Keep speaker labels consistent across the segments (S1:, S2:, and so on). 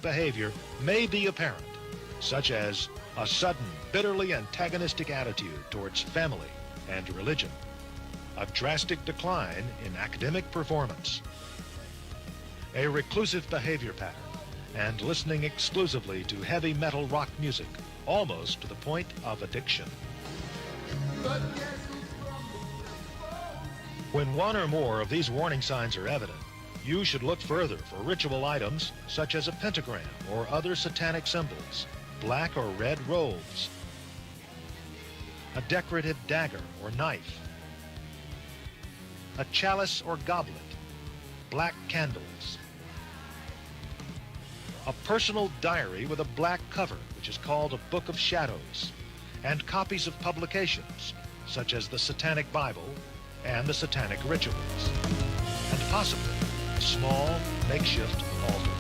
S1: behavior may be apparent, such as a sudden, bitterly antagonistic attitude towards family and religion, a drastic decline in academic performance, a reclusive behavior pattern, and listening exclusively to heavy metal rock music, almost to the point of addiction. When one or more of these warning signs are evident, you should look further for ritual items such as a pentagram or other satanic symbols, black or red robes, a decorative dagger or knife, a chalice or goblet, black candles, a personal diary with a black cover, which is called a Book of Shadows, and copies of publications, such as the Satanic Bible and the Satanic Rituals, and possibly a small makeshift altar.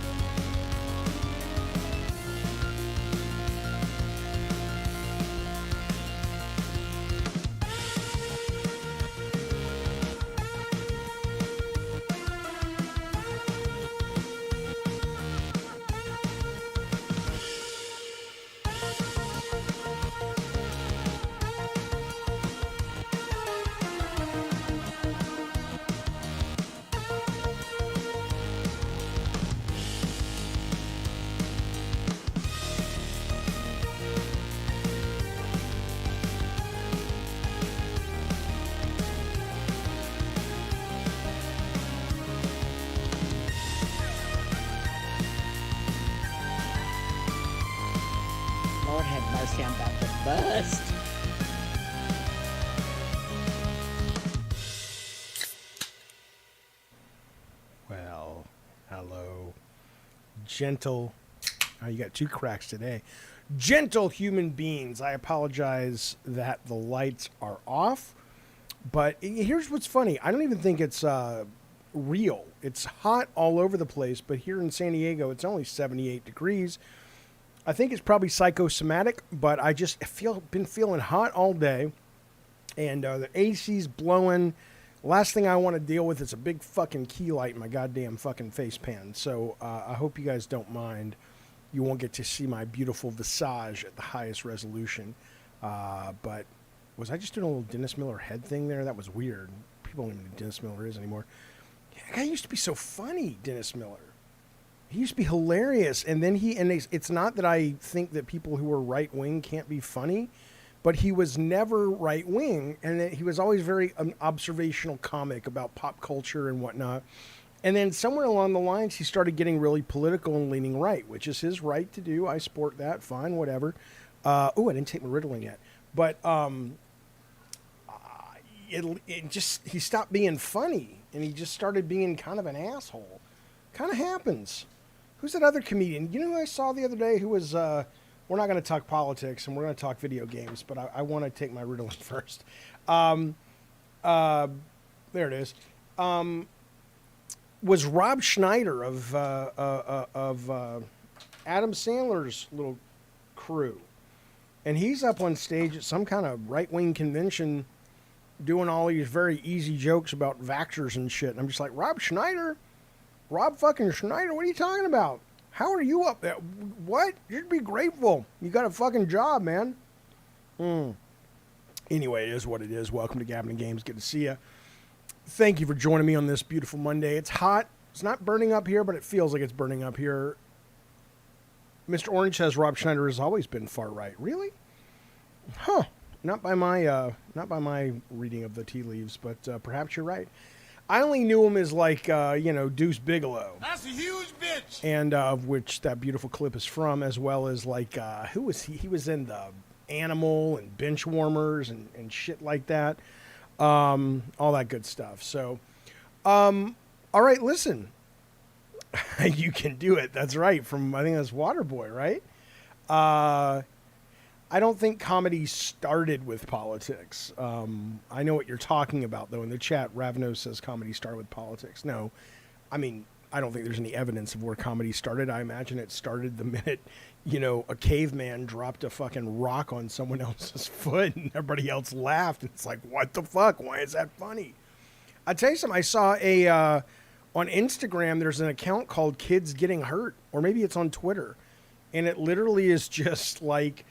S2: Lord have mercy, I'm about to bust.
S3: Well, hello. Gentle. Oh, you got two cracks today. Gentle human beings. I apologize that the lights are off. But here's what's funny. I don't even think it's real. It's hot all over the place. But here in San Diego, it's only 78 degrees. I think it's probably psychosomatic, but I just been feeling hot all day, and the AC's blowing. Last thing I want to deal with is a big fucking key light in my goddamn fucking face pan. So I hope you guys don't mind. You won't get to see my beautiful visage at the highest resolution. But was I just doing a little Dennis Miller head thing there? That was weird. People don't even know who Dennis Miller is anymore. That guy used to be so funny, Dennis Miller. He used to be hilarious, and then it's not that I think that people who are right-wing can't be funny, but he was never right-wing, and he was always very observational comic about pop culture and whatnot. And then somewhere along the lines, he started getting really political and leaning right, which is his right to do. I support that, fine, whatever. I didn't take my Ritalin yet. But he stopped being funny, and he just started being kind of an asshole. Kind of happens. Who's that other comedian? You know who I saw the other day who was, we're not going to talk politics and we're going to talk video games, but I want to take my Ritalin first. There it is. Was Rob Schneider of Adam Sandler's little crew. And he's up on stage at some kind of right-wing convention doing all these very easy jokes about vaxxers and shit. And I'm just like, Rob fucking Schneider, what are you talking about? How are you up there? What? You should be grateful. You got a fucking job, man. Anyway, it is what it is. Welcome to Gavin and Games. Good to see you. Thank you for joining me on this beautiful Monday. It's hot. It's not burning up here, but it feels like it's burning up here. Mr. Orange says Rob Schneider has always been far right. Really? Huh. Not by my reading of the tea leaves, but perhaps you're right. I only knew him as like, Deuce Bigalow.
S4: That's a huge bitch.
S3: And which that beautiful clip is from, as well as like, who was he? He was in the Animal and Bench Warmers and shit like that. All that good stuff. So, all right, listen. You can do it. That's right. From, I think that's Waterboy, right? I don't think comedy started with politics. I know what you're talking about, though. In the chat, Ravno says comedy started with politics. No, I mean, I don't think there's any evidence of where comedy started. I imagine it started the minute, a caveman dropped a fucking rock on someone else's foot and everybody else laughed. It's like, what the fuck? Why is that funny? I'll tell you something. I saw on Instagram, there's an account called Kids Getting Hurt, or maybe it's on Twitter. And it literally is just like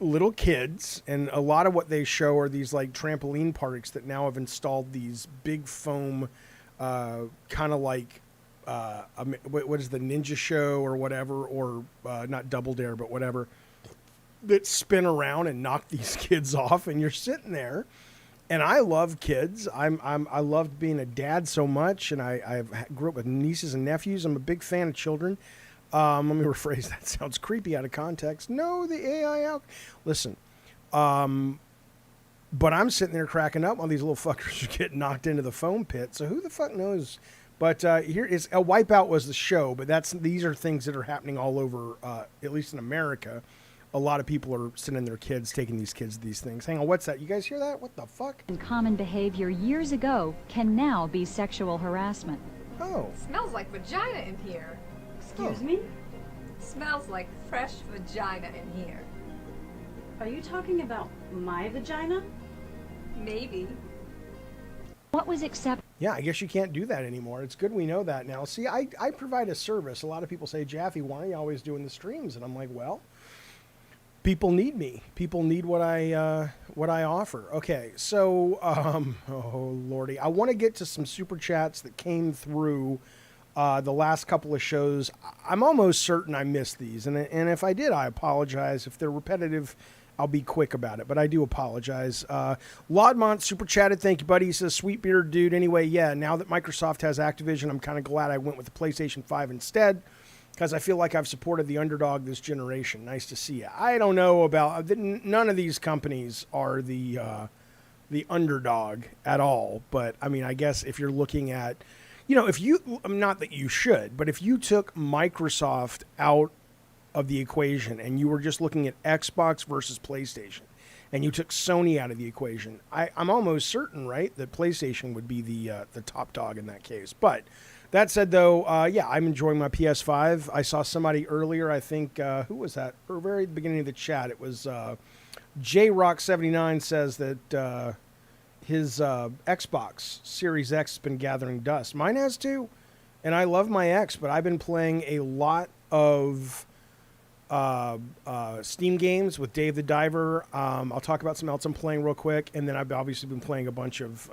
S3: little kids. And a lot of what they show are these like trampoline parks that now have installed these big foam, kind of like, what is the Ninja Show or whatever, or not Double Dare, but whatever, that spin around and knock these kids off. And you're sitting there. And I love kids. I loved being a dad so much, and I grew up with nieces and nephews. I'm a big fan of children. Let me rephrase that. Sounds creepy out of context. No, the AI out. Listen, but I'm sitting there cracking up while these little fuckers are getting knocked into the foam pit. So who the fuck knows? But here is a Wipeout was the show, but these are things that are happening all over, at least in America. A lot of people are sending their kids, taking these kids to these things. Hang on, what's that? You guys hear that? What the fuck?
S4: And common behavior years ago can now be sexual harassment.
S3: Oh.
S5: Smells like vagina in here.
S6: Excuse me?
S5: Smells like fresh vagina in here.
S6: Are you talking about my vagina?
S5: Maybe.
S4: What was accepted?
S3: Yeah, I guess you can't do that anymore. It's good we know that now. See, I provide a service. A lot of people say, Jaffe, why are you always doing the streams? And I'm like, well, people need me. People need what I offer. Okay, so, oh, Lordy. I want to get to some super chats that came through the last couple of shows. I'm almost certain I missed these. And if I did, I apologize. If they're repetitive, I'll be quick about it, but I do apologize. Laudmont super chatted. Thank you, buddy. He says, sweet beard, dude. Anyway, yeah, now that Microsoft has Activision, I'm kind of glad I went with the PlayStation 5 instead, because I feel like I've supported the underdog this generation. Nice to see you. I don't know about, none of these companies are the underdog at all, but I mean, I guess if you're looking at, if you, not that you should, but if you took Microsoft out of the equation and you were just looking at Xbox versus PlayStation and you took Sony out of the equation, I'm almost certain, right, that PlayStation would be the top dog in that case. But that said, though, yeah, I'm enjoying my PS5. I saw somebody earlier, I think, who was that? Or very beginning of the chat, it was JRock79 says that his Xbox Series X has been gathering dust. Mine has too, and I love my X, but I've been playing a lot of Steam games with Dave the Diver. I'll talk about some else I'm playing real quick, and then I've obviously been playing a bunch of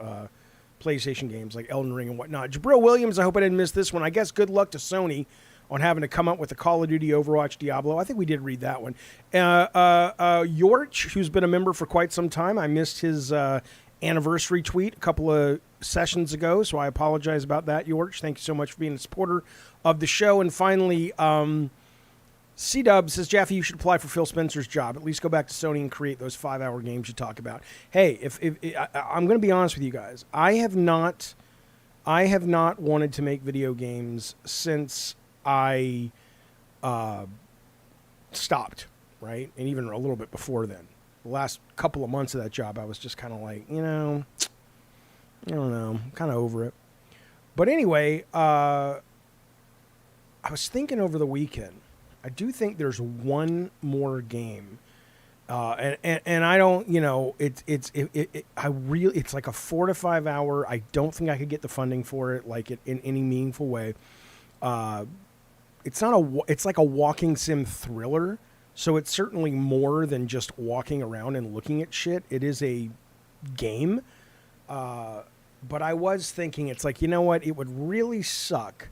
S3: PlayStation games like Elden Ring and whatnot. Jabril Williams, I hope I didn't miss this one. I guess good luck to Sony on having to come up with a Call of Duty, Overwatch, Diablo. I think we did read that one. Yorch, who's been a member for quite some time, I missed his anniversary tweet a couple of sessions ago, so I apologize about that, Yorch. Thank you so much for being a supporter of the show. And finally, C-Dub says, Jaffe, you should apply for Phil Spencer's job. At least go back to Sony and create those 5-hour games you talk about. Hey, if I'm going to be honest with you guys. I have not wanted to make video games since I stopped, right? And even a little bit before then. The last couple of months of that job, I was just kind of like, I don't know, kind of over it. But anyway, I was thinking over the weekend, I do think there's one more game, and I don't, it's like a 4 to 5 hour. I don't think I could get the funding for it, like in any meaningful way. It's like a walking sim thriller, so it's certainly more than just walking around and looking at shit. It is a game, but I was thinking, it's like, you know what? It would really suck.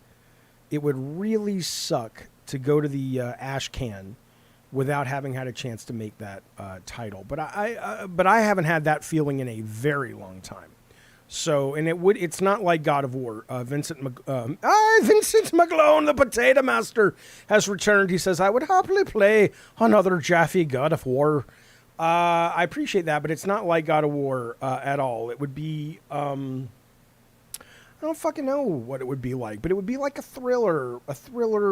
S3: It would really suck to go to the ash can without having had a chance to make that title. But I haven't had that feeling in a very long time. So, and it's not like God of War. Vincent McGlone, the Potato Master, has returned. He says, I would happily play another Jaffe God of War. I appreciate that, but it's not like God of War at all. It would be, I don't fucking know what it would be like, but it would be like a thriller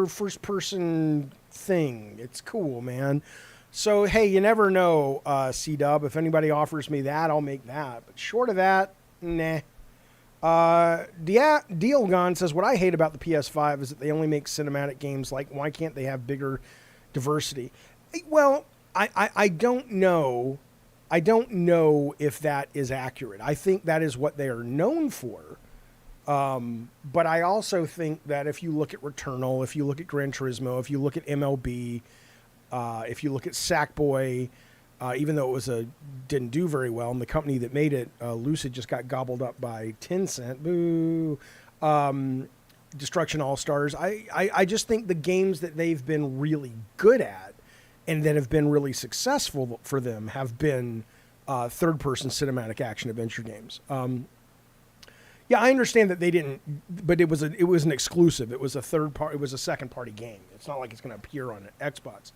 S3: first-person thing. It's cool, man. So, hey, you never know, C-Dub. If anybody offers me that, I'll make that. But short of that, nah. Dealgon says, what I hate about the PS5 is that they only make cinematic games. Like, why can't they have bigger diversity? Well, I don't know. I don't know if that is accurate. I think that is what they are known for. But I also think that if you look at Returnal, if you look at Gran Turismo, if you look at MLB, if you look at Sackboy, even though didn't do very well, and the company that made it, Lucid, just got gobbled up by Tencent. Boo. Destruction All-Stars. I just think the games that they've been really good at and that have been really successful for them have been third-person cinematic action adventure games. Yeah, I understand that they didn't, but it was an exclusive. It was a second-party game. It's not like it's going to appear on Xbox.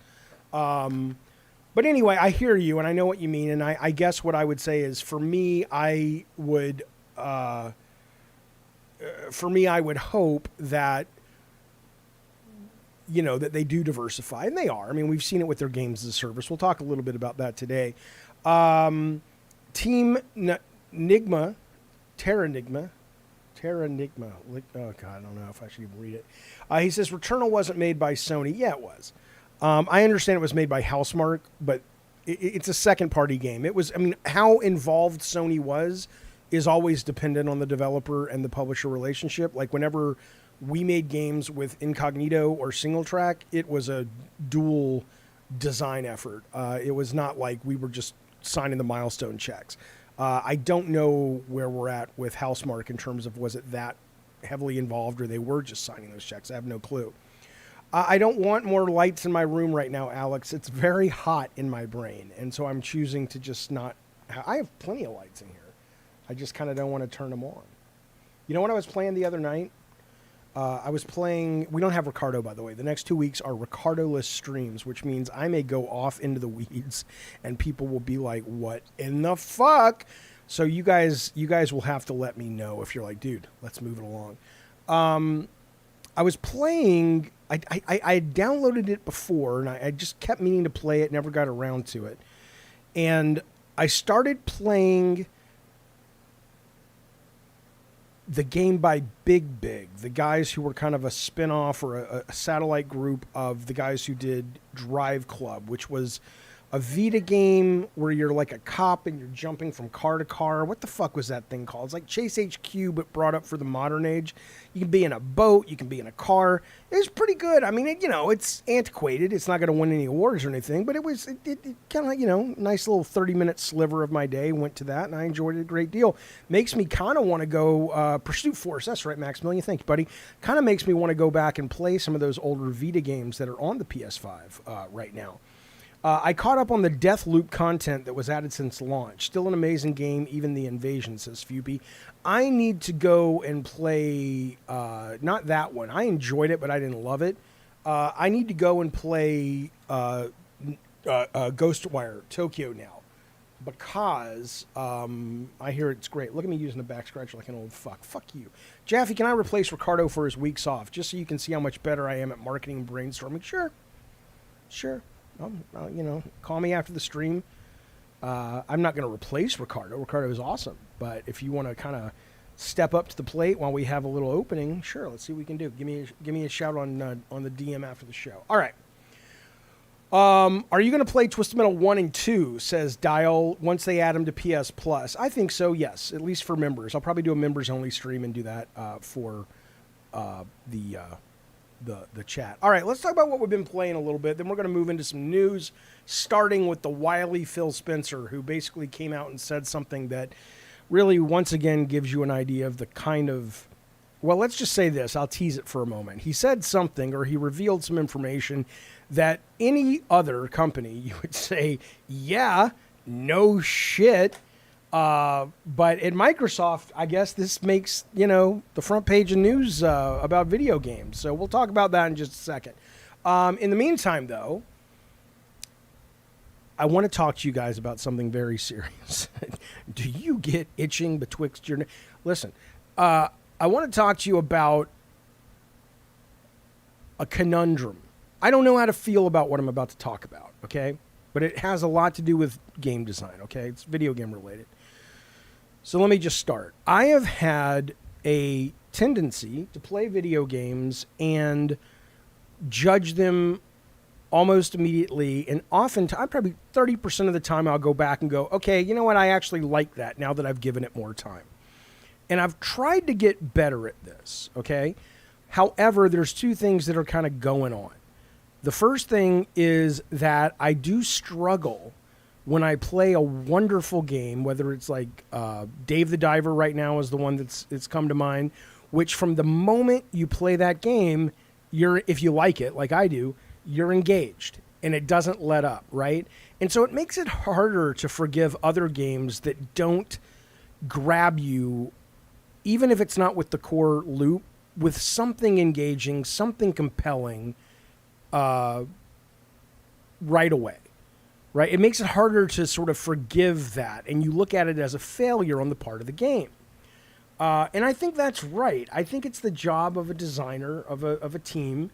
S3: But anyway, I hear you, and I know what you mean. And I guess what I would say is, for me, I would hope that, that they do diversify, and they are. I mean, we've seen it with their games as a service. We'll talk a little bit about that today. Team Nigma, Terra Nigma. Oh, God, I don't know if I should even read it. He says, Returnal wasn't made by Sony. Yeah, it was. I understand it was made by Housemarque, but it's a second-party game. It was, how involved Sony was is always dependent on the developer and the publisher relationship. Like, whenever we made games with Incognito or Single Track, it was a dual design effort. It was not like we were just signing the milestone checks. I don't know where we're at with Housemarque in terms of, was it that heavily involved, or they were just signing those checks. I have no clue. I don't want more lights in my room right now, Alex. It's very hot in my brain, and so I'm choosing to just not. I have plenty of lights in here. I just kind of don't want to turn them on. You know what I was playing the other night? I was playing. We don't have Ricardo, by the way. The next 2 weeks are Ricardo-less streams, which means I may go off into the weeds, and people will be like, "What in the fuck?" So you guys will have to let me know if you're like, "Dude, let's move it along." I was playing. I had downloaded it before, and I just kept meaning to play it, never got around to it. And I started playing the game by Big, the guys who were kind of a spin-off or a satellite group of the guys who did Drive Club, which was a Vita game where you're like a cop and you're jumping from car to car. What the fuck was that thing called? It's like Chase HQ, but brought up for the modern age. You can be in a boat. You can be in a car. It was pretty good. I mean, it's antiquated. It's not going to win any awards or anything, but it kind of, nice little 30-minute sliver of my day went to that, and I enjoyed it a great deal. Makes me kind of want to go Pursuit Force. That's right, Maximilian. Thank you, buddy. Kind of makes me want to go back and play some of those older Vita games that are on the PS5 right now. I caught up on the Death Loop content that was added since launch. Still an amazing game, even the invasion, says Fubie. I need to go and play, not that one. I enjoyed it, but I didn't love it. I need to go and play Ghostwire Tokyo now, because I hear it's great. Look at me using the back scratcher like an old fuck. Fuck you. Jaffe, can I replace Ricardo for his weeks off, just so you can see how much better I am at marketing and brainstorming? Sure. Call me after the stream. I'm not going to replace Ricardo. Ricardo is awesome. But if you want to kind of step up to the plate while we have a little opening, sure, let's see what we can do. Give me a shout on the DM after the show. All right. Are you going to play Twisted Metal 1 and 2, says Dial, once they add them to PS Plus? I think so, yes, at least for members. I'll probably do a members-only stream and do that for the chat. All right, let's talk about what we've been playing a little bit. Then we're going to move into some news, starting with the wily Phil Spencer, who basically came out and said something that really, once again, gives you an idea of the kind of... Well, let's just say this. I'll tease it for a moment. He said something, or he revealed some information that any other company, you would say, yeah, no shit. But at Microsoft, I guess this makes, the front page of news about video games. So we'll talk about that in just a second. In the meantime, though, I want to talk to you guys about something very serious. Do you get itching betwixt your... Listen, I want to talk to you about a conundrum. I don't know how to feel about what I'm about to talk about, okay? But it has a lot to do with game design, okay? It's video game related. So let me just start. I have had a tendency to play video games and judge them almost immediately, and oftentimes, probably 30% of the time, I'll go back and go, okay, you know what, I actually like that now that I've given it more time. And I've tried to get better at this, okay? However, there's two things that are kind of going on. The first thing is that I do struggle when I play a wonderful game, whether it's like Dave the Diver right now is the one that's come to mind, which from the moment you play that game, if you like it, like I do, you're engaged and it doesn't let up, right? And so it makes it harder to forgive other games that don't grab you, even if it's not with the core loop, with something engaging, something compelling right away, right? It makes it harder to sort of forgive that, and you look at it as a failure on the part of the game. And I think that's right. I think it's the job of a designer, of a team,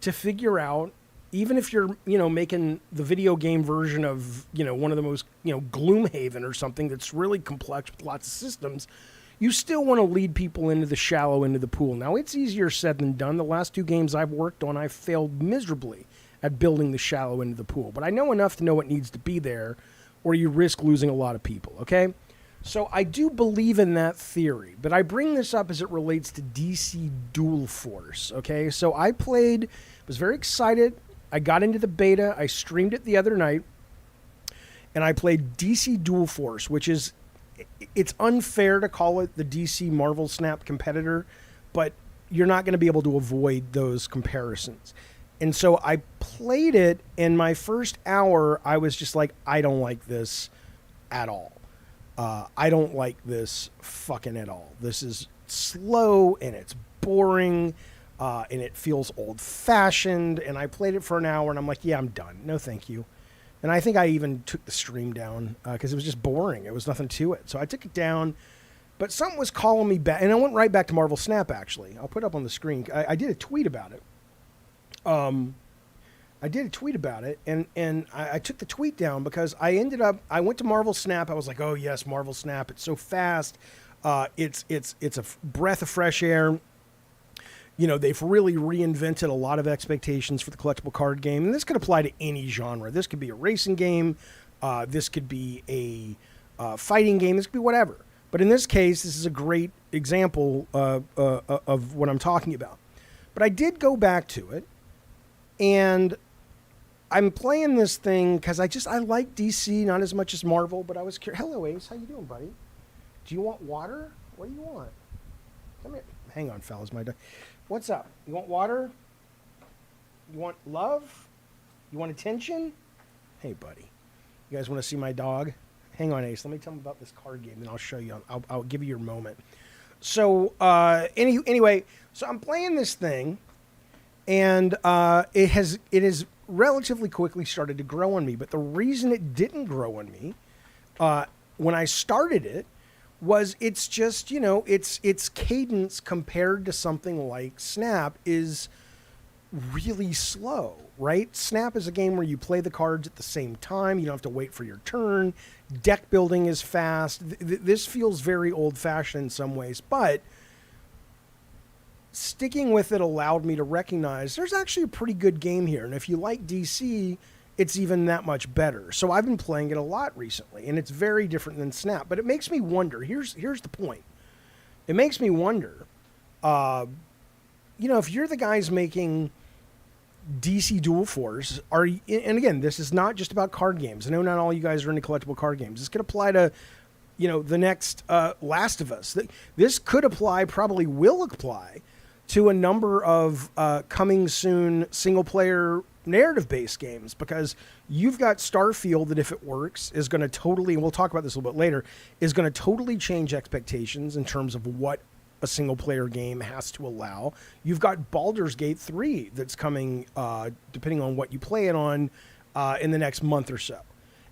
S3: to figure out, even if you're, making the video game version of, one of the most, Gloomhaven or something that's really complex with lots of systems, you still want to lead people into the shallow end of the pool. Now, it's easier said than done. The last 2 games I've worked on, I failed miserably at building the shallow end of the pool. But I know enough to know what needs to be there, or you risk losing a lot of people, okay? So I do believe in that theory, but I bring this up as it relates to DC Dual Force, okay? So I was very excited. I got into the beta. I streamed it the other night, and I played DC Dual Force, which is, it's unfair to call it the DC Marvel Snap competitor, but you're not going to be able to avoid those comparisons. And so I played it, and my first hour, I was just like, I don't like this at all. I don't like this fucking at all. This is slow, and it's boring, and it feels old-fashioned. And I played it for an hour, and I'm like, yeah, I'm done. No, thank you. And I think I even took the stream down because it was just boring. It was nothing to it. So I took it down, but something was calling me back. And I went right back to Marvel Snap, actually. I'll put it up on the screen. I did a tweet about it. And I took the tweet down because I went to Marvel Snap. I was like, oh, yes, Marvel Snap. It's so fast. It's a breath of fresh air. They've really reinvented a lot of expectations for the collectible card game. And this could apply to any genre. This could be a racing game. This could be a fighting game. This could be whatever. But in this case, this is a great example of what I'm talking about. But I did go back to it. And I'm playing this thing because I like DC, not as much as Marvel. But I was curious. Hello, Ace. How you doing, buddy? Do you want water? What do you want? Come here. Hang on, fellas. My dog. What's up? You want water? You want love? You want attention? Hey, buddy. You guys want to see my dog? Hang on, Ace. Let me tell him about this card game, and I'll show you. I'll give you your moment. So, anyway, so I'm playing this thing, and it has relatively quickly started to grow on me. But the reason it didn't grow on me when I started it was it's just, its cadence compared to something like Snap is really slow, right? Snap is a game where you play the cards at the same time. You don't have to wait for your turn. Deck building is fast. This feels very old-fashioned in some ways, but sticking with it allowed me to recognize there's actually a pretty good game here. And if you like DC, it's even that much better. So I've been playing it a lot recently, and it's very different than Snap. But it makes me wonder. Here's the point. It makes me wonder, if you're the guys making DC Dual Force, and again, this is not just about card games. I know not all you guys are into collectible card games. This could apply to, the next Last of Us. This could apply, probably will apply, to a number of coming soon single-player narrative-based games, because you've got Starfield that, if it works, is going to totally, and we'll talk about this a little bit later, is going to totally change expectations in terms of what a single-player game has to allow. You've got Baldur's Gate 3 that's coming, depending on what you play it on, in the next month or so.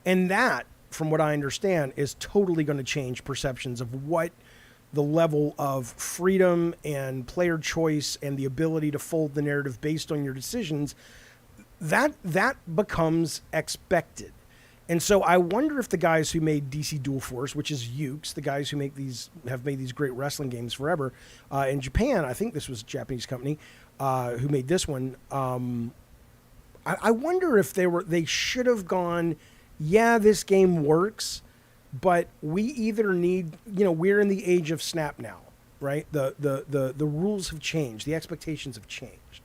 S3: And that, from what I understand, is totally going to change perceptions of what the level of freedom and player choice and the ability to fold the narrative based on your decisions, that becomes expected. And so I wonder if the guys who made DC Dual Force, which is Yuke's, the guys who have made these great wrestling games forever, in Japan, I think this was a Japanese company who made this one. I wonder if they should have gone, yeah, this game works, but we either need, we're in the age of Snap now, right? The rules have changed. The expectations have changed.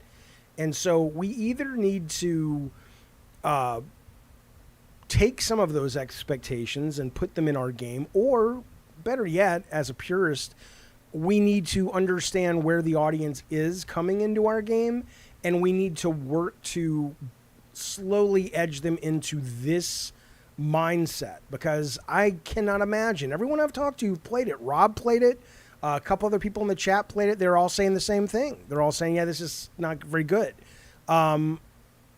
S3: And so we either need to take some of those expectations and put them in our game, or better yet, as a purist, we need to understand where the audience is coming into our game, and we need to work to slowly edge them into this mindset, because I cannot imagine. Everyone I've talked to played it. Rob played it. A couple other people in the chat played it. They're all saying the same thing. They're all saying, yeah, this is not very good.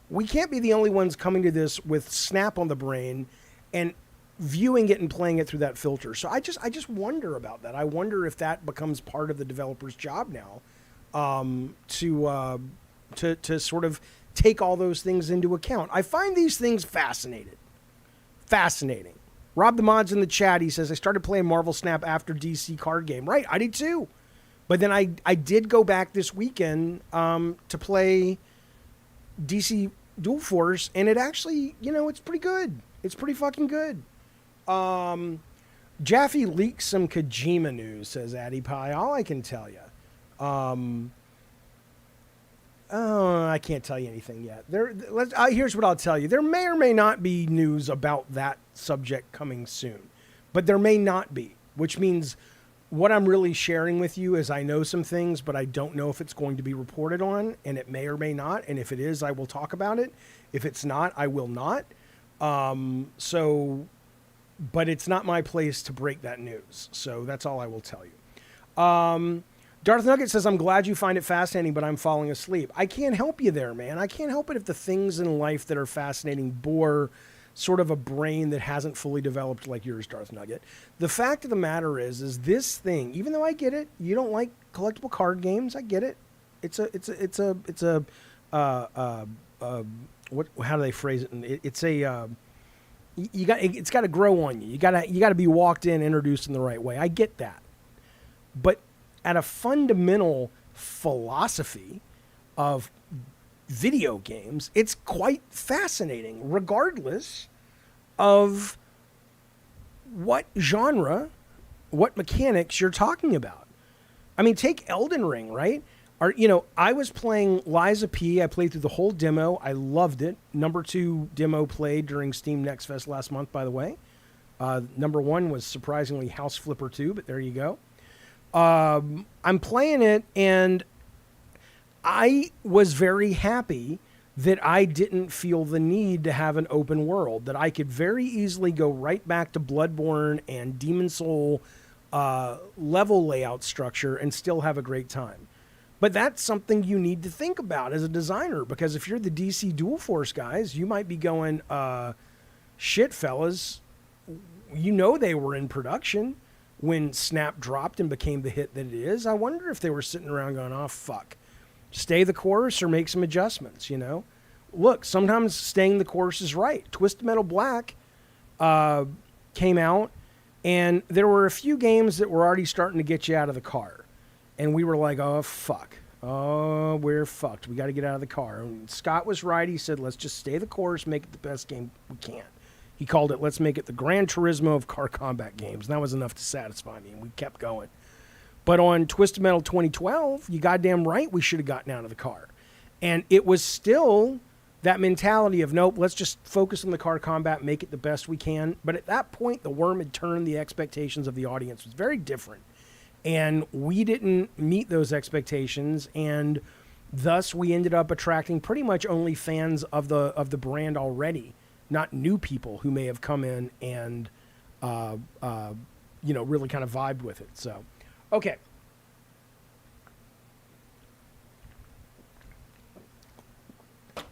S3: We can't be the only ones coming to this with Snap on the brain and viewing it and playing it through that filter. So I just wonder about that. I wonder if that becomes part of the developer's job now, to sort of take all those things into account. I find these things fascinating. Rob the Mods in the chat, he says, I started playing Marvel Snap after DC card game. Right, I did too. But then I did go back this weekend to play DC Dual Force, and it actually, it's pretty good. It's pretty fucking good. Jaffe leaked some Kojima news, says Addy Pie. All I can tell you. I can't tell you anything yet. Here's what I'll tell you. There may or may not be news about that subject coming soon. But there may not be, which means what I'm really sharing with you is I know some things, but I don't know if it's going to be reported on, and it may or may not. And if it is, I will talk about it. If it's not, I will not. But it's not my place to break that news. So that's all I will tell you. Darth Nugget says, I'm glad you find it fascinating, but I'm falling asleep. I can't help you there, man. I can't help it if the things in life that are fascinating bore sort of a brain that hasn't fully developed like yours, Darth Nugget. The fact of the matter is this thing, even though I get it, you don't like collectible card games, I get it. How do they phrase it? It's got to grow on you. You got to be walked in, introduced in the right way. I get that. But at a fundamental philosophy of video games, it's quite fascinating, regardless of what genre, what mechanics you're talking about. I mean, take Elden Ring, right? I was playing Liza P. I played through the whole demo. I loved it. Number 2 demo played during Steam Next Fest last month, by the way. Number 1 was surprisingly House Flipper 2, but there you go. I'm playing it, and I was very happy that I didn't feel the need to have an open world, that I could very easily go right back to Bloodborne and Demon Soul level layout structure and still have a great time. But that's something you need to think about as a designer, because if you're the DC Dual Force guys, you might be going, shit, fellas, they were in production when Snap dropped and became the hit that it is. I wonder if they were sitting around going, oh, fuck. Stay the course or make some adjustments, Look, sometimes staying the course is right. Twisted Metal Black came out, and there were a few games that were already starting to get you out of the car. And we were like, oh, fuck. Oh, we're fucked. We got to get out of the car. And Scott was right. He said, let's just stay the course, make it the best game we can. He called it, let's make it the Gran Turismo of car combat games. And that was enough to satisfy me, and we kept going. But on Twisted Metal 2012, you goddamn right we should have gotten out of the car. And it was still that mentality of, nope, let's just focus on the car combat, make it the best we can. But at that point, the worm had turned. The expectations of the audience was very different. And we didn't meet those expectations, and thus we ended up attracting pretty much only fans of the brand already, not new people who may have come in and really kind of vibed with it. So, okay.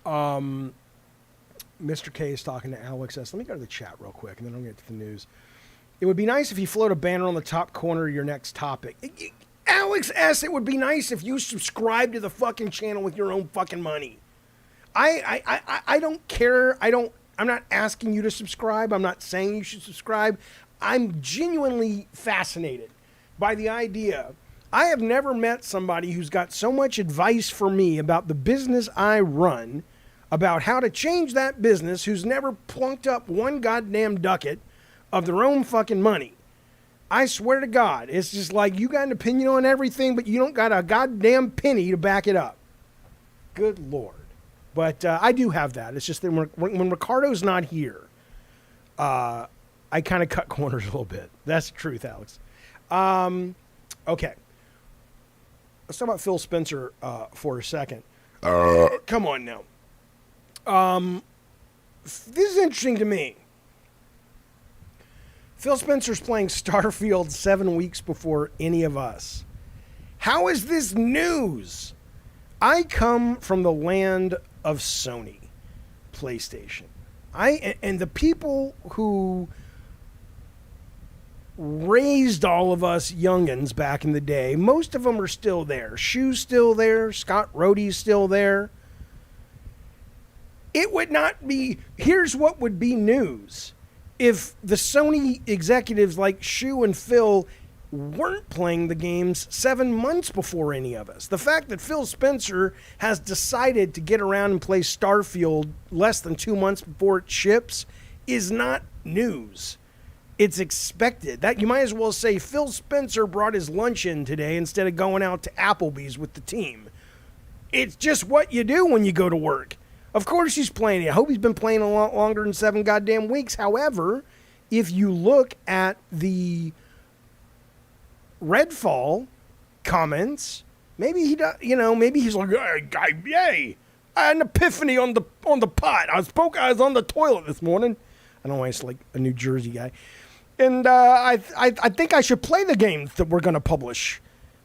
S3: Mr. K is talking to Alex S. Let me go to the chat real quick, and then I'll get to the news. It would be nice if you float a banner on the top corner of your next topic. Alex S., it would be nice if you subscribe to the fucking channel with your own fucking money. I don't care. I'm not asking you to subscribe. I'm not saying you should subscribe. I'm genuinely fascinated by the idea. I have never met somebody who's got so much advice for me about the business I run, about how to change that business, who's never plunked up one goddamn ducat of their own fucking money. I swear to God, it's just like you got an opinion on everything, but you don't got a goddamn penny to back it up. Good Lord. But I do have that. It's just that when Ricardo's not here, I kind of cut corners a little bit. That's the truth, Alex. Okay. Let's talk about Phil Spencer for a second. Come on now. This is interesting to me. Phil Spencer's playing Starfield 7 weeks before any of us. How is this news? I come from the land of Sony, PlayStation. And the people who raised all of us youngins back in the day, most of them are still there. Shu's still there. Scott Rohde's still there. It would not be... Here's what would be news. If the Sony executives like Shu and Phil weren't playing the games 7 months before any of us. The fact that Phil Spencer has decided to get around and play Starfield less than 2 months before it ships is not news. It's expected. That you might as well say Phil Spencer brought his lunch in today instead of going out to Applebee's with the team. It's just what you do when you go to work. Of course he's playing it. I hope he's been playing a lot longer than 7 goddamn weeks. However, if you look at the Redfall comments, maybe he does, maybe he's like, yay, I had an epiphany on the pot. I was on the toilet this morning. I don't know why it's like a New Jersey guy. And I think I should play the games that we're going to publish.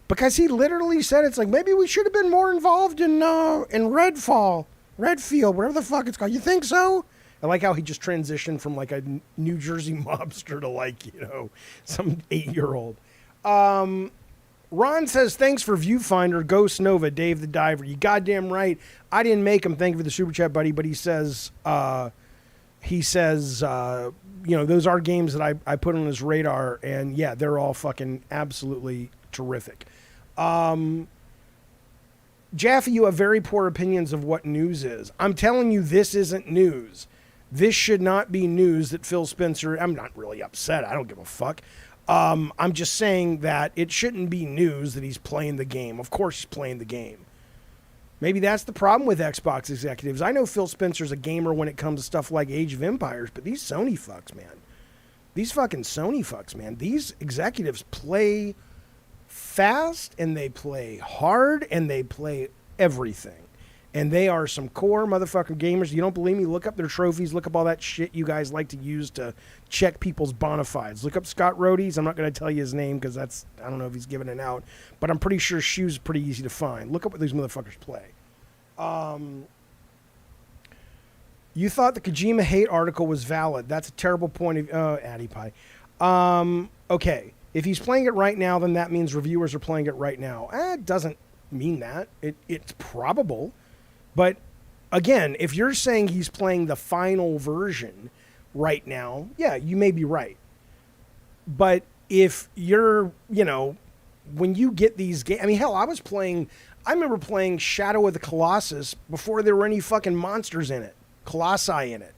S3: Because he literally said, it's like, maybe we should have been more involved in Redfield, whatever the fuck it's called. You think so? I like how he just transitioned from like a New Jersey mobster to like, some 8-year-old. Ron says, thanks for Viewfinder, Ghost Nova, Dave the Diver. You goddamn right. I didn't make him. Thank you for the super chat, buddy. But he says, those are games that I put on his radar. And yeah, they're all fucking absolutely terrific. Jaffe, you have very poor opinions of what news is. I'm telling you, this isn't news. This should not be news that Phil Spencer... I'm not really upset. I don't give a fuck. I'm just saying that it shouldn't be news that he's playing the game. Of course he's playing the game. Maybe that's the problem with Xbox executives. I know Phil Spencer's a gamer when it comes to stuff like Age of Empires, but these Sony fucks, man. These fucking Sony fucks, man. These executives play fast, and they play hard, and they play everything. And they are some core motherfucking gamers. You don't believe me? Look up their trophies. Look up all that shit you guys like to use to check people's bona fides. Look up Scott Rohde's. I'm not going to tell you his name because I don't know if he's giving it out. But I'm pretty sure Shu's pretty easy to find. Look up what these motherfuckers play. You thought the Kojima hate article was valid. That's a terrible point of... Addy Pie. Okay. If he's playing it right now, then that means reviewers are playing it right now. It doesn't mean that. It's probable. But again, if you're saying he's playing the final version right now, yeah, you may be right. But if you're, when you get these games, I mean, hell, I remember playing Shadow of the Colossus before there were any fucking monsters in it, Colossi in it,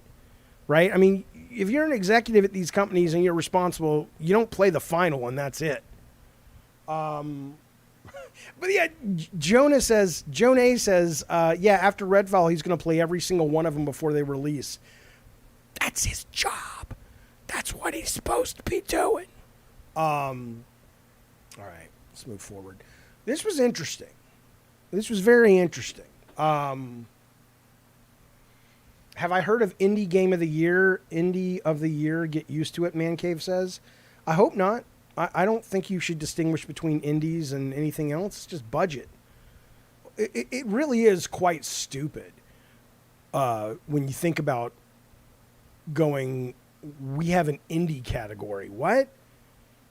S3: right? I mean, if you're an executive at these companies and you're responsible, you don't play the final and that's it. But yeah, Jonah says, after Redfall, he's going to play every single one of them before they release. That's his job. That's what he's supposed to be doing. All right, let's move forward. This was interesting. This was very interesting. Have I heard of Indie Game of the Year? Indie of the Year, get used to it, Man Cave says. I hope not. I don't think you should distinguish between indies and anything else. It's just budget. It really is quite stupid when you think about going, we have an indie category. What?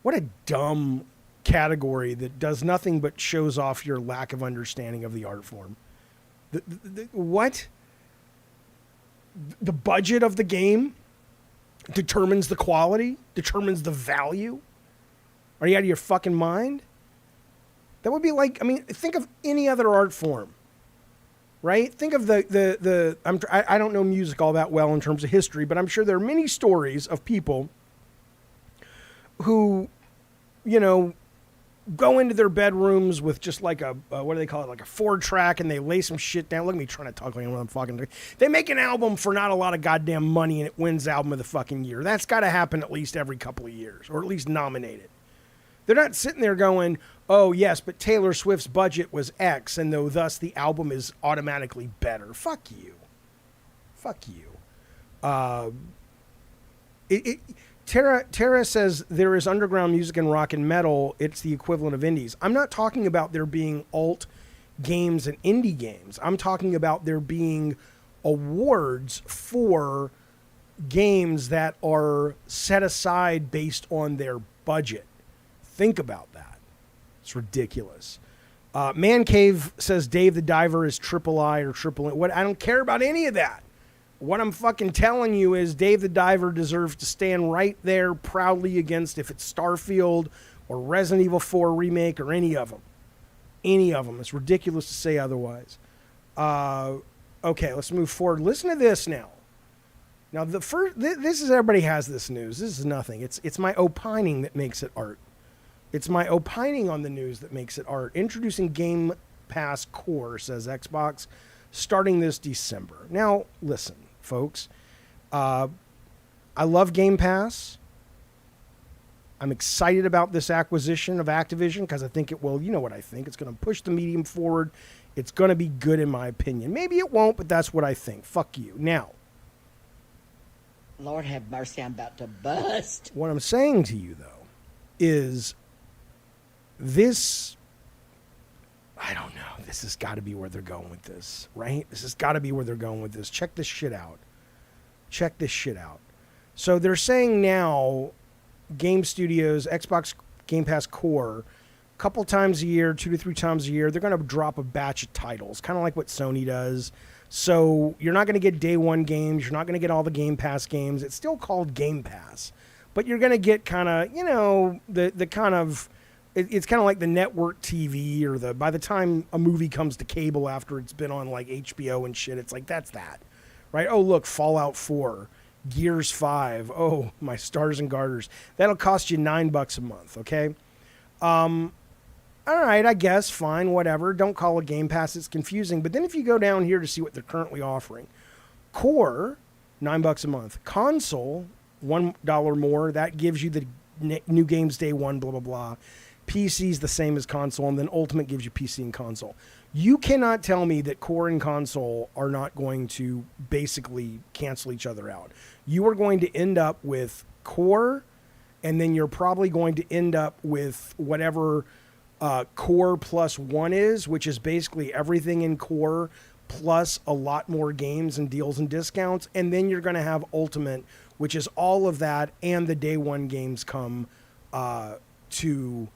S3: What a dumb category that does nothing but shows off your lack of understanding of the art form. What? The budget of the game determines the quality, determines the value? Are you out of your fucking mind? That would be like, I mean, think of any other art form, right? Think of I don't know music all that well in terms of history, but I'm sure there are many stories of people who, go into their bedrooms with just like a what do they call it, like a 4-track, and they lay some shit down. Look at me trying to talk like I'm fucking. They make an album for not a lot of goddamn money, and it wins album of the fucking year. That's got to happen at least every couple of years, or at least nominated. They're not sitting there going, oh yes, but Taylor Swift's budget was X, and thus the album is automatically better. Fuck you. Tara says there is underground music and rock and metal. It's the equivalent of indies. I'm not talking about there being alt games and indie games. I'm talking about there being awards for games that are set aside based on their budget. Think about that. It's ridiculous. Man Cave says Dave the Diver is triple I or triple N. What? I don't care about any of that. What I'm fucking telling you is Dave the Diver deserves to stand right there proudly against if it's Starfield or Resident Evil 4 Remake or any of them. Any of them. It's ridiculous to say otherwise. Okay, let's move forward. Listen to this now. Now, this is, everybody has this news. This is nothing. It's my opining that makes it art. It's my opining on the news that makes it art. Introducing Game Pass Core, says Xbox, starting this December. Now, listen, folks. I love Game Pass. I'm excited about this acquisition of Activision because I think it will. You know what I think. It's going to push the medium forward. It's going to be good in my opinion. Maybe it won't, but that's what I think. Fuck you. Now,
S2: Lord have mercy, I'm about to bust.
S3: what I'm saying to you, though, is this... I don't know. This has got to be where they're going with this, right? This has got to be where they're going with this. Check this shit out. Check this shit out. So they're saying now, game studios, Xbox Game Pass Core, a couple times a year, 2 to 3 times a year, they're going to drop a batch of titles, kind of like what Sony does. So you're not going to get day one games. You're not going to get all the Game Pass games. It's still called Game Pass. But you're going to get kind of, the kind of... It's kind of like the network TV or by the time a movie comes to cable after it's been on like HBO and shit, it's like, that's that, right? Oh, look, Fallout 4, Gears 5. Oh, my stars and garters. That'll cost you $9 a month, okay? All right, I guess, fine, whatever. Don't call it Game Pass. It's confusing. But then if you go down here to see what they're currently offering, Core, $9 a month. Console, $1 more. That gives you the new games day one, blah, blah, blah. PC's the same as console, and then Ultimate gives you PC and console. You cannot tell me that Core and console are not going to basically cancel each other out. You are going to end up with Core, and then you're probably going to end up with whatever Core plus 1 is, which is basically everything in Core plus a lot more games and deals and discounts. And then you're going to have Ultimate, which is all of that, and the day one games come to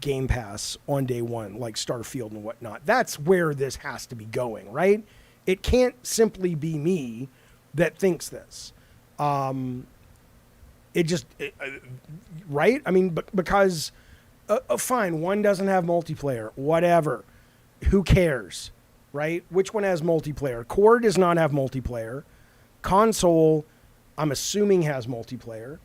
S3: Game Pass on day one, like Starfield and whatnot. That's where this has to be going, right? It can't simply be me that thinks this. Right? I mean, because, fine, one doesn't have multiplayer, whatever. Who cares, right? Which one has multiplayer? Core does not have multiplayer. Console, I'm assuming, has multiplayer.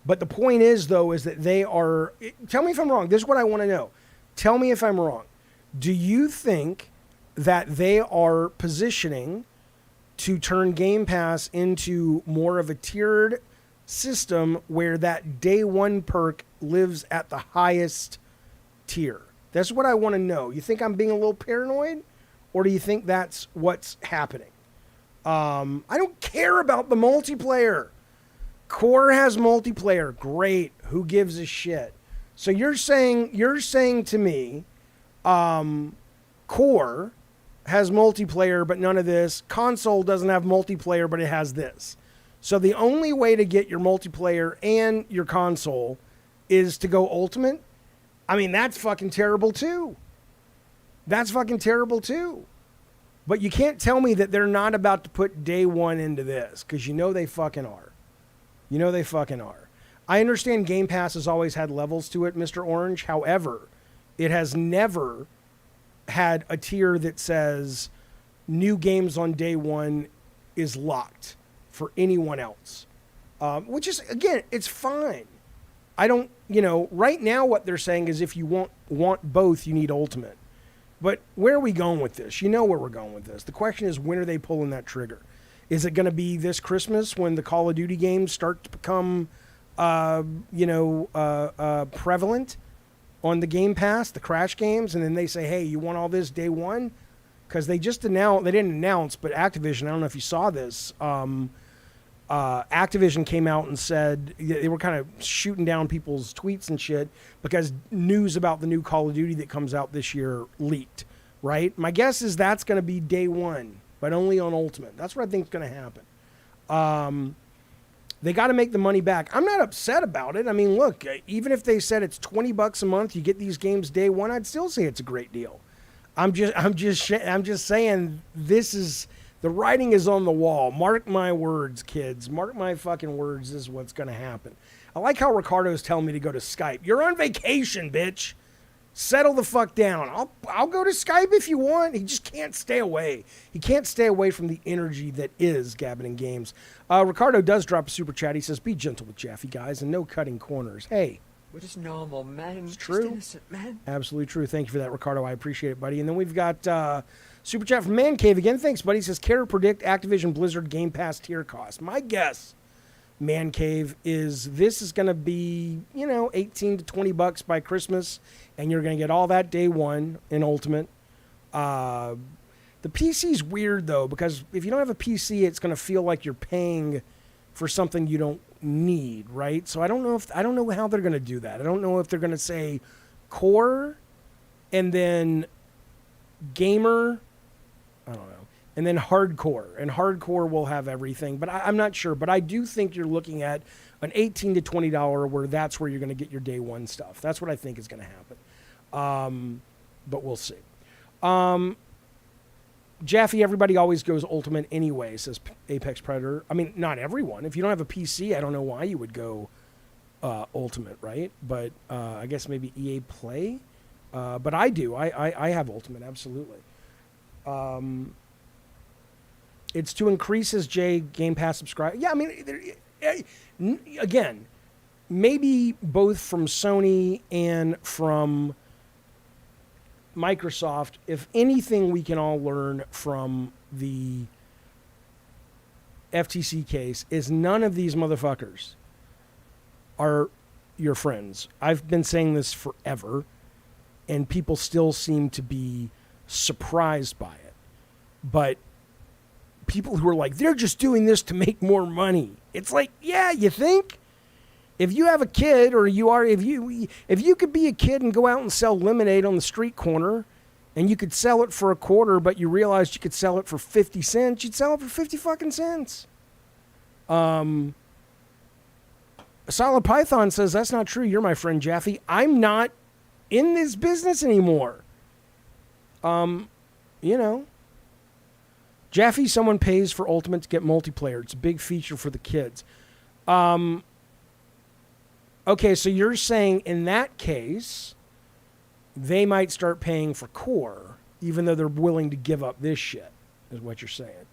S3: But the point is, though, is that they are... Tell me if I'm wrong. This is what I want to know. Tell me if I'm wrong. Do you think that they are positioning to turn Game Pass into more of a tiered system where that day one perk lives at the highest tier? That's what I want to know. You think I'm being a little paranoid? Or do you think that's what's happening? I don't care about the multiplayer. Core has multiplayer. Great. Who gives a shit? So you're saying to me, Core has multiplayer, but none of this. Console doesn't have multiplayer, but it has this. So the only way to get your multiplayer and your console is to go Ultimate? I mean, that's fucking terrible too. That's fucking terrible too. But you can't tell me that they're not about to put day one into this, because you know they fucking are. You know they fucking are. I understand Game Pass has always had levels to it, Mr. Orange. However, it has never had a tier that says new games on day one is locked for anyone else. Which is, again, it's fine. I don't, right now what they're saying is if you want both, you need Ultimate. But where are we going with this? You know where we're going with this. The question is, when are they pulling that trigger? Is it going to be this Christmas when the Call of Duty games start to become, prevalent on the Game Pass, the Crash games, and then they say, hey, you want all this day one? Because they just announced, they didn't announce, but Activision, I don't know if you saw this, Activision came out and said they were kind of shooting down people's tweets and shit because news about the new Call of Duty that comes out this year leaked, right? My guess is that's going to be day one, but only on Ultimate. That's what I think is going to happen. They got to make the money back. I'm not upset about it. I mean, look, even if they said it's $20 a month, you get these games day one, I'd still say it's a great deal. I'm just saying this is. The writing is on the wall. Mark my words, kids. Mark my fucking words. This is what's going to happen. I like how Ricardo's telling me to go to Skype. You're on vacation, bitch. Settle the fuck down. I'll go to Skype if you want. He just can't stay away. He can't stay away from the energy that is Gabbin' and Games. Ricardo does drop a super chat. He says, be gentle with Jaffe, guys, and no cutting corners. Hey.
S7: We're just normal men.
S3: It's true.
S7: Just innocent men.
S3: Absolutely true. Thank you for that, Ricardo. I appreciate it, buddy. And then we've got... Super chat from Man Cave again. Thanks, buddy. He says, care to predict Activision Blizzard Game Pass tier cost? My guess, Man Cave, is this is going to be, $18 to $20 by Christmas, and you're going to get all that day one in Ultimate. The PC's weird, though, because if you don't have a PC, it's going to feel like you're paying for something you don't need, right? So I don't know how they're going to do that. I don't know if they're going to say core and then gamer, I don't know, and then hardcore. And hardcore will have everything, but I'm not sure. But I do think you're looking at an $18 to $20 where that's where you're going to get your day one stuff. That's what I think is going to happen. But we'll see. Jaffe, everybody always goes Ultimate anyway, says Apex Predator. I mean, not everyone. If you don't have a PC, I don't know why you would go Ultimate, right? But I guess maybe EA Play. But I do. I have Ultimate, absolutely. It's to increase his Game Pass subscribe. Yeah, I mean, again, maybe both from Sony and from Microsoft, if anything we can all learn from the FTC case is none of these motherfuckers are your friends. I've been saying this forever, and people still seem to be surprised by it. But people who are like, they're just doing this to make more money. It's like, yeah, you think? If you have a kid, or if you could be a kid and go out and sell lemonade on the street corner, and you could sell it for $0.25, but you realized you could sell it for 50 cents, you'd sell it for 50 fucking cents. Solid Python says, that's not true. You're my friend, Jaffe. I'm not in this business anymore. Jaffe, someone pays for Ultimate to get multiplayer. It's a big feature for the kids. Okay, so you're saying in that case, they might start paying for core, even though they're willing to give up this shit, is what you're saying.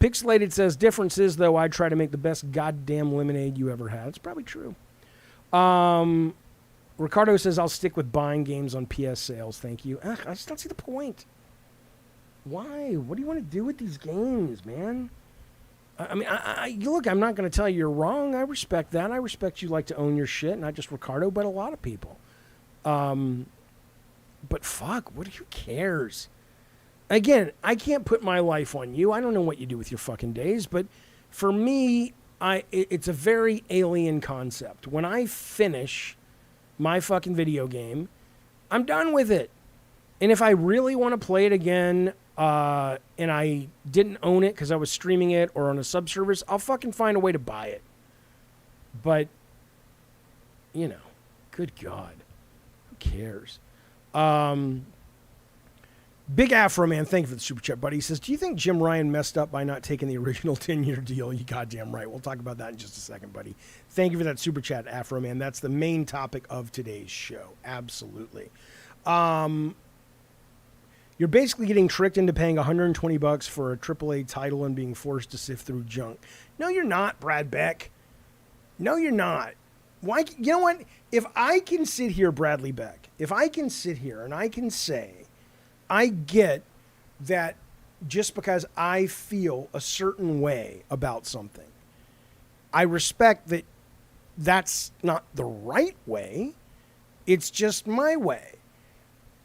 S3: Pixelated says, difference is, though, I try to make the best goddamn lemonade you ever had. It's probably true. Ricardo says, I'll stick with buying games on PS sales. Thank you. I just don't see the point. Why? What do you want to do with these games, man? I mean, look, I'm not going to tell you you're wrong. I respect that. I respect you like to own your shit, not just Ricardo, but a lot of people. But fuck, who cares? Again, I can't put my life on you. I don't know what you do with your fucking days, but for me, it's a very alien concept. When I finish my fucking video game, I'm done with it. And if I really want to play it again, and I didn't own it because I was streaming it or on a subservice, I'll fucking find a way to buy it. But, good God. Who cares? Big Afro Man, thank you for the super chat, buddy. He says, do you think Jim Ryan messed up by not taking the original 10-year deal? You goddamn right. We'll talk about that in just a second, buddy. Thank you for that super chat, Afro Man. That's the main topic of today's show. Absolutely. You're basically getting tricked into paying $120 for a AAA title and being forced to sift through junk. No, you're not, Brad Beck. No, you're not. Why? You know what? If I can sit here, Bradley Beck, if I can sit here and I can say, I get that just because I feel a certain way about something, I respect that that's not the right way. It's just my way.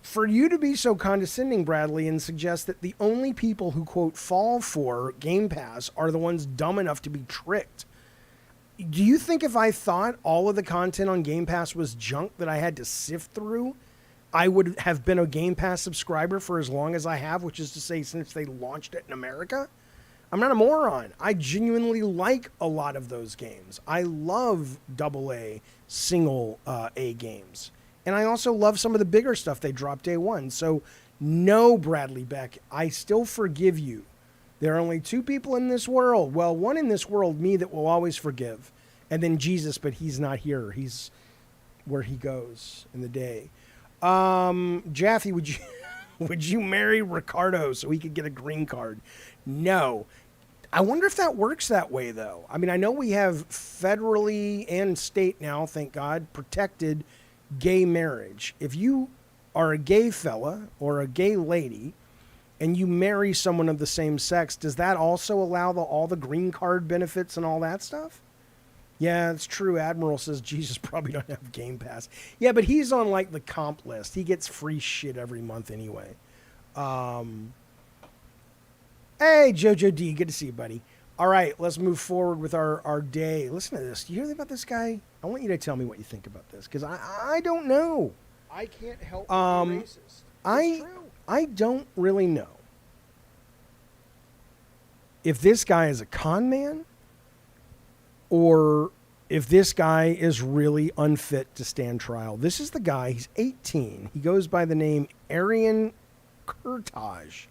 S3: For you to be so condescending, Bradley, and suggest that the only people who, quote, fall for Game Pass are the ones dumb enough to be tricked. Do you think if I thought all of the content on Game Pass was junk that I had to sift through, I would have been a Game Pass subscriber for as long as I have, which is to say since they launched it in America? I'm not a moron. I genuinely like a lot of those games. I love AA single A games. And I also love some of the bigger stuff they dropped day one. So no, Bradley Beck, I still forgive you. There are only two people in this world. Well, one in this world, me, that will always forgive. And then Jesus, but he's not here. He's where he goes in the day. Jaffe, would you marry Ricardo so he could get a green card? No. I wonder if that works that way, though. I mean, I know we have federally and state now, thank God, protected gay marriage. If you are a gay fella or a gay lady and you marry someone of the same sex, does that also allow all the green card benefits and all that stuff? Yeah, it's true. Admiral says Jesus probably don't have Game Pass. Yeah, but he's on like the comp list. He gets free shit every month anyway. Hey, Jojo D, good to see you, buddy. All right, let's move forward with our day. Listen to this. Do you hear about this guy? I want you to tell me what you think about this, because I don't know.
S8: I can't help but be racist. It's true.
S3: I don't really know if this guy is a con man or if this guy is really unfit to stand trial. This is the guy. He's 18. He goes by the name Arian Kurtaj.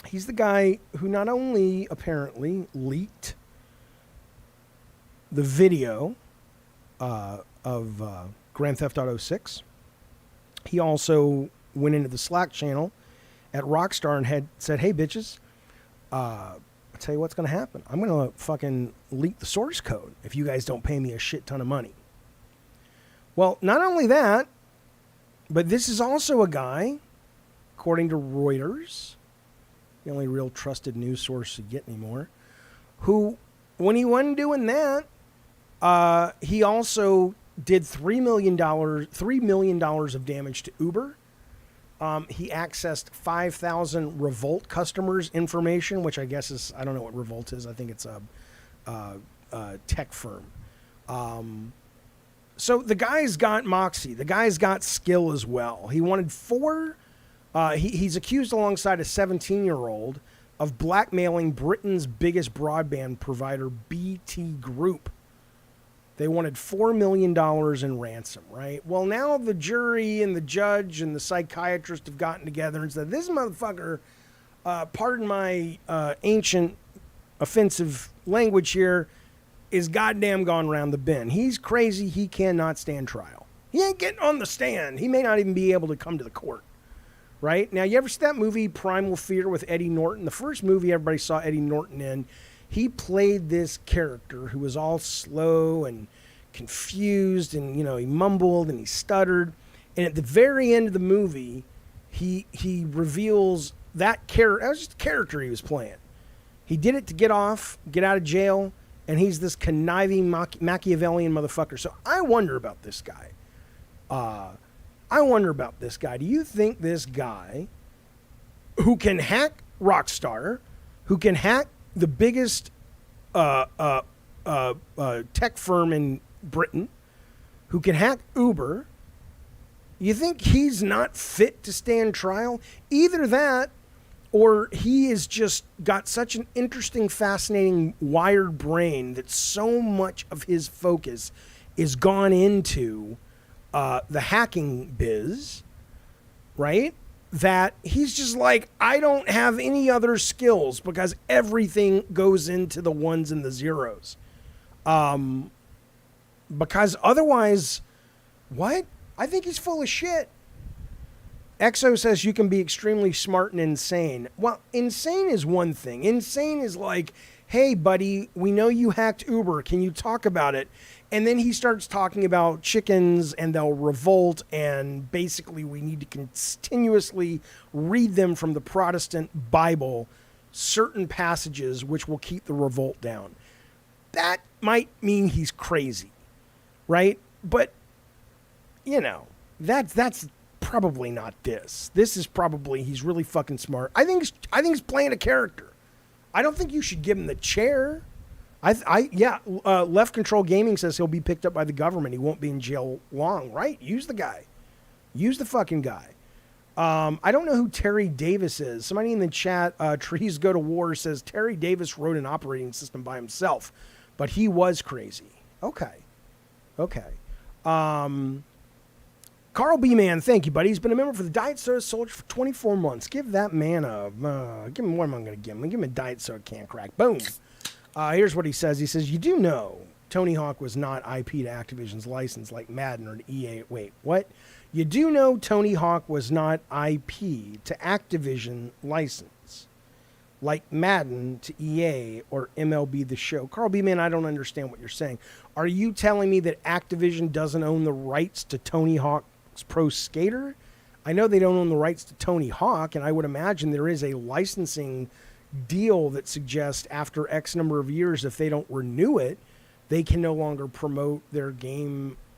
S3: He's the guy who not only apparently leaked the video of Grand Theft Auto 6. He also went into the Slack channel at Rockstar and had said, hey, bitches, I'll tell you what's going to happen. I'm going to fucking leak the source code if you guys don't pay me a shit ton of money. Well, not only that, but this is also a guy, according to Reuters, the only real trusted news source you get anymore, who, when he wasn't doing that, he also did $3 million of damage to Uber. He accessed 5,000 Revolt customers' information, which I guess is, I don't know what Revolt is. I think it's a tech firm. So the guy's got moxie. The guy's got skill as well. He wanted he's accused alongside a 17-year-old of blackmailing Britain's biggest broadband provider, BT Group. They wanted $4 million in ransom, right? Well, now the jury and the judge and the psychiatrist have gotten together and said, this motherfucker, pardon my ancient offensive language here, is goddamn gone round the bend. He's crazy. He cannot stand trial. He ain't getting on the stand. He may not even be able to come to the court, right? Now, you ever see that movie Primal Fear with Eddie Norton? The first movie everybody saw Eddie Norton in, he played this character who was all slow and confused, and he mumbled and he stuttered. And at the very end of the movie, he reveals that character. That was just a character he was playing. He did it to get out of jail, and he's this conniving Machiavellian motherfucker. So I wonder about this guy. Do you think this guy, who can hack Rockstar, who can hack the biggest tech firm in Britain, who can hack Uber, you think he's not fit to stand trial? Either that, or he has just got such an interesting, fascinating, wired brain that so much of his focus is gone into the hacking biz, right? That he's just like, I don't have any other skills because everything goes into the ones and the zeros. Because otherwise, what? I think he's full of shit. Exo says you can be extremely smart and insane. Well, insane is one thing. Insane is like hey, buddy, we know you hacked Uber. Can you talk about it? And then he starts talking about chickens and they'll revolt. And basically we need to continuously read them from the Protestant Bible, certain passages which will keep the revolt down. That might mean he's crazy, right? But, you know, that's probably not this. This is probably, he's really fucking smart. I think he's playing a character. I don't think you should give him the chair. Left Control Gaming says he'll be picked up by the government. He won't be in jail long, right? Use the guy. Use the fucking guy. I don't know who Terry Davis is. Somebody in the chat, Trees Go to War, says Terry Davis wrote an operating system by himself, but he was crazy. Okay. Carl B. Man, thank you, buddy. He's been a member for the Diet Soda Soldier for 24 months. Give that man give him what am I going to give him? Give him a Diet Soda can crack. Boom. Here's what he says. He says, you do know Tony Hawk was not IP to Activision's license like Madden or EA. Wait, what? You do know Tony Hawk was not IP to Activision license like Madden to EA or MLB The Show. Carl B. Man, I don't understand what you're saying. Are you telling me that Activision doesn't own the rights to Tony Hawk's Pro Skater? I know they don't own the rights to Tony Hawk, and I would imagine there is a licensing deal that suggests after X number of years, if they don't renew it, they can no longer promote their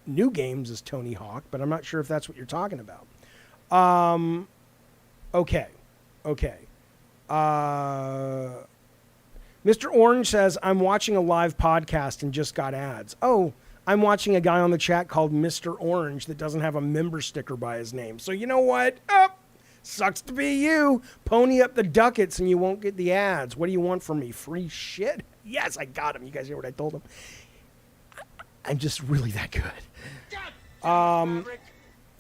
S3: new games as Tony Hawk, but I'm not sure if that's what you're talking about. Okay. Mr. Orange says, I'm watching a live podcast and just got ads. Oh, I'm watching a guy on the chat called Mr. Orange that doesn't have a member sticker by his name. So you know what? Sucks to be you. Pony up the ducats and you won't get the ads. What do you want from me? Free shit? Yes, I got him. You guys hear what I told him? I'm just really that good.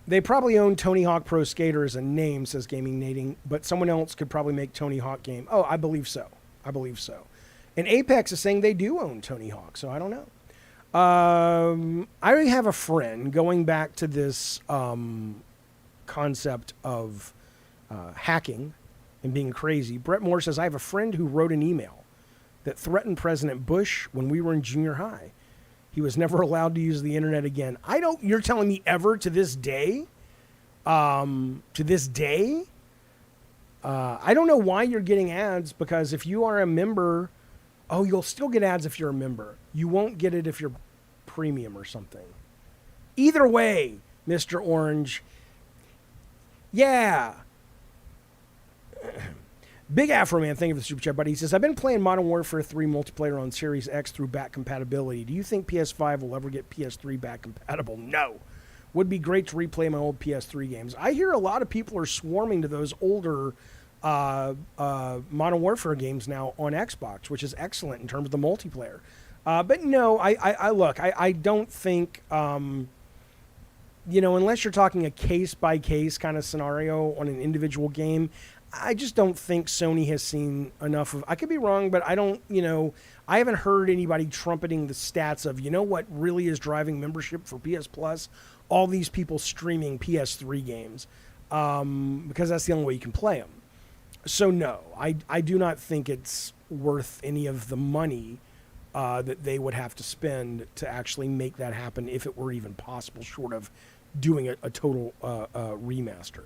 S3: They probably own Tony Hawk Pro Skater as a name, says Gaming Nating, but someone else could probably make Tony Hawk game. Oh, I believe so. And Apex is saying they do own Tony Hawk, so I don't know. I have a friend, going back to this concept of hacking and being crazy. Brett Moore says, I have a friend who wrote an email that threatened President Bush when we were in junior high. He was never allowed to use the internet again. You're telling me ever to this day? I don't know why you're getting ads, because if you are a member, you'll still get ads if you're a member. You won't get it if you're premium or something. Either way, Mr. Orange. Yeah. Big Afro Man, thank you for the super chat, buddy. He says, I've been playing Modern Warfare 3 multiplayer on Series X through back compatibility. Do you think PS5 will ever get PS3 back compatible? No. Would be great to replay my old PS3 games. I hear a lot of people are swarming to those older Modern Warfare games now on Xbox, which is excellent in terms of the multiplayer. But no, I don't think, unless you're talking a case-by-case kind of scenario on an individual game, I just don't think Sony has seen enough of. I could be wrong, but I don't, I haven't heard anybody trumpeting the stats of, what really is driving membership for PS Plus? All these people streaming PS3 games, because that's the only way you can play them. So no, I do not think it's worth any of the money that they would have to spend to actually make that happen, if it were even possible, short of doing a total remaster.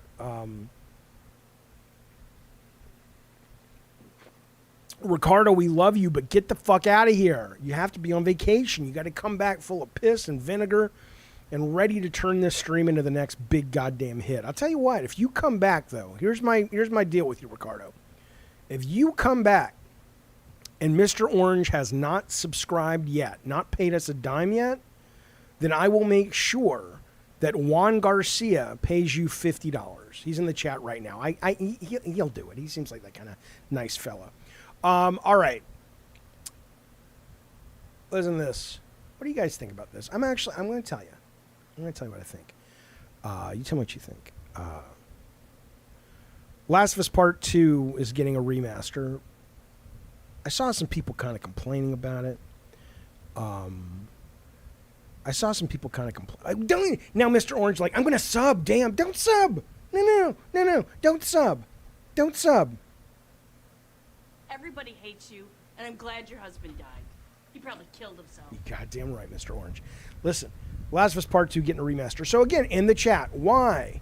S3: Ricardo, we love you, but get the fuck out of here. You have to be on vacation. You got to come back full of piss and vinegar and ready to turn this stream into the next big goddamn hit. I'll tell you what, if you come back, though, here's my deal with you, Ricardo. If you come back and Mr. Orange has not subscribed yet, not paid us a dime yet, then I will make sure that Juan Garcia pays you $50. He's in the chat right now. He'll do it. He seems like that kind of nice fella. All right. Listen to this. What do you guys think about this? I'm going to tell you. I'm going to tell you what I think. You tell me what you think. Last of Us Part 2 is getting a remaster. I saw some people kind of complaining about it. I saw some people kind of complain. Now, Mr. Orange, I'm going to sub. Damn, don't sub. No, don't sub. Don't sub.
S6: Everybody hates you.
S9: And I'm glad your husband died. He probably killed himself.
S3: You're goddamn right, Mr. Orange. Listen, Last of Us Part 2 getting a remaster. So again, in the chat, why?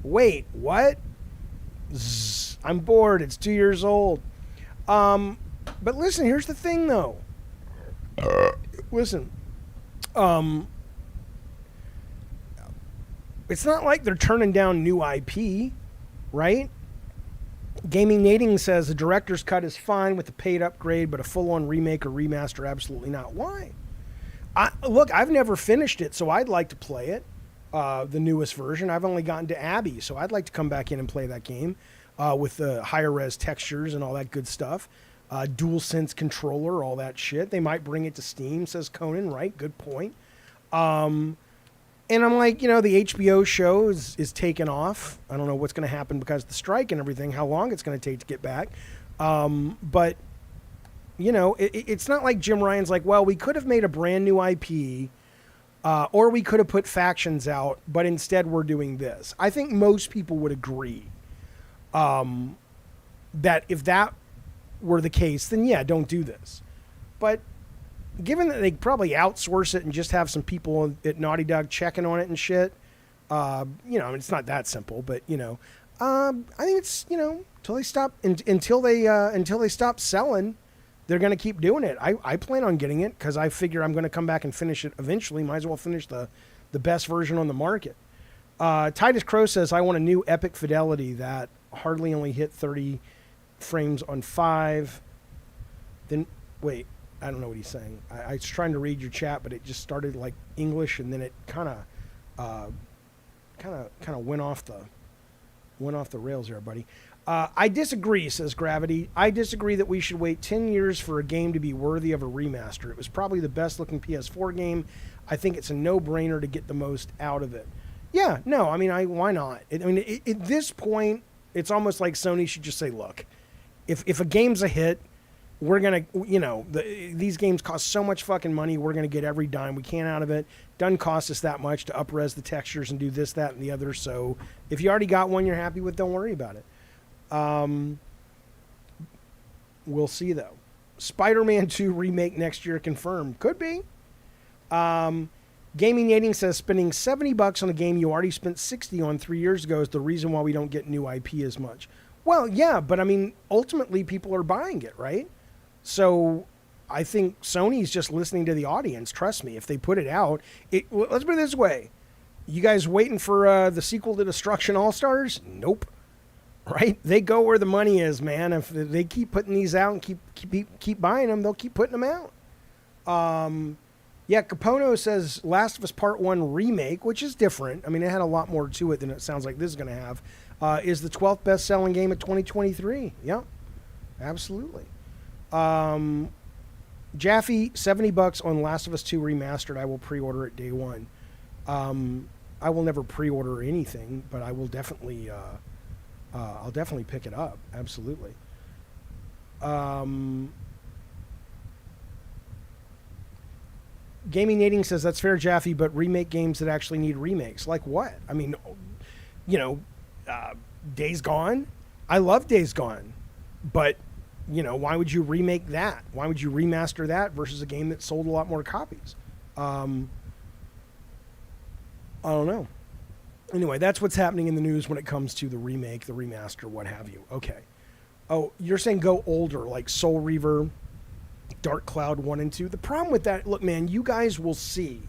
S3: Wait, what? Zzz, I'm bored. It's 2 years old. But listen, here's the thing, though. Listen, it's not like they're turning down new IP, right? Gaming Nating says the director's cut is fine with the paid upgrade, but a full-on remake or remaster, absolutely not. Why? Look, I've never finished it, so I'd like to play it, the newest version. I've only gotten to Abby, so I'd like to come back in and play that game with the higher-res textures and all that good stuff. DualSense controller, all that shit. They might bring it to Steam, says Conan, right? Good point. And I'm like, the HBO show is taking off. I don't know what's going to happen because of the strike and everything, how long it's going to take to get back. But, it's not like Jim Ryan's like, well, we could have made a brand new IP, or we could have put factions out, but instead we're doing this. I think most people would agree that if that were the case, then yeah, don't do this. But given that they probably outsource it and just have some people at Naughty Dog checking on it and shit, it's not that simple, but I think it's until they stop selling, they're going to keep doing it. I plan on getting it because I figure I'm going to come back and finish it eventually. Might as well finish the best version on the market. Titus Crow says, I want a new epic fidelity that hardly only hit 30 frames on 5. Then wait. I don't know what he's saying. I was trying to read your chat, but it just started like English, and then it kind of went off the rails there, buddy. I disagree, says Gravity. I disagree that we should wait 10 years for a game to be worthy of a remaster. It was probably the best looking PS4 game. I think it's a no-brainer to get the most out of it. Yeah, no, I mean, why not? At this point, it's almost like Sony should just say, look, if a game's a hit, we're going to, these games cost so much fucking money, we're going to get every dime we can out of it. Doesn't cost us that much to up-res the textures and do this, that, and the other. So if you already got one you're happy with, don't worry about it. We'll see, though. Spider-Man 2 remake next year confirmed. Could be. Gaming Nating says spending $70 on a game you already spent $60 on 3 years ago is the reason why we don't get new IP as much. Well, yeah, but I mean, ultimately people are buying it, right? So I think Sony's just listening to the audience. Trust me, if they put it out, let's put it this way. You guys waiting for the sequel to Destruction All-Stars? Nope. Right? They go where the money is, man. If they keep putting these out and keep buying them, they'll keep putting them out. Yeah, Capono says Last of Us Part 1 remake, which is different. I mean, it had a lot more to it than it sounds like this is going to have. Is the 12th best-selling game of 2023. Yep, absolutely. Jaffe, $70 on Last of Us 2 Remastered. I will pre-order it day one. I will never pre-order anything, but I will definitely, I'll definitely pick it up. Absolutely. Gaming Nating says that's fair, Jaffe, but remake games that actually need remakes. Like what? I mean, Days Gone. I love Days Gone, but why would you remake that? Why would you remaster that versus a game that sold a lot more copies? I don't know. Anyway, that's what's happening in the news when it comes to the remake, the remaster, what have you. Okay. Oh, you're saying go older, like Soul Reaver, Dark Cloud 1 and 2. The problem with that, look, man, you guys will see.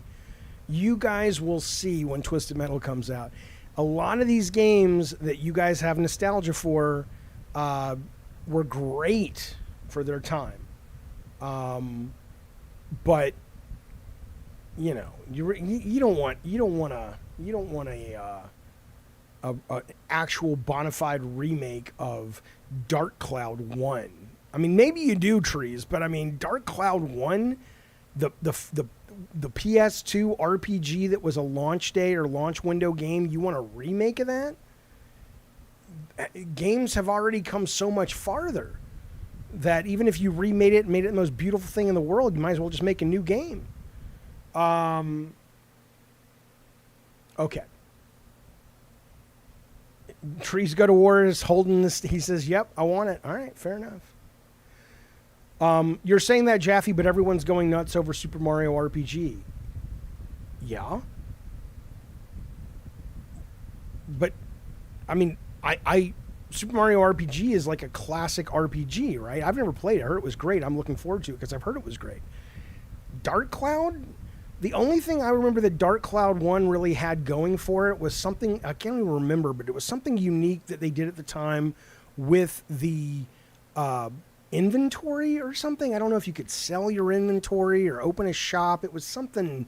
S3: You guys will see when Twisted Metal comes out. A lot of these games that you guys have nostalgia for were great for their time. But you don't want a actual bona fide remake of Dark Cloud 1. I mean, maybe you do, Trees, but I mean, Dark Cloud 1, the PS2 RPG that was a launch day or launch window game, you want a remake of that? Games have already come so much farther that even if you remade it and made it the most beautiful thing in the world, you might as well just make a new game. Okay. Trees Go to War is holding this. He says, yep, I want it. All right, fair enough. You're saying that, Jaffe, but everyone's going nuts over Super Mario RPG. Yeah. But, I mean, I Super Mario RPG is like a classic RPG, right? I've never played it. I heard it was great. I'm looking forward to it because I've heard it was great. Dark Cloud? The only thing I remember that Dark Cloud 1 really had going for it was something, I can't even remember, but it was something unique that they did at the time with the inventory or something. I don't know if you could sell your inventory or open a shop. It was something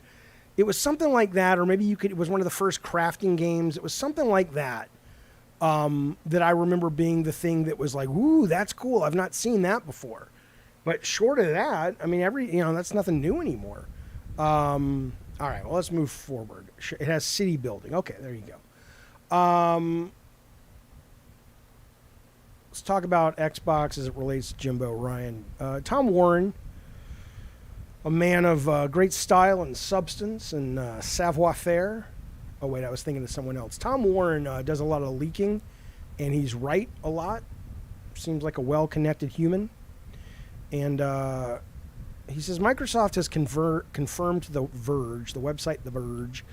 S3: like that, or maybe you could, it was one of the first crafting games. It was something like that. That I remember being the thing that was like, ooh, that's cool. I've not seen that before. But short of that, I mean, that's nothing new anymore. All right, well, let's move forward. It has city building. Okay, there you go. Let's talk about Xbox as it relates to Jimbo Ryan. Tom Warren, a man of great style and substance and savoir-faire. Oh, wait, I was thinking of someone else. Tom Warren does a lot of leaking, and he's right a lot. Seems like a well-connected human. And he says Microsoft has confirmed to The Verge, the website The Verge,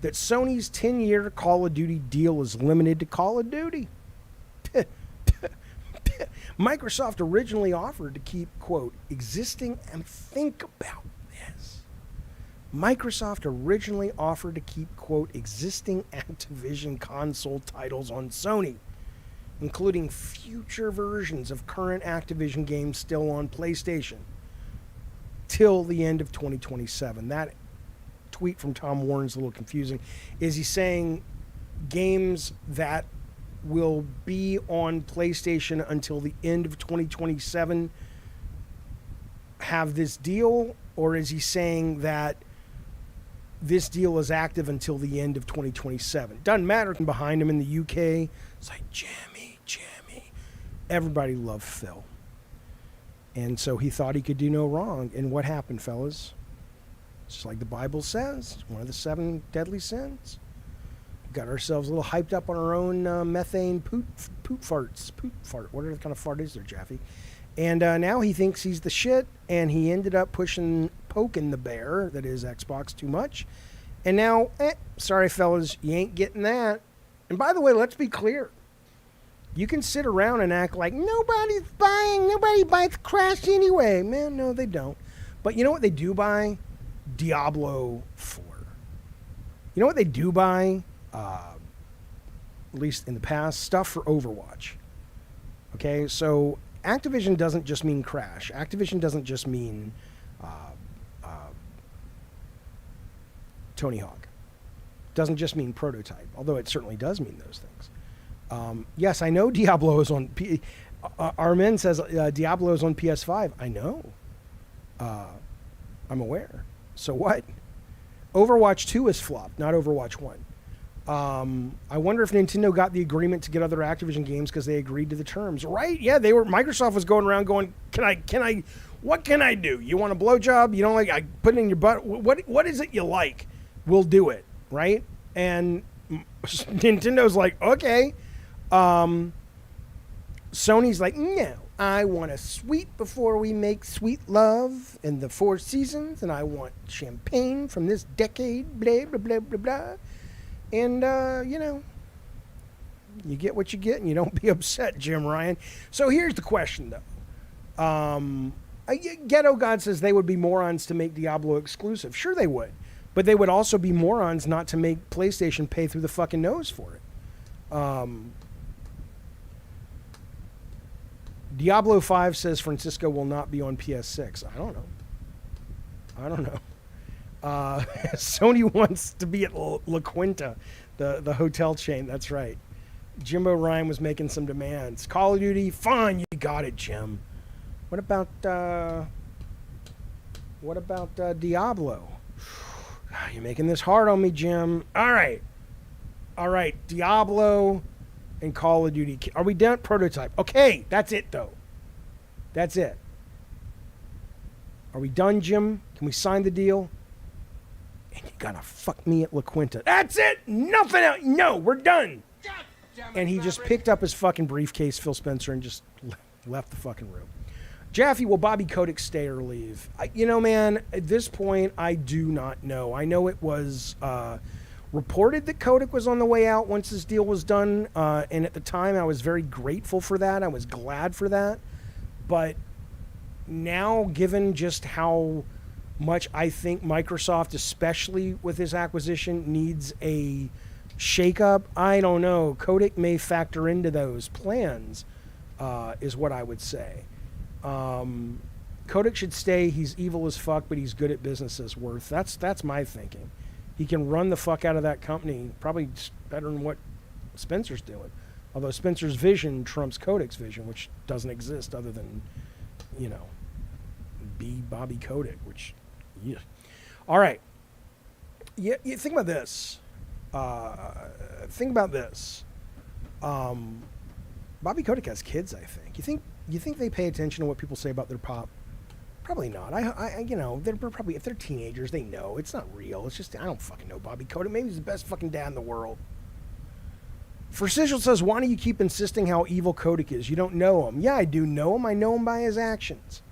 S3: that Sony's 10-year Call of Duty deal is limited to Call of Duty. Microsoft originally offered to keep, quote, existing, and think about this. Microsoft originally offered to keep, quote, existing Activision console titles on Sony, including future versions of current Activision games still on PlayStation, till the end of 2027. That tweet from Tom Warren's a little confusing. Is he saying games that will be on PlayStation until the end of 2027 have this deal? Or is he saying that this deal is active until the end of 2027? Doesn't matter. Behind him in the UK, it's like, Jimmy. Everybody loved Phil. And so he thought he could do no wrong. And what happened, fellas? Just like the Bible says, one of the 7 deadly sins. Got ourselves a little hyped up on our own methane poop fart. Whatever kind of fart is there, Jaffe? And now he thinks he's the shit, and he ended up poking the bear, that is Xbox, too much. And now, sorry, fellas, you ain't getting that. And by the way, let's be clear. You can sit around and act like nobody buys Crash anyway. Man, no, they don't. But you know what they do buy? Diablo 4. You know what they do buy? At least in the past, stuff for Overwatch. Okay, so Activision doesn't just mean Crash. Activision doesn't just mean Tony Hawk. Doesn't just mean Prototype, although it certainly does mean those things. Yes, I know Diablo is on... Armin says Diablo is on PS5. I know. I'm aware. So what? Overwatch 2 is flopped, not Overwatch 1. I wonder if Nintendo got the agreement to get other Activision games because they agreed to the terms. Right? Yeah, they were. Microsoft was going around going, what can I do? You want a blowjob? You don't like, I put it in your butt? What is it you like? We'll do it. Right? And Nintendo's like, okay. Sony's like, no, I want a sweet before we make sweet love in the 4 seasons, and I want champagne from this decade, blah, blah, blah, blah, blah. And, you get what you get, and you don't be upset, Jim Ryan. So here's the question, though. Ghetto God says they would be morons to make Diablo exclusive. Sure they would. But they would also be morons not to make PlayStation pay through the fucking nose for it. Diablo 5 says Francisco will not be on PS6. I don't know. Sony wants to be at La Quinta, the hotel chain. That's right. Jimbo Ryan was making some demands. Call of Duty, fine, you got it, Jim. What about Diablo? You're making this hard on me, Jim. All right. Diablo and Call of Duty. Are we done? Prototype. Okay, that's it, though. That's it. Are we done, Jim? Can we sign the deal? And you gotta fuck me at La Quinta. That's it! Nothing else. No, we're done. And he just picked up his fucking briefcase, Phil Spencer, and just left the fucking room. Jaffe, will Bobby Kotick stay or leave? Man, at this point, I do not know. I know it was reported that Kotick was on the way out once this deal was done, and at the time, I was very grateful for that. I was glad for that. But now, given just how much I think Microsoft, especially with this acquisition, needs a shakeup, I don't know. Kotick may factor into those plans, is what I would say. Kotick should stay. He's evil as fuck, but he's good at business as worth. That's my thinking. He can run the fuck out of that company probably better than what Spencer's doing. Although Spencer's vision trumps Kotick's vision, which doesn't exist other than, be Bobby Kotick, which, yeah. All right. Yeah, think about this. Bobby Kotick has kids, I think. You think they pay attention to what people say about their pop? Probably not. They're probably, if they're teenagers, they know. It's not real. It's just, I don't fucking know Bobby Kotick. Maybe he's the best fucking dad in the world. Forsycial says, why do you keep insisting how evil Kotick is? You don't know him. Yeah, I do know him. I know him by his actions.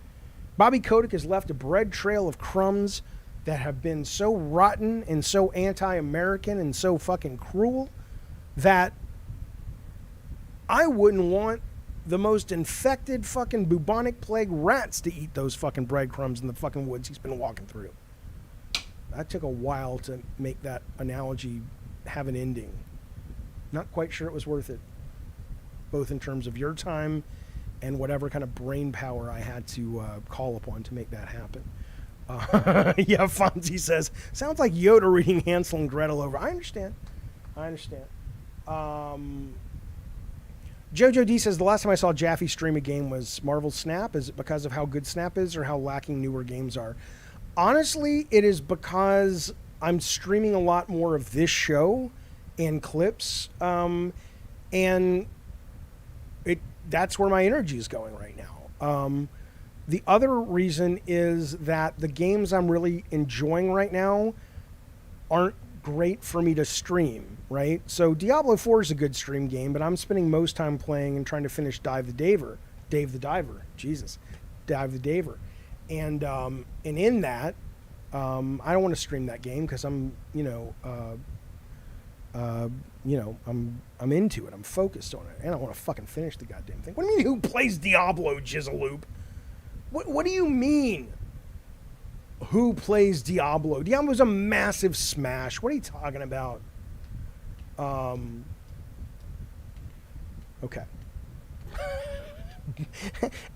S3: Bobby Kotick has left a bread trail of crumbs that have been so rotten and so anti-American and so fucking cruel that I wouldn't want the most infected fucking bubonic plague rats to eat those fucking breadcrumbs in the fucking woods he's been walking through. That took a while to make that analogy have an ending. Not quite sure it was worth it, both in terms of your time and whatever kind of brain power I had to call upon to make that happen. Yeah, Fonzie says, sounds like Yoda reading Hansel and Gretel over. I understand. Jojo D says, the last time I saw Jaffe stream a game was Marvel's Snap. Is it because of how good Snap is or how lacking newer games are? Honestly, it is because I'm streaming a lot more of this show and clips, and that's where my energy is going right now. The other reason is that the games I'm really enjoying right now aren't great for me to stream, right? So Diablo 4 is a good stream game, but I'm spending most time playing and trying to finish Dave the Diver. And in that, I don't want to stream that game because I'm into it. I'm focused on it, and I want to fucking finish the goddamn thing. What do you mean? Who plays Diablo, Jizzaloop? What do you mean? Who plays Diablo? Diablo's a massive smash. What are you talking about? Okay.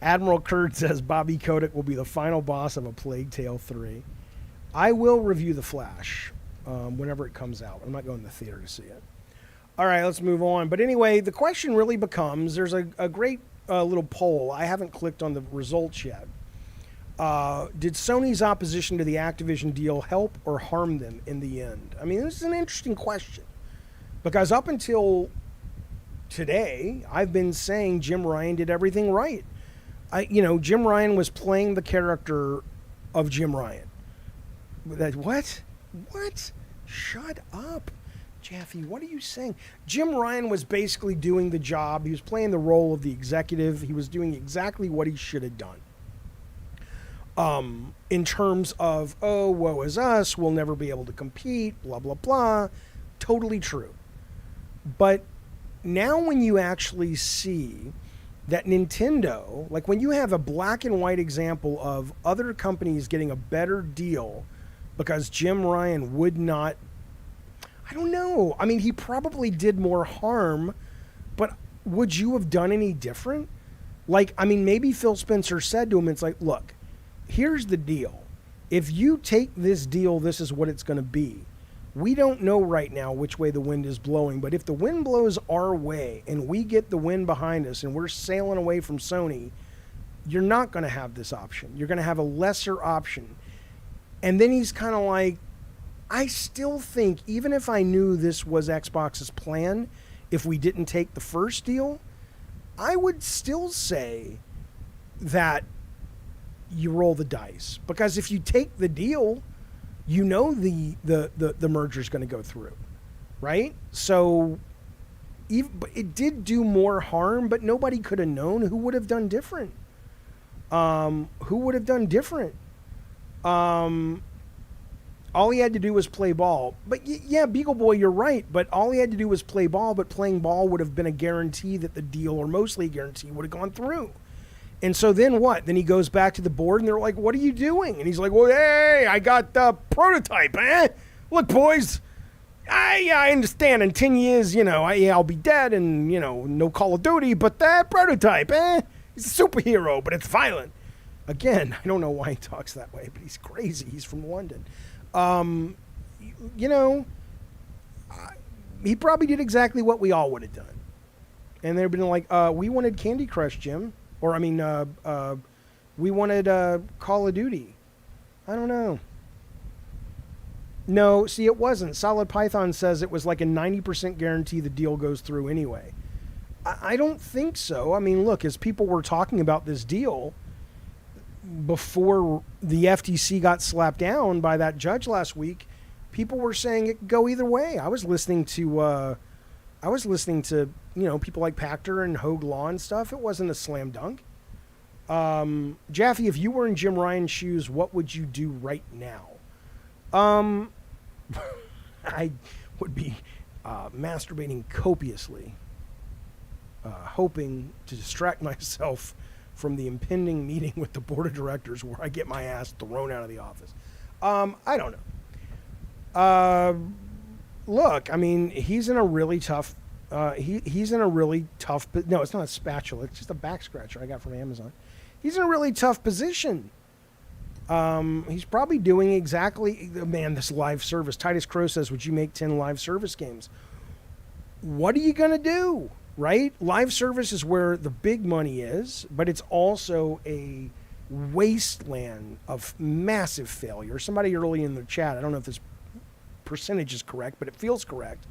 S3: Admiral Kurt says Bobby Kotick will be the final boss of A Plague Tale 3. I will review The Flash whenever it comes out. I'm not going to the theater to see it. All right, let's move on. But anyway, the question really becomes, there's a great little poll. I haven't clicked on the results yet. Did Sony's opposition to the Activision deal help or harm them in the end? I mean, this is an interesting question. Because up until today, I've been saying Jim Ryan did everything right. Jim Ryan was playing the character of Jim Ryan. What? Shut up, Jaffe. What are you saying? Jim Ryan was basically doing the job. He was playing the role of the executive. He was doing exactly what he should have done. In terms of, oh, woe is us, we'll never be able to compete, blah, blah, blah. Totally true. But now when you actually see that Nintendo, like when you have a black and white example of other companies getting a better deal because Jim Ryan would not, I don't know. I mean, he probably did more harm, but would you have done any different? Like, I mean, maybe Phil Spencer said to him, it's like, look, here's the deal. If you take this deal, this is what it's going to be. We don't know right now which way the wind is blowing, but if the wind blows our way and we get the wind behind us and we're sailing away from Sony, you're not going to have this option. You're going to have a lesser option. And then he's kind of like, I still think, even if I knew this was Xbox's plan, if we didn't take the first deal, I would still say that you roll the dice. Because if you take the deal, you know the merger is going to go through, right? So it did do more harm, but nobody could have known. Who would have done different? Who would have done different? All he had to do was play ball. But yeah, Beagle Boy, you're right. But all he had to do was play ball, but playing ball would have been a guarantee that the deal, or mostly a guarantee, would have gone through. And so then what? Then he goes back to the board, and they're like, what are you doing? And he's like, well, hey, I got the prototype, eh? Look, boys, I understand in 10 years, I'll be dead and, no Call of Duty, but that prototype, eh? He's a superhero, but it's violent. Again, I don't know why he talks that way, but he's crazy. He's from London. He probably did exactly what we all would have done. And they'd been like, we wanted Candy Crush, Jim. Or, we wanted Call of Duty. I don't know. No, see, it wasn't. Solid Python says it was like a 90% guarantee the deal goes through anyway. I don't think so. I mean, look, as people were talking about this deal before the FTC got slapped down by that judge last week, people were saying it could go either way. I was listening to people like Pachter and Hogue Law and stuff. It wasn't a slam dunk. Jaffe, if you were in Jim Ryan's shoes, what would you do right now? I would be masturbating copiously, hoping to distract myself from the impending meeting with the board of directors where I get my ass thrown out of the office. I don't know. Look, I mean, he's in a really tough, he's in a really tough, no, it's not a spatula. It's just a back scratcher I got from Amazon. He's in a really tough position. He's probably doing exactly, man, this live service. Titus Crow says, would you make 10 live service games? What are you going to do? Right? Live service is where the big money is, but it's also a wasteland of massive failure. Somebody early in the chat, I don't know if this percentage is correct, but it feels correct,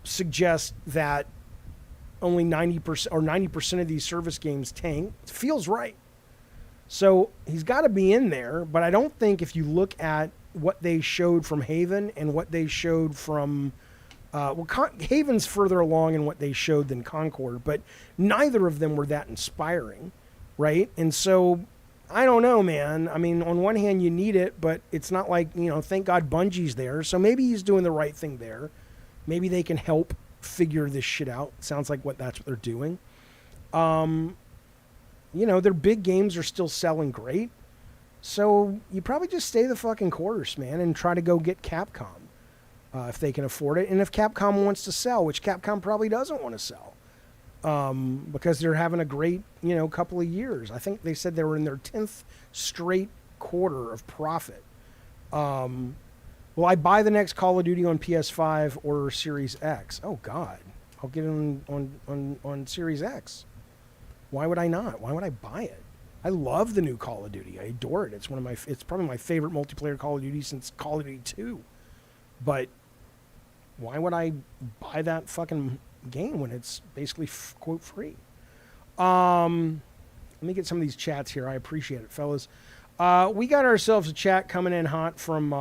S3: suggests that only 90% or 90% of these service games tank. It feels right. So he's got to be in there, but I don't think if you look at what they showed from Haven and what they showed from Haven's further along in what they showed than Concord, but neither of them were that inspiring, right? And so, I don't know, man. I mean, on one hand, you need it, but it's not like, thank God Bungie's there. So maybe he's doing the right thing there. Maybe they can help figure this shit out. Sounds like that's what they're doing. Their big games are still selling great. So you probably just stay the fucking course, man, and try to go get Capcom. If they can afford it, and if Capcom wants to sell, which Capcom probably doesn't want to sell, because they're having a great, couple of years. I think they said they were in their 10th straight quarter of profit. Will I buy the next Call of Duty on PS5 or Series X? Oh God, I'll get it on Series X. Why would I not? Why would I buy it? I love the new Call of Duty. I adore it. It's probably my favorite multiplayer Call of Duty since Call of Duty 2. But why would I buy that fucking game when it's basically quote free? Let me get some of these chats here. I appreciate it, fellas. We got ourselves a chat coming in hot from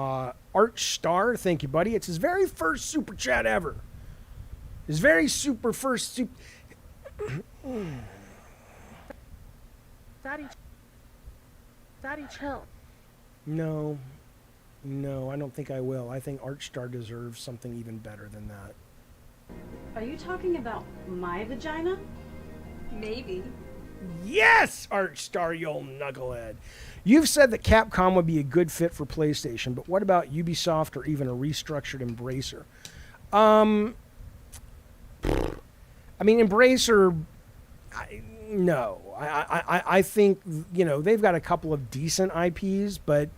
S3: Arch Star. Thank you, buddy. It's his very first super chat ever. His very first super.
S6: Daddy, chill.
S3: No, I don't think I will. I think Archstar deserves something even better than that.
S6: Are you talking about my vagina?
S5: Maybe.
S3: Yes, Archstar, you old knucklehead. You've said that Capcom would be a good fit for PlayStation, but what about Ubisoft or even a restructured Embracer? I mean, Embracer, no. I think, they've got a couple of decent IPs, but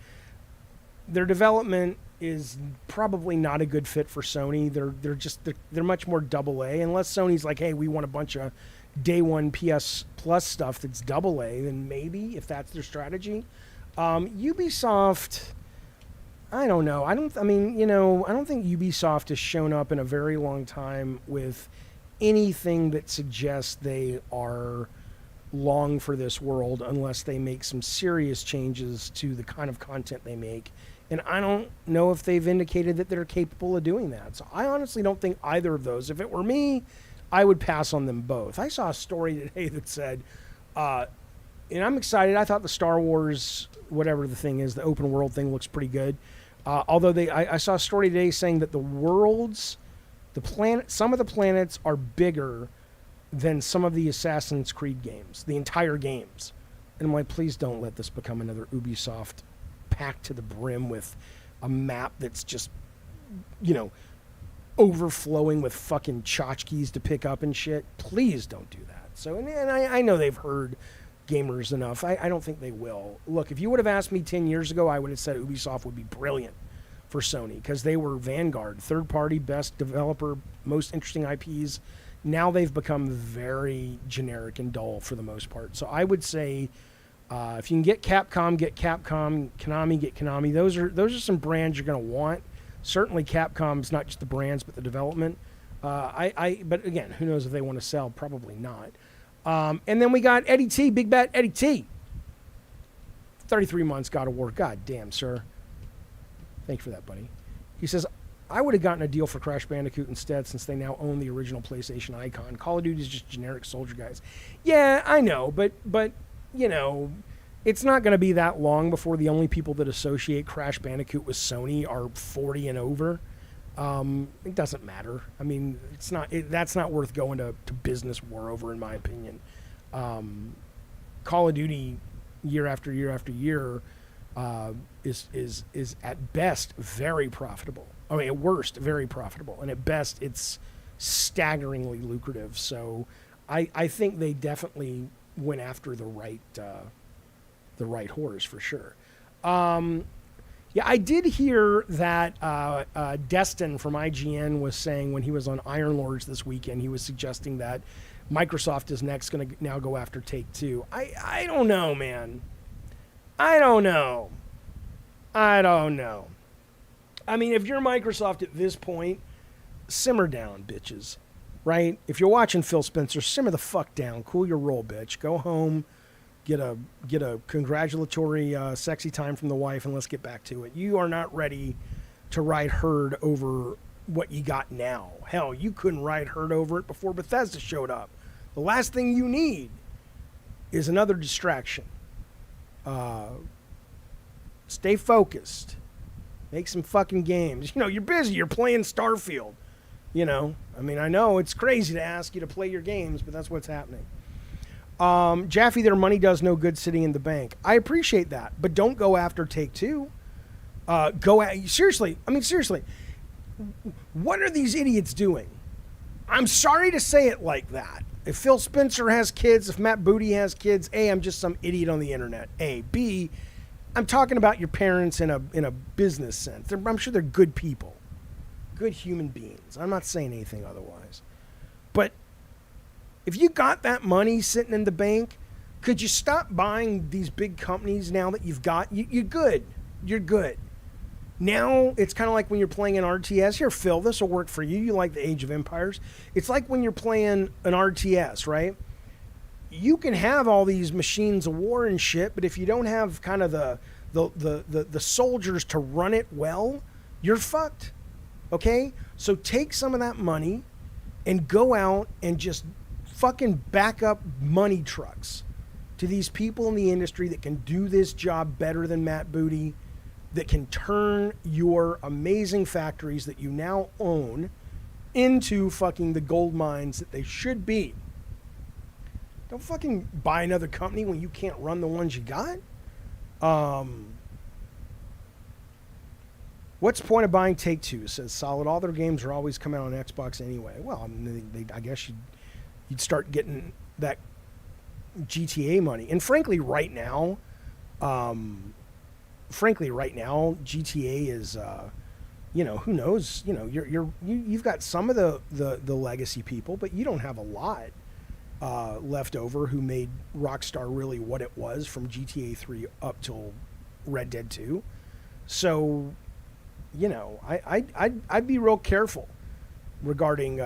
S3: their development is probably not a good fit for Sony. They're much more AA. Unless Sony's like, hey, we want a bunch of day one PS Plus stuff that's AA, then maybe, if that's their strategy. Ubisoft, I don't know. I don't think Ubisoft has shown up in a very long time with anything that suggests they are long for this world unless they make some serious changes to the kind of content they make. And I don't know if they've indicated that they're capable of doing that. So I honestly don't think either of those. If it were me, I would pass on them both. I saw a story today that said, and I'm excited. I thought the Star Wars, whatever the thing is, the open world thing looks pretty good. Although I saw a story today saying that some of the planets are bigger than some of the Assassin's Creed games, the entire games. And I'm like, please don't let this become another Ubisoft packed to the brim with a map that's just, overflowing with fucking tchotchkes to pick up and shit. Please don't do that. So, and I know they've heard gamers enough. I don't think they will. Look, if you would have asked me 10 years ago, I would have said Ubisoft would be brilliant for Sony because they were Vanguard, third party, best developer, most interesting IPs. Now they've become very generic and dull for the most part. So I would say if you can get Capcom, Konami, get Konami. Those are some brands you're going to want. Certainly Capcom's not just the brands, but the development. But again, who knows if they want to sell? Probably not. And then we got Eddie T, Big Bat Eddie T. 33 months, God of War. God damn, sir. Thank you for that, buddy. He says, I would have gotten a deal for Crash Bandicoot instead since they now own the original PlayStation icon. Call of Duty is just generic soldier guys. Yeah, I know, but it's not going to be that long before the only people that associate Crash Bandicoot with Sony are 40 and over. It doesn't matter. I mean, that's not worth going to business war over, in my opinion. Call of Duty, year after year after year, is at best very profitable. I mean, at worst, very profitable, and at best, it's staggeringly lucrative. So, I think they definitely went after the right horse for sure. Yeah, I did hear that Destin from IGN was saying when he was on Iron Lords this weekend, he was suggesting that Microsoft is next going to now go after Take-Two. I don't know, man. I don't know. I mean, if you're Microsoft at this point, simmer down, bitches. Right? If you're watching Phil Spencer, simmer the fuck down. Cool your roll, bitch. Go home. Get a congratulatory sexy time from the wife, and let's get back to it. You are not ready to ride herd over what you got now. Hell, you couldn't ride herd over it before Bethesda showed up. The last thing you need is another distraction. Stay focused. Make some fucking games. You're busy. You're playing Starfield. I mean, I know it's crazy to ask you to play your games, but that's what's happening. Jaffe, their money does no good sitting in the bank. I appreciate that, but don't go after Take-Two. Seriously. I mean, seriously. What are these idiots doing? I'm sorry to say it like that. If Phil Spencer has kids, if Matt Booty has kids, A, I'm just some idiot on the internet. A. B, I'm talking about your parents in a business sense. I'm sure they're good people. Good human beings. I'm not saying anything otherwise. But if you got that money sitting in the bank, could you stop buying these big companies now that you've got? You're good. You're good. Now it's kind of like when you're playing an RTS. Here, Phil, this will work for you. You like the Age of Empires. It's like when you're playing an RTS, right? You can have all these machines of war and shit, but if you don't have kind of the soldiers to run it well, you're fucked. Okay? So take some of that money and go out and just fucking back up money trucks to these people in the industry that can do this job better than Matt Booty, that can turn your amazing factories that you now own into fucking the gold mines that they should be. Don't fucking buy another company when you can't run the ones you got. What's the point of buying Take-Two? Says Solid. All their games are always coming out on Xbox anyway. Well, I mean, I guess you'd start getting that GTA money. And frankly, right now, GTA is, who knows? You've got some of the legacy people, but you don't have a lot left over who made Rockstar really what it was from GTA 3 up till Red Dead 2. So, I'd be real careful regarding,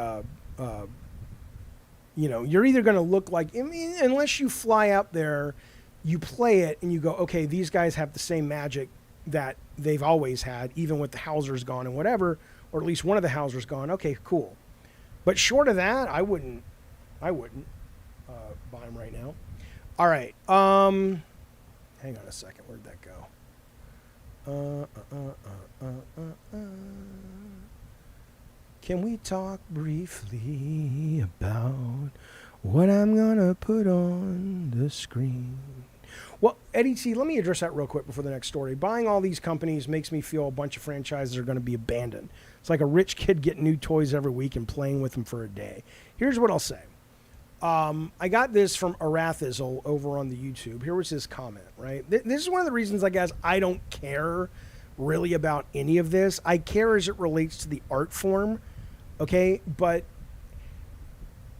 S3: you're either going to look like, unless you fly out there, you play it and you go, okay, these guys have the same magic that they've always had, even with the Hausers gone and whatever, or at least one of the Hausers gone. Okay, cool. But short of that, I wouldn't buy them right now. All right. Hang on a second. Where'd that go? Can we talk briefly about what I'm gonna put on the screen? Well, Eddie T, let me address that real quick before the next story. Buying all these companies makes me feel a bunch of franchises are going to be abandoned. It's like a rich kid getting new toys every week and playing with them for a day. Here's what I'll say. I got this from Arathizel over on the YouTube. Here was his comment, right? This is one of the reasons, I guess, I don't care really about any of this. I care as it relates to the art form, okay? But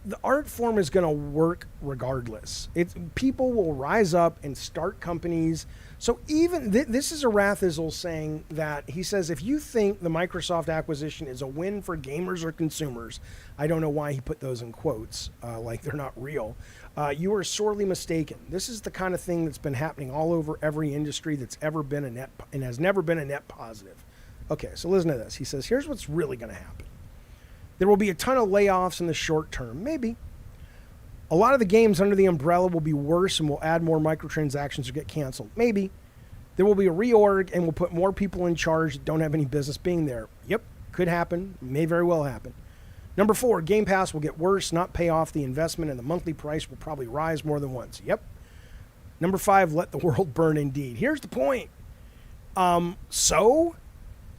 S3: the art form is going to work regardless. People will rise up and start companies. So even this is Arathizel saying that, he says, if you think the Microsoft acquisition is a win for gamers or consumers, I don't know why he put those in quotes, like they're not real, you are sorely mistaken. This is the kind of thing that's been happening all over every industry that's ever been a net and has never been a net positive. Okay, so listen to this. He says, here's what's really going to happen. There will be a ton of layoffs in the short term, maybe. A lot of the games under the umbrella will be worse and will add more microtransactions or get canceled, maybe. There will be a reorg and we'll put more people in charge that don't have any business being there. Yep, could happen, may very well happen. Number 4, Game Pass will get worse, not pay off the investment, and the monthly price will probably rise more than once. Yep. Number 5, let the world burn indeed. Here's the point.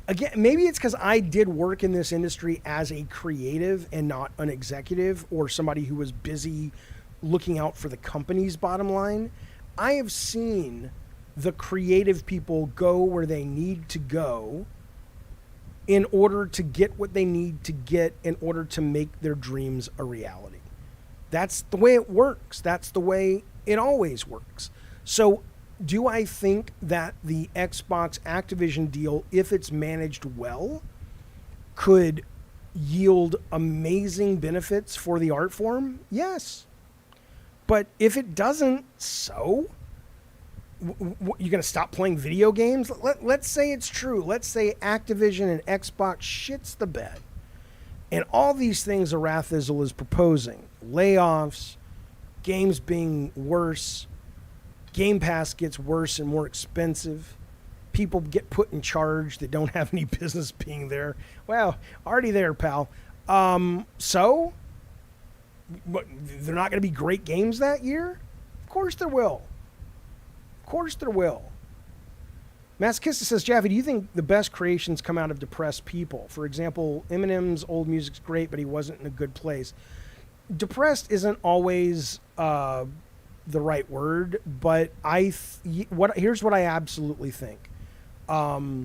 S3: Again, maybe it's because I did work in this industry as a creative and not an executive or somebody who was busy looking out for the company's bottom line. I have seen the creative people go where they need to go in order to get what they need to get in order to make their dreams a reality. That's the way it works. That's the way it always works. So do I think that the Xbox Activision deal, if it's managed well, could yield amazing benefits for the art form? Yes. But if it doesn't, so? You're going to stop playing video games? Let's say it's true. Let's say Activision and Xbox shits the bed. And all these things Arathizel is proposing, layoffs, games being worse, Game Pass gets worse and more expensive, people get put in charge that don't have any business being there. Well, already there, pal. So? But they're not going to be great games that year? Of course there will. Of course there will. Masakista says, Jaffe, do you think the best creations come out of depressed people? For example, Eminem's old music's great, but he wasn't in a good place. Depressed isn't always the right word, but here's what I absolutely think. I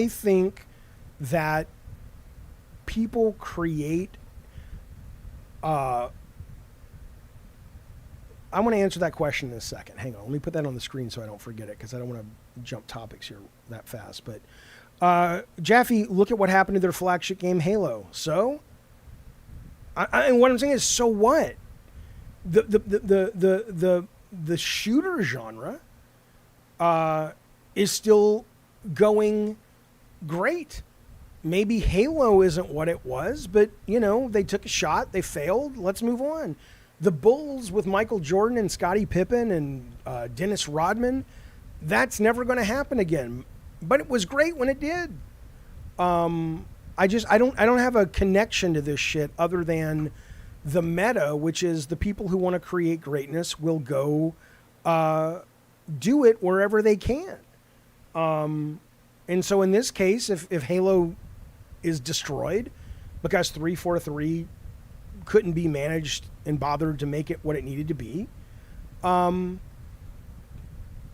S3: think that people create. I want to answer that question in a second. Hang on, let me put that on the screen so I don't forget it, because I don't want to jump topics here that fast. But Jaffe, look at what happened to their flagship game, Halo. So, and what I'm saying is, so what? The shooter genre is still going great. Maybe Halo isn't what it was, but they took a shot, they failed. Let's move on. The Bulls with Michael Jordan and Scottie Pippen and Dennis Rodman, that's never going to happen again. But it was great when it did. I don't have a connection to this shit other than the meta, which is the people who want to create greatness will go do it wherever they can. And so in this case, if Halo is destroyed because 343 couldn't be managed and bothered to make it what it needed to be,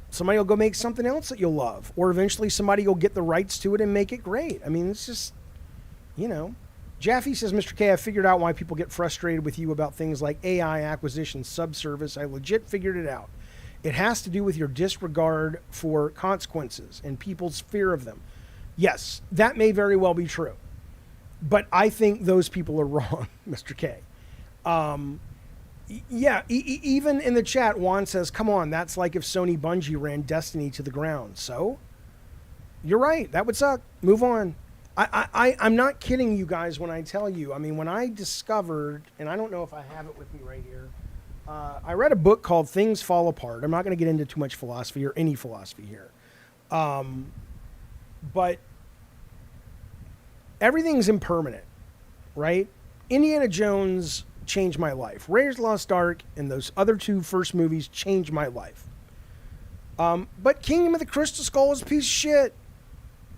S3: somebody will go make something else that you'll love, or eventually somebody will get the rights to it and make it great. I mean, it's just, Jaffe says, Mr. K, I figured out why people get frustrated with you about things like AI acquisition, subservice. I legit figured it out. It has to do with your disregard for consequences and people's fear of them. Yes, that may very well be true. But I think those people are wrong, Mr. K. Even in the chat, Juan says, come on, that's like if Sony Bungie ran Destiny to the ground. So, you're right. That would suck. Move on. I'm not kidding you guys when I tell you. I mean, when I discovered, and I don't know if I have it with me right here, I read a book called Things Fall Apart. I'm not going to get into too much philosophy or any philosophy here. But everything's impermanent, right? Indiana Jones changed my life. Raiders of the Lost Ark and those other two first movies changed my life. But Kingdom of the Crystal Skull is a piece of shit.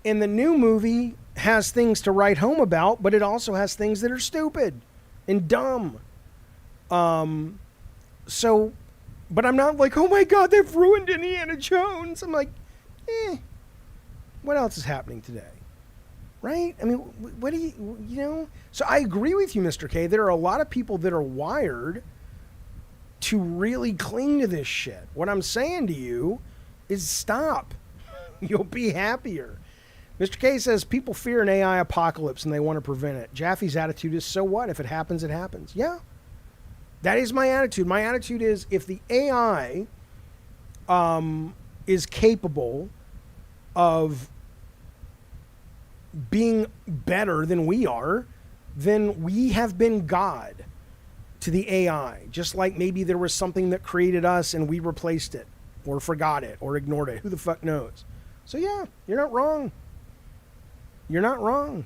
S3: And the new movie has things to write home about, but it also has things that are stupid and dumb. So, but I'm not like, oh my God, they've ruined Indiana Jones. I'm like, what else is happening today? Right? I mean, what do you know? So I agree with you, Mr. K. There are a lot of people that are wired to really cling to this shit. What I'm saying to you is stop. You'll be happier. Mr. K says people fear an AI apocalypse and they want to prevent it. Jaffe's attitude is, so what? If it happens, it happens. Yeah. That is my attitude. My attitude is if the AI is capable of being better than we are, then we have been God to the AI. Just like maybe there was something that created us and we replaced it or forgot it or ignored it. Who the fuck knows? So yeah, you're not wrong. You're not wrong.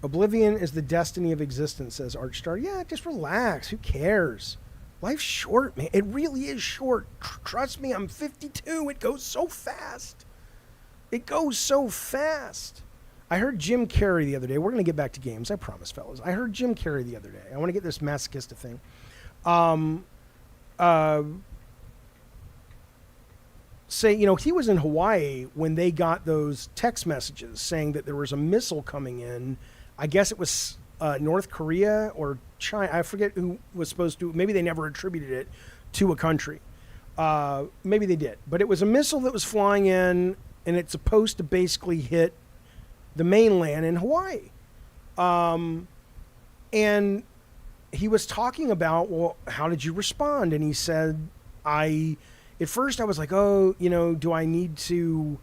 S3: Oblivion is the destiny of existence, says Archstar. Yeah, just relax. Who cares? Life's short, man. It really is short. Trust me, I'm 52. It goes so fast. It goes so fast. I heard Jim Carrey the other day. We're going to get back to games, I promise, fellas. I heard Jim Carrey the other day. I want to get this masochistic thing. Say, you know, he was in Hawaii when they got those text messages saying that there was a missile coming in. I guess it was North Korea or China. I forget who was supposed to. Maybe they never attributed it to a country. Maybe they did. But it was a missile that was flying in, and it's supposed to basically hit the mainland in Hawaii. And he was talking about, well, how did you respond? And he said, at first I was like, oh, you know, do I need to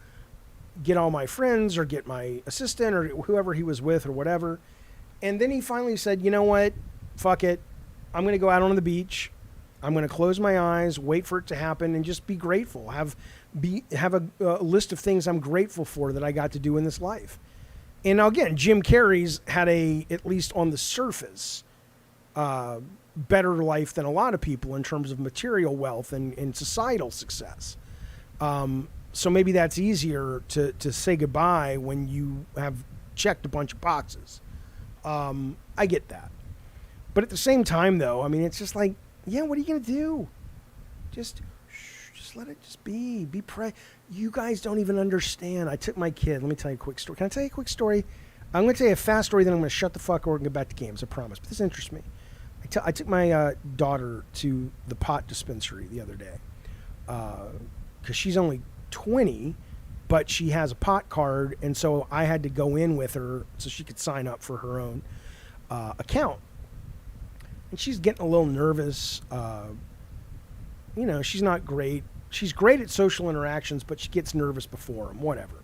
S3: get all my friends or get my assistant or whoever he was with or whatever? And then he finally said, you know what? Fuck it. I'm going to go out on the beach. I'm going to close my eyes, wait for it to happen, and just be grateful. Have a list of things I'm grateful for that I got to do in this life. And now again, Jim Carrey's had at least on the surface, better life than a lot of people in terms of material wealth and societal success. So maybe that's easier to say goodbye when you have checked a bunch of boxes. I get that. But at the same time, though, I mean, it's just like, yeah, what are you going to do? Just let it just be. You guys don't even understand. I took my kid. Let me tell you a quick story. Can I tell you a quick story? I'm going to tell you a fast story, then I'm going to shut the fuck up and get back to games, I promise. But this interests me. I took my daughter to the pot dispensary the other day because she's only 20, but she has a pot card, and so I had to go in with her so she could sign up for her own account. And she's getting a little nervous. You know, she's not great. She's great at social interactions, but she gets nervous before them, whatever.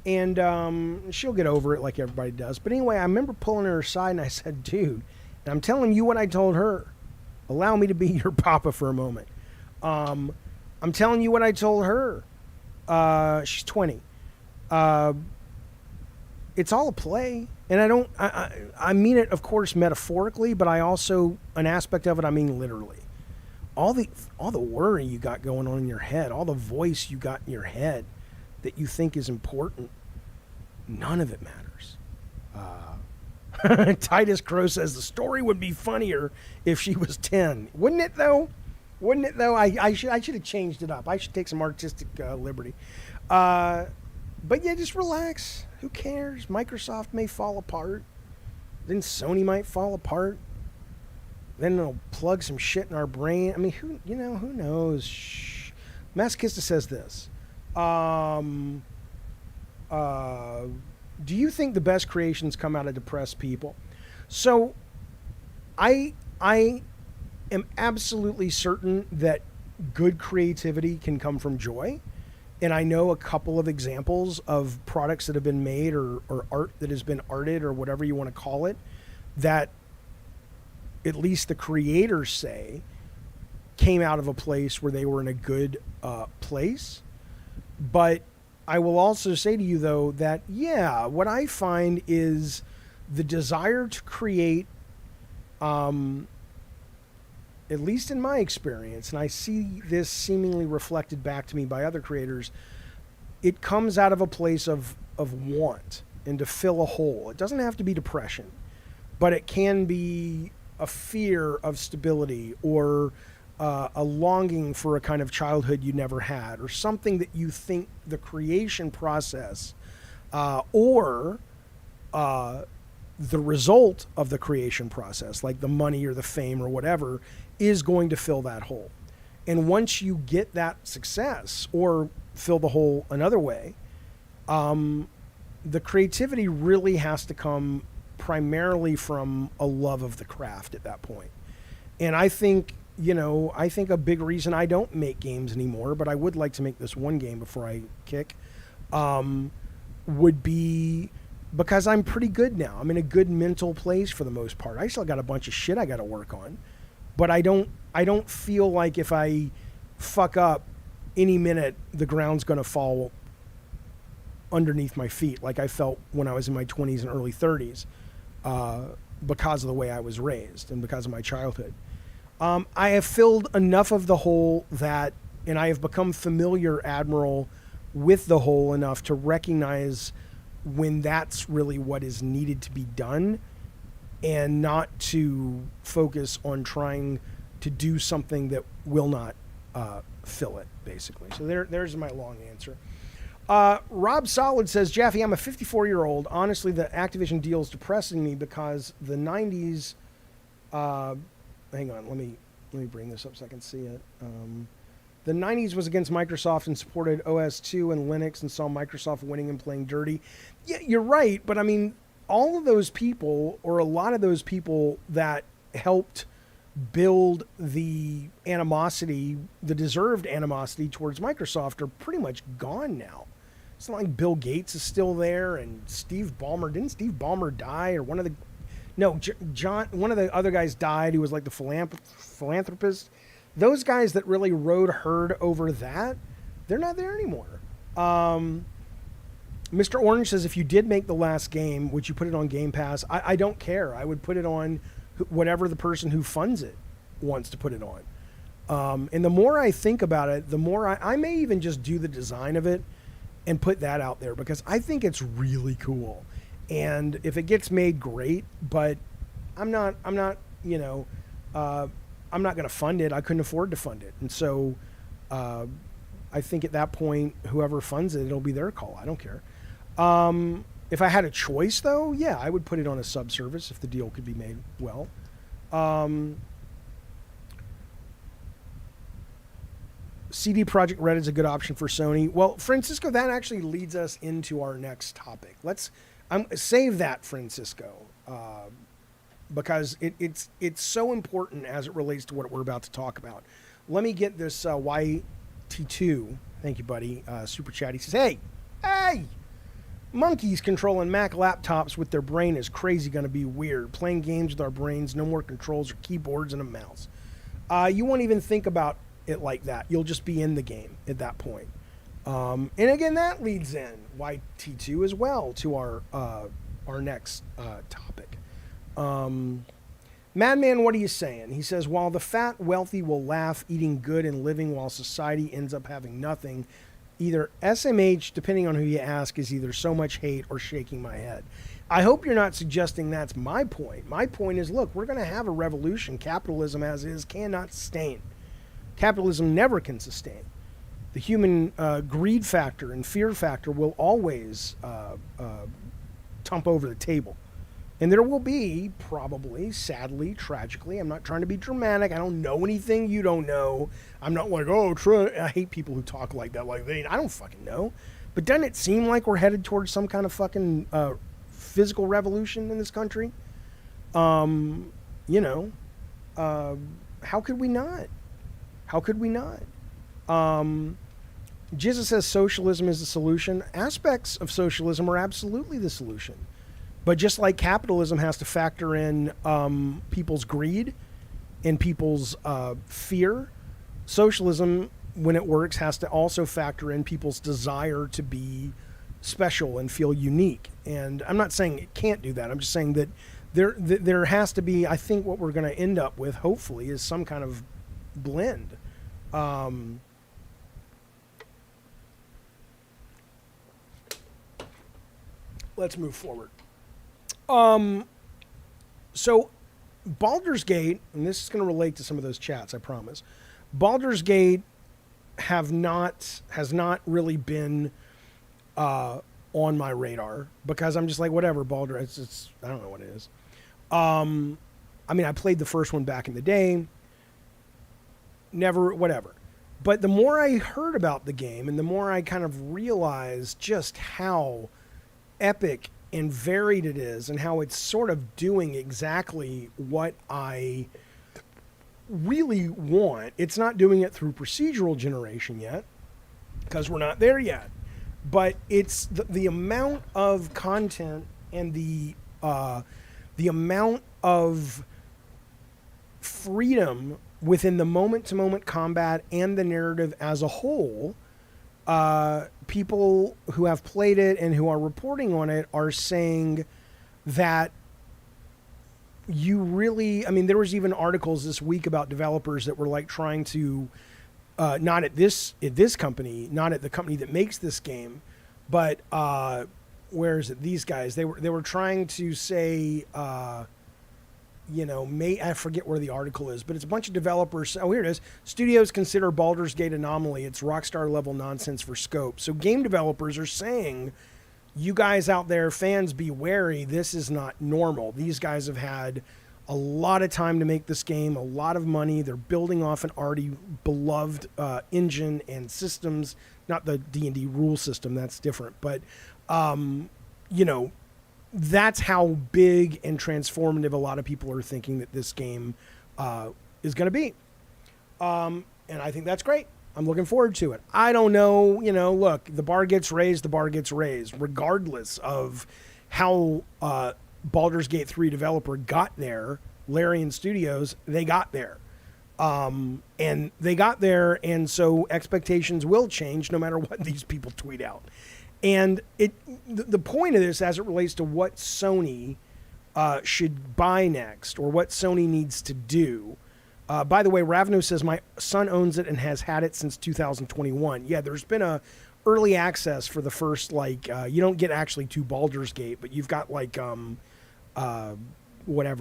S3: And she'll get over it like everybody does. But anyway, I remember pulling her aside, and I said, dude, and I'm telling you what I told her. Allow me to be your papa for a moment. I'm telling you what I told her. She's 20. It's all a play. And I mean it, of course, metaphorically, but I also, an aspect of it, I mean literally. All the worry you got going on in your head, all the voice you got in your head that you think is important, none of it matters. Titus Crow says the story would be funnier if she was 10. Wouldn't it though? I should have changed it up. I should take some artistic liberty. But yeah, just relax. Who cares? Microsoft may fall apart. Then Sony might fall apart. Then they'll plug some shit in our brain. I mean, who knows? Shh. Masochista says this. Do you think the best creations come out of depressed people? So, I am absolutely certain that good creativity can come from joy, and I know a couple of examples of products that have been made or art that has been arted or whatever you want to call it, that at least the creators say came out of a place where they were in a good place. But I will also say to you, though, that, yeah, what I find is the desire to create, at least in my experience, and I see this seemingly reflected back to me by other creators, it comes out of a place of want and to fill a hole. It doesn't have to be depression, but it can be a fear of stability or a longing for a kind of childhood you never had, or something that you think the creation process or the result of the creation process, like the money or the fame or whatever, is going to fill that hole. And once you get that success or fill the hole another way, the creativity really has to come primarily from a love of the craft at that point. And I think, I think a big reason I don't make games anymore, but I would like to make this one game before I kick, would be because I'm pretty good now. I'm in a good mental place for the most part. I still got a bunch of shit I got to work on, but I don't feel like if I fuck up any minute, the ground's going to fall underneath my feet like I felt when I was in my 20s and early 30s because of the way I was raised and because of my childhood. I have filled enough of the hole that, and I have become familiar, Admiral, with the hole enough to recognize when that's really what is needed to be done, and not to focus on trying to do something that will not fill it, basically. So there's my long answer. Rob Solid says, Jaffe, I'm a 54-year-old. Honestly, the Activision deal is depressing me because the 90s... hang on, let me bring this up so I can see it. The 90s was against Microsoft and supported OS2 and Linux and saw Microsoft winning and playing dirty. Yeah, you're right, but I mean, all of those people, or a lot of those people that helped build the animosity, the deserved animosity towards Microsoft, are pretty much gone now. It's not like Bill Gates is still there and Steve Ballmer. Didn't Steve Ballmer die, or one of the... No, John, one of the other guys died who was like the philanthropist. Those guys that really rode herd over that, they're not there anymore. Mr. Orange says, if you did make the last game, would you put it on Gamepass? I don't care. I would put it on whatever the person who funds it wants to put it on. And the more I think about it, the more I may even just do the design of it and put that out there, because I think it's really cool. And if it gets made, great, but I'm not going to fund it. I couldn't afford to fund it. And so I think at that point, whoever funds it, it'll be their call. I don't care. If I had a choice, though, yeah, I would put it on a subservice if the deal could be made well. CD Projekt Red is a good option for Sony. Well, Francisco, that actually leads us into our next topic. Let's save that, Francisco, because it's so important as it relates to what we're about to talk about. Let me get this YT2. Thank you, buddy. Super chat. He says, hey, monkeys controlling Mac laptops with their brain is crazy going to be weird. Playing games with our brains, no more controls or keyboards and a mouse. You won't even think about it like that. You'll just be in the game at that point. And again, that leads in YT2 as well to our next topic. Madman, what are you saying? He says, while the fat wealthy will laugh eating good and living while society ends up having nothing, either SMH, depending on who you ask, is either so much hate or shaking my head. I hope you're not suggesting that's my point. My point is, look, we're going to have a revolution. Capitalism as is cannot sustain. Capitalism never can sustain. The human greed factor and fear factor will always tump over the table. And there will be, probably, sadly, tragically, I'm not trying to be dramatic. I don't know anything you don't know. I'm not like, I hate people who talk like that. Like, I don't fucking know. But doesn't it seem like we're headed towards some kind of fucking physical revolution in this country? How could we not? How could we not? Jesus says socialism is the solution. Aspects of socialism are absolutely the solution. But just like capitalism has to factor in people's greed and people's fear, socialism, when it works, has to also factor in people's desire to be special and feel unique. And I'm not saying it can't do that. I'm just saying that there has to be, I think what we're going to end up with, hopefully, is some kind of blend. Let's move forward. So Baldur's Gate, and this is going to relate to some of those chats, I promise. Baldur's Gate has not really been on my radar because I'm just like, whatever, Baldur, it's I don't know what it is. I mean, I played the first one back in the day. Never, whatever. But the more I heard about the game and the more I kind of realized just how epic and varied it is and how it's sort of doing exactly what I really want. It's not doing it through procedural generation yet because we're not there yet. But it's the amount of content and the amount of freedom within the moment-to-moment combat and the narrative as a whole. People who have played it and who are reporting on it are saying that you really, I mean, there was even articles this week about developers that were like trying to, not at this company, not at the company that makes this game, but where is it? These guys, they were trying to say, I forget where the article is, but it's a bunch of developers. Oh, here it is. Studios consider Baldur's Gate anomaly. It's Rockstar level nonsense for scope. So game developers are saying, you guys out there, fans, be wary. This is not normal. These guys have had a lot of time to make this game, a lot of money. They're building off an already beloved engine and systems, not the D&D rule system. That's different. But, that's how big and transformative a lot of people are thinking that this game is going to be. And I think that's great. I'm looking forward to it. I don't know, look, the bar gets raised, regardless of how Baldur's Gate 3 developer got there, Larian Studios, they got there. And they got there, and so expectations will change no matter what these people tweet out. And the point of this, as it relates to what Sony should buy next or what Sony needs to do. By the way, Ravno says, my son owns it and has had it since 2021. Yeah, there's been a early access for the first, you don't get actually to Baldur's Gate, but you've got whatever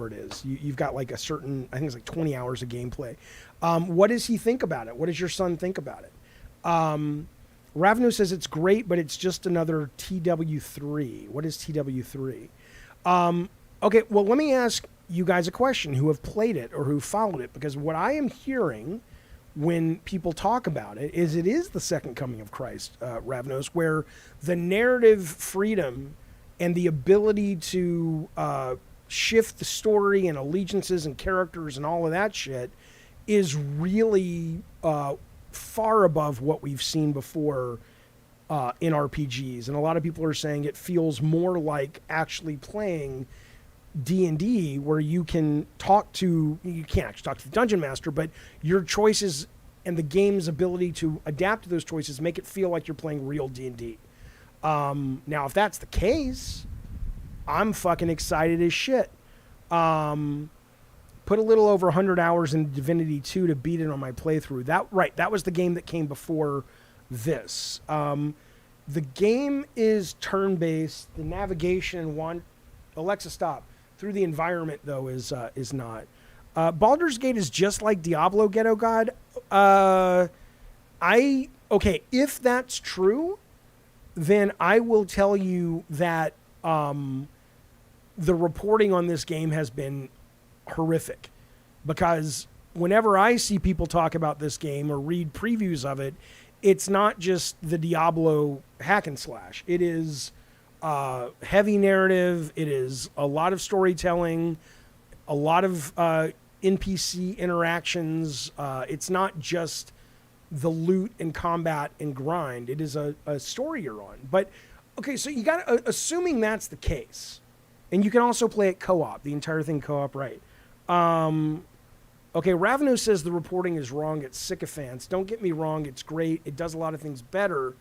S3: it is. You've got a certain, I think it's 20 hours of gameplay. What does he think about it? What does your son think about it? Ravno says it's great, but it's just another TW3. What is TW3? Okay, well, let me ask you guys a question who have played it or who followed it, because what I am hearing when people talk about it is the second coming of Christ, Ravnos, where the narrative freedom and the ability to shift the story and allegiances and characters and all of that shit is really far above what we've seen before in RPGs. And a lot of people are saying it feels more like actually playing D&D, where you can't actually talk to the dungeon master, but your choices and the game's ability to adapt to those choices make it feel like you're playing real D&D. Now, if that's the case, I'm fucking excited as shit. Put a little over 100 hours in Divinity 2 to beat it on my playthrough. That was the game that came before this. The game is turn-based. The navigation Alexa, stop. Through the environment, though, is not. Baldur's Gate is just like Diablo Ghetto God. If that's true, then I will tell you that the reporting on this game has been horrific, because whenever I see people talk about this game or read previews of it, it's not just the Diablo hack and slash. It is heavy narrative. It is a lot of storytelling, a lot of NPC interactions. It's not just the loot and combat and grind. It is a story you're on. But, okay, so you got to, assuming that's the case, and you can also play it co-op, the entire thing co-op, right? Okay, Ravno says the reporting is wrong. It's sycophants. Don't get me wrong. It's great. It does a lot of things better.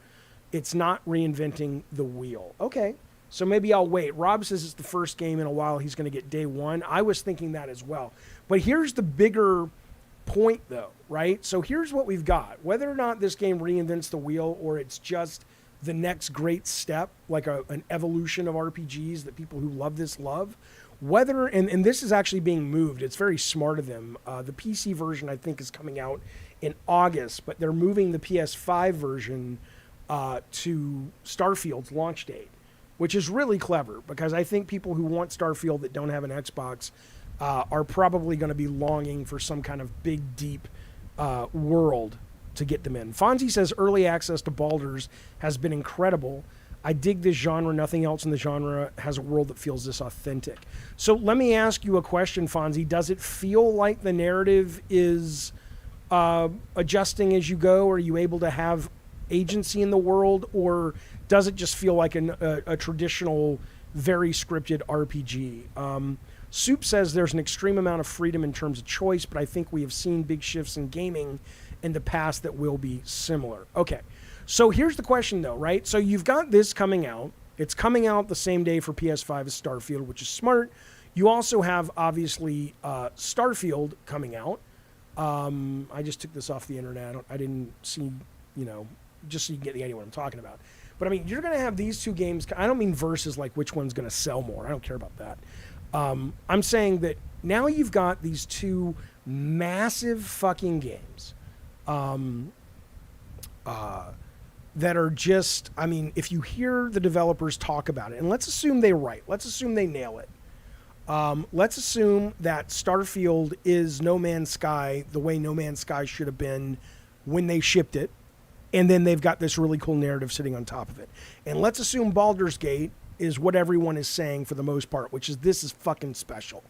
S3: It's not reinventing the wheel. Okay, so maybe I'll wait. Rob says it's the first game in a while he's going to get day one. I was thinking that as well. But here's the bigger point, though, right? So here's what we've got. Whether or not this game reinvents the wheel or it's just the next great step, like an evolution of RPGs that people who love this love, whether, and this is actually being moved. It's very smart of them. The PC version, I think, is coming out in August, but they're moving the PS5 version to Starfield's launch date, which is really clever because I think people who want Starfield that don't have an Xbox are probably going to be longing for some kind of big, deep world to get them in. Fonzie says early access to Baldur's has been incredible. I dig this genre. Nothing else in the genre has a world that feels this authentic. So let me ask you a question, Fonzie. Does it feel like the narrative is adjusting as you go? Are you able to have agency in the world? Or does it just feel like a traditional, very scripted RPG? Soup says there's an extreme amount of freedom in terms of choice, but I think we have seen big shifts in gaming in the past that will be similar. Okay. So here's the question, though, right? So you've got this coming out. It's coming out the same day for PS5 as Starfield, which is smart. You also have, obviously, Starfield coming out. I just took this off the internet. I didn't see, just so you can get the idea what I'm talking about. But, I mean, you're going to have these two games. I don't mean versus, like, which one's going to sell more. I don't care about that. I'm saying that now you've got these two massive fucking games. That are just, I mean, if you hear the developers talk about it, and let's assume they're right. Let's assume they nail it. Let's assume that Starfield is No Man's Sky the way No Man's Sky should have been when they shipped it. And then they've got this really cool narrative sitting on top of it. And let's assume Baldur's Gate is what everyone is saying for the most part, which is this is fucking special,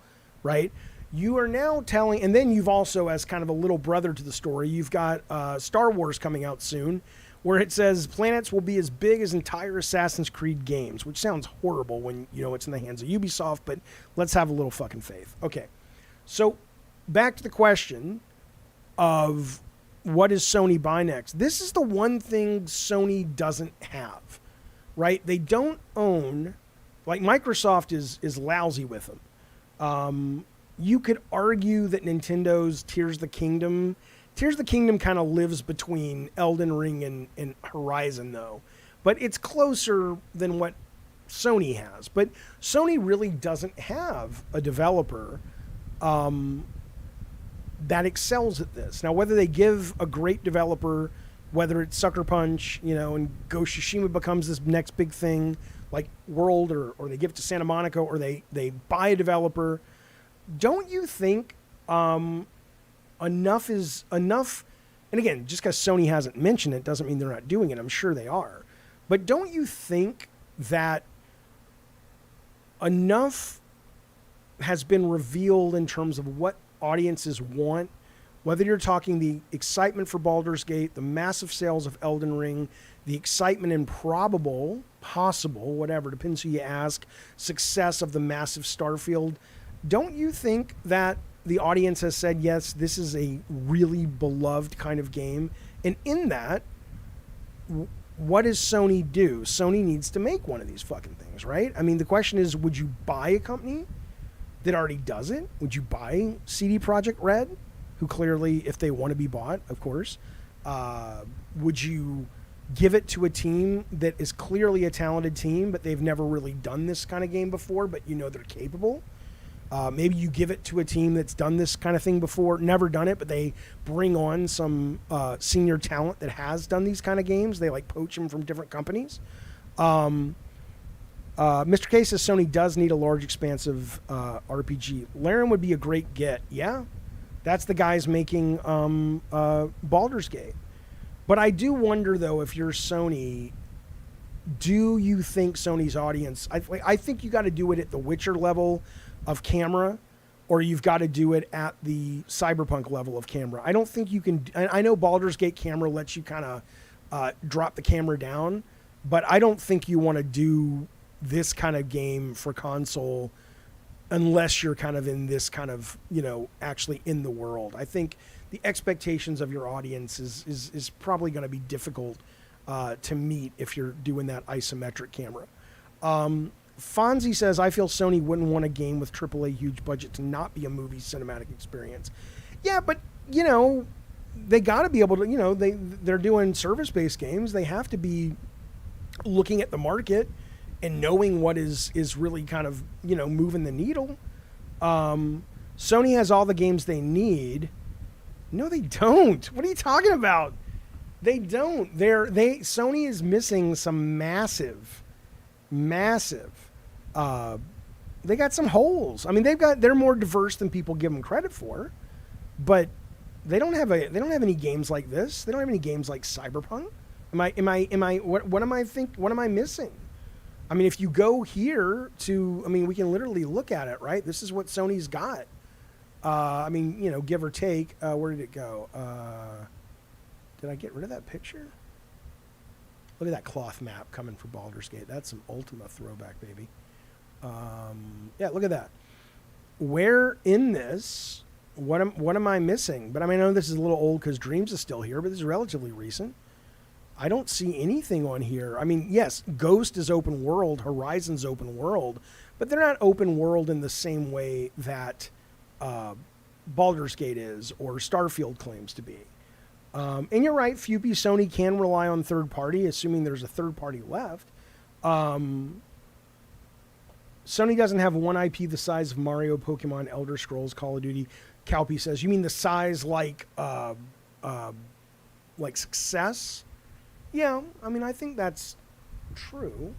S3: right? You are now telling, and then you've also, as kind of a little brother to the story, you've got Star Wars coming out soon, where it says planets will be as big as entire Assassin's Creed games, which sounds horrible when, it's in the hands of Ubisoft, but let's have a little fucking faith. Okay, so back to the question of what does Sony buy next? This is the one thing Sony doesn't have, right? They don't own, like Microsoft is lousy with them. You could argue that Nintendo's Tears of the Kingdom kind of lives between Elden Ring and Horizon, though. But it's closer than what Sony has. But Sony really doesn't have a developer that excels at this. Now, whether they give a great developer, whether it's Sucker Punch, and Ghost Tsushima becomes this next big thing, like World, or they give it to Santa Monica, or they buy a developer, don't you think enough is enough? And again, just because Sony hasn't mentioned it doesn't mean they're not doing it. I'm sure they are. But don't you think that enough has been revealed in terms of what audiences want? Whether you're talking the excitement for Baldur's Gate, the massive sales of Elden Ring, the excitement and probable, possible, whatever, depends who you ask, success of the massive Starfield, don't you think that the audience has said, yes, this is a really beloved kind of game? And in that, what does Sony do? Sony needs to make one of these fucking things, right? I mean, the question is, would you buy a company that already does it? Would you buy CD Projekt Red, who clearly, if they want to be bought, of course, would you give it to a team that is clearly a talented team, but they've never really done this kind of game before, but they're capable? Maybe you give it to a team that's done this kind of thing before, never done it, but they bring on some senior talent that has done these kind of games. They poach them from different companies. Mr. K says Sony does need a large, expansive RPG. Laren would be a great get. Yeah, that's the guys making Baldur's Gate. But I do wonder, though, if you're Sony, do you think Sony's audience... I think you got to do it at the Witcher level of camera, or you've got to do it at the Cyberpunk level of camera. I don't think you can. I know Baldur's Gate camera lets you kind of drop the camera down, but I don't think you want to do this kind of game for console unless you're kind of in this kind of, actually in the world. I think the expectations of your audience is probably going to be difficult to meet if you're doing that isometric camera. Fonzie says, I feel Sony wouldn't want a game with AAA huge budget to not be a movie cinematic experience. Yeah, but, they got to be able to, they're doing service-based games. They have to be looking at the market and knowing what is really kind of, moving the needle. Sony has all the games they need. No, they don't. What are you talking about? They don't. Sony is missing some massive. They got some holes. I mean, they're more diverse than people give them credit for, but they don't have any games like this. They don't have any games like Cyberpunk. What am I missing? I mean, if you go here we can literally look at it, right? This is what Sony's got. Give or take. Where did it go? Did I get rid of that picture? Look at that cloth map coming for Baldur's Gate. That's some Ultima throwback, baby. Look at that. Where in this, what am I missing? But I know this is a little old because Dreams is still here, but this is relatively recent. I don't see anything on here. I mean, yes, Ghost is open world, Horizon's open world, but they're not open world in the same way that Baldur's Gate is or Starfield claims to be. And you're right, Fupy, Sony can rely on third party, assuming there's a third party left. Sony doesn't have one IP the size of Mario, Pokemon, Elder Scrolls, Call of Duty. Calpy says, you mean the size like Success? Yeah, I think that's true.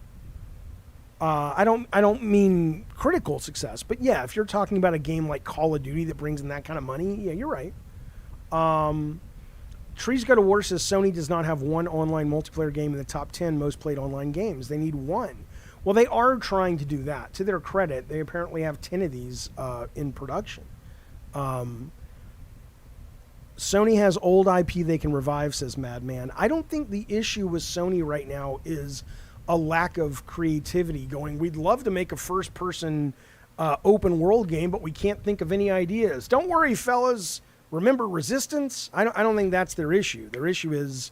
S3: I don't mean critical success, but yeah, if you're talking about a game like Call of Duty that brings in that kind of money, yeah, you're right. Trees Go to War says Sony does not have one online multiplayer game in the top 10 most played online games. They need one. Well, they are trying to do that. To their credit, they apparently have 10 of these in production. Sony has old IP they can revive, says Madman. I don't think the issue with Sony right now is a lack of creativity going, we'd love to make a first-person open world game, but we can't think of any ideas. Don't worry, fellas. Remember Resistance? I don't think that's their issue. Their issue is,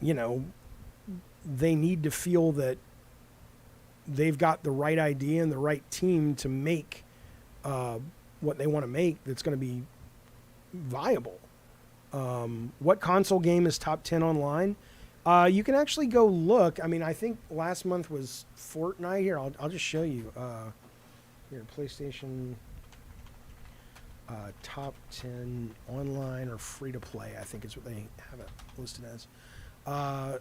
S3: they need to feel that they've got the right idea and the right team to make what they want to make that's going to be viable. What console game is top 10 online? You can actually go look. I think last month was Fortnite. Here, I'll just show you. Here, PlayStation top 10 online or free to play, I think is what they have it listed as. I'll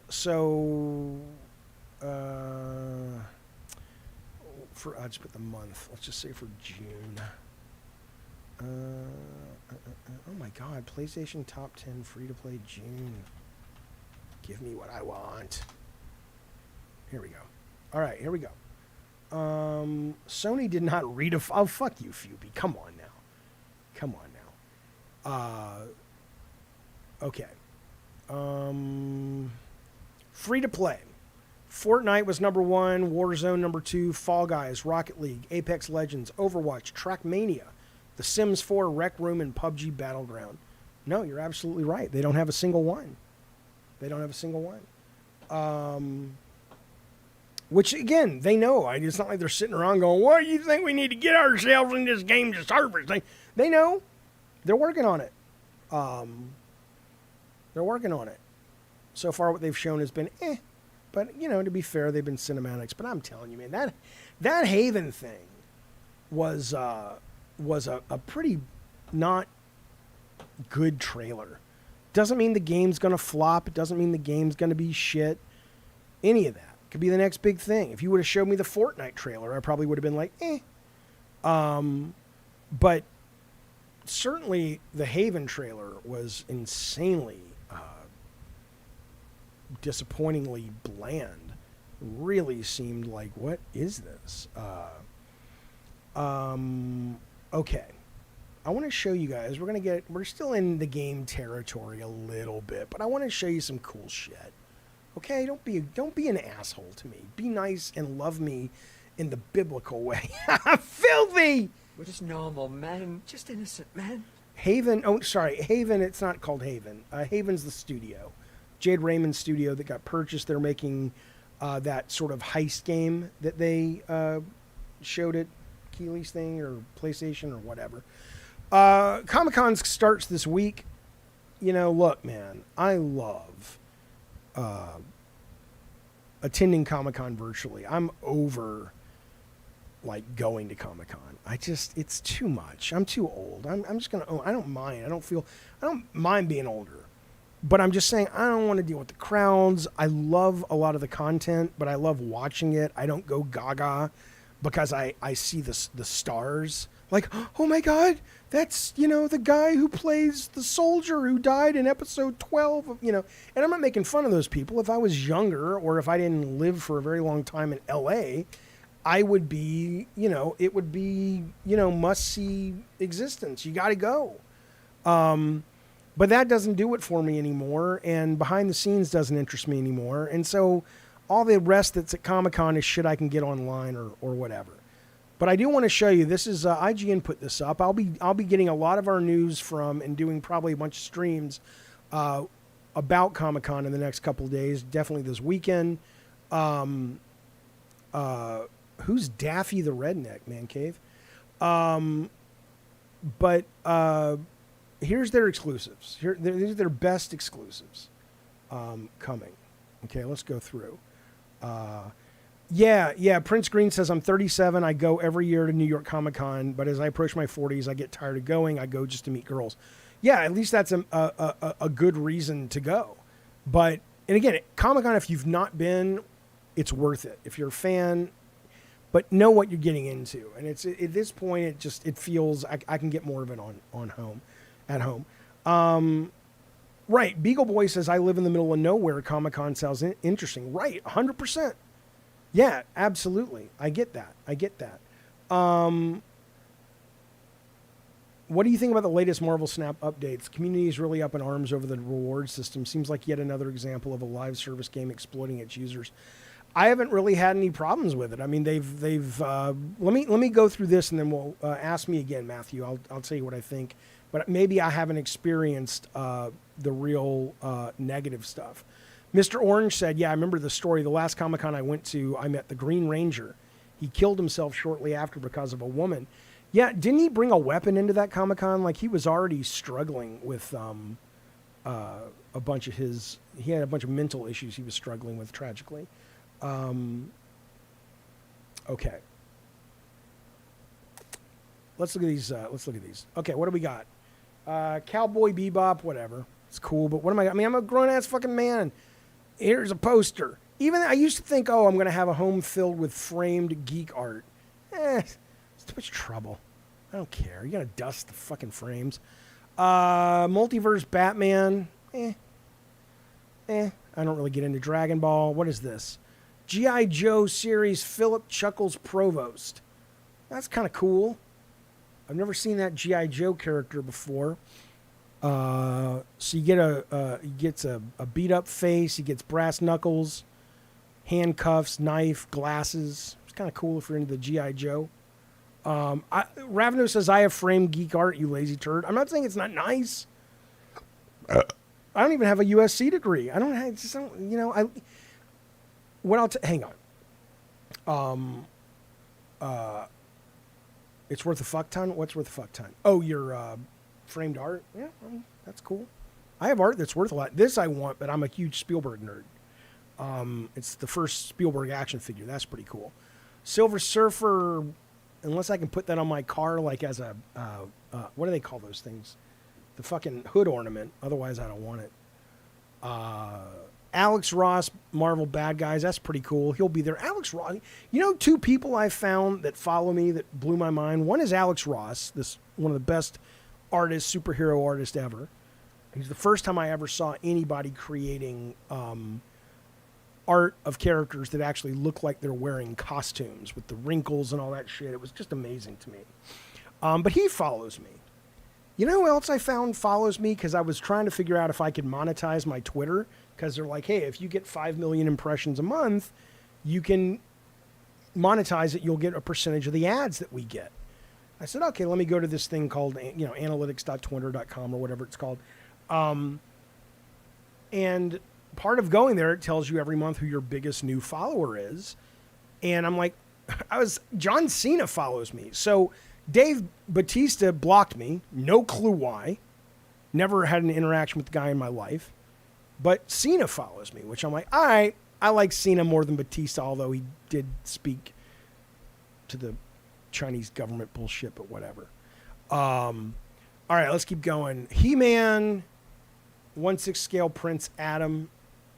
S3: just put the month. Let's just say for June. Oh my God, PlayStation top 10 free to play June. Give me what I want. Here we go. All right, here we go. Sony did not redefine. Oh, fuck you, Fubie. Come on now. Okay. Free to play. Fortnite was number 1, Warzone number 2, Fall Guys, Rocket League, Apex Legends, Overwatch, Trackmania, The Sims 4, Rec Room, and PUBG Battleground. No, you're absolutely right. They don't have a single one. Which, again, they know. It's not like they're sitting around going, what do you think we need to get ourselves in this game to service? They know. They're working on it. So far, what they've shown has been But, to be fair, they've been cinematics. But I'm telling you, man, that Haven thing was a pretty not good trailer. Doesn't mean the game's going to flop. It doesn't mean the game's going to be shit. Any of that. Could be the next big thing. If you would have showed me the Fortnite trailer, I probably would have been like, But certainly the Haven trailer was insanely, disappointingly bland. Really seemed like, what is this? Okay. I want to show you guys. We're still in the game territory a little bit, but I want to show you some cool shit. Okay, don't be an asshole to me. Be nice and love me in the biblical way. Filthy.
S7: We're just normal men, just innocent men.
S3: Haven. Oh, sorry, Haven. It's not called Haven. Haven's the studio, Jade Raymond's studio that got purchased. They're making that sort of heist game that they showed at Keeley's thing or PlayStation or whatever. Comic-Con starts this week. You know, look, man, I love attending Comic-Con virtually. I'm over like going to Comic-Con. It's too much. I'm too old. I'm just gonna. I don't mind. I don't mind being older. But I'm just saying, I don't want to deal with the crowds. I love a lot of the content, but I love watching it. I don't go gaga because I see the stars. Like, oh my God, that's, the guy who plays the soldier who died in episode 12, And I'm not making fun of those people. If I was younger or if I didn't live for a very long time in L.A., I would be, it would be, must-see existence. You got to go. But that doesn't do it for me anymore, and behind the scenes doesn't interest me anymore. And so all the rest that's at Comic-Con is shit I can get online or whatever. But I do want to show you, this is IGN put this up. I'll be getting a lot of our news from and doing probably a bunch of streams about Comic-Con in the next couple of days, definitely this weekend. Who's Daffy the Redneck, Man Cave? But here's their exclusives. These are their best exclusives coming. Okay, let's go through. Yeah. Prince Green says, I'm 37. I go every year to New York Comic-Con, but as I approach my 40s, I get tired of going. I go just to meet girls. Yeah, at least that's a good reason to go. But, and again, Comic-Con, if you've not been, it's worth it. If you're a fan, but know what you're getting into. And it's at this point, it feels I can get more of it at home. Right. Beagle Boy says, I live in the middle of nowhere. Comic-Con sounds interesting. Right. 100%. Yeah, absolutely. I get that. What do you think about the latest Marvel Snap updates? Community is really up in arms over the reward system. Seems like yet another example of a live service game exploiting its users. I haven't really had any problems with it. I mean, they've let me go through this and then we'll ask me again, Matthew. I'll tell you what I think. But maybe I haven't experienced the real negative stuff. Mr. Orange said, yeah, I remember the story. The last Comic-Con I went to, I met the Green Ranger. He killed himself shortly after because of a woman. Yeah, didn't he bring a weapon into that Comic-Con? Like, he was already struggling with a bunch of he had a bunch of mental issues he was struggling with, tragically. Okay. Let's look at these. Okay, what do we got? Cowboy Bebop, whatever. It's cool, but what am I? I mean, I'm a grown-ass fucking man. Here's a poster. Even I used to think, I'm going to have a home filled with framed geek art. It's too much trouble. I don't care. You got to dust the fucking frames. Multiverse Batman. I don't really get into Dragon Ball. What is this? G.I. Joe series Philip Chuckles Provost. That's kind of cool. I've never seen that G.I. Joe character before. So you get he gets a beat up face. He gets brass knuckles, handcuffs, knife, glasses. It's kind of cool if you're into the G.I. Joe. Ravno says, I have framed geek art, you lazy turd. I'm not saying it's not nice. I don't even have a USC degree. I don't have, just don't, hang on. It's worth a fuck ton? What's worth a fuck ton? Oh, your framed art? Yeah, that's cool. I have art that's worth a lot. This I want, but I'm a huge Spielberg nerd. It's the first Spielberg action figure. That's pretty cool. Silver Surfer, unless I can put that on my car like as a, what do they call those things? The fucking hood ornament. Otherwise, I don't want it. Alex Ross, Marvel Bad Guys. That's pretty cool. He'll be there. Alex Ross. Two people I found that follow me that blew my mind. One is Alex Ross, one of the best artists, superhero artist ever. He's the first time I ever saw anybody creating art of characters that actually look like they're wearing costumes with the wrinkles and all that shit. It was just amazing to me. But he follows me. You know who else I found follows me? Because I was trying to figure out if I could monetize my Twitter. Because they're like, hey, if you get 5 million impressions a month, you can monetize it. You'll get a percentage of the ads that we get. I said, okay, let me go to this thing called, analytics.twitter.com or whatever it's called. And part of going there, it tells you every month who your biggest new follower is. And I'm like, John Cena follows me. So Dave Bautista blocked me. No clue why. Never had an interaction with the guy in my life. But Cena follows me, which I'm like, all right, I like Cena more than Bautista, although he did speak to the Chinese government bullshit, but whatever. All right, let's keep going. He-Man, 1/6 scale Prince Adam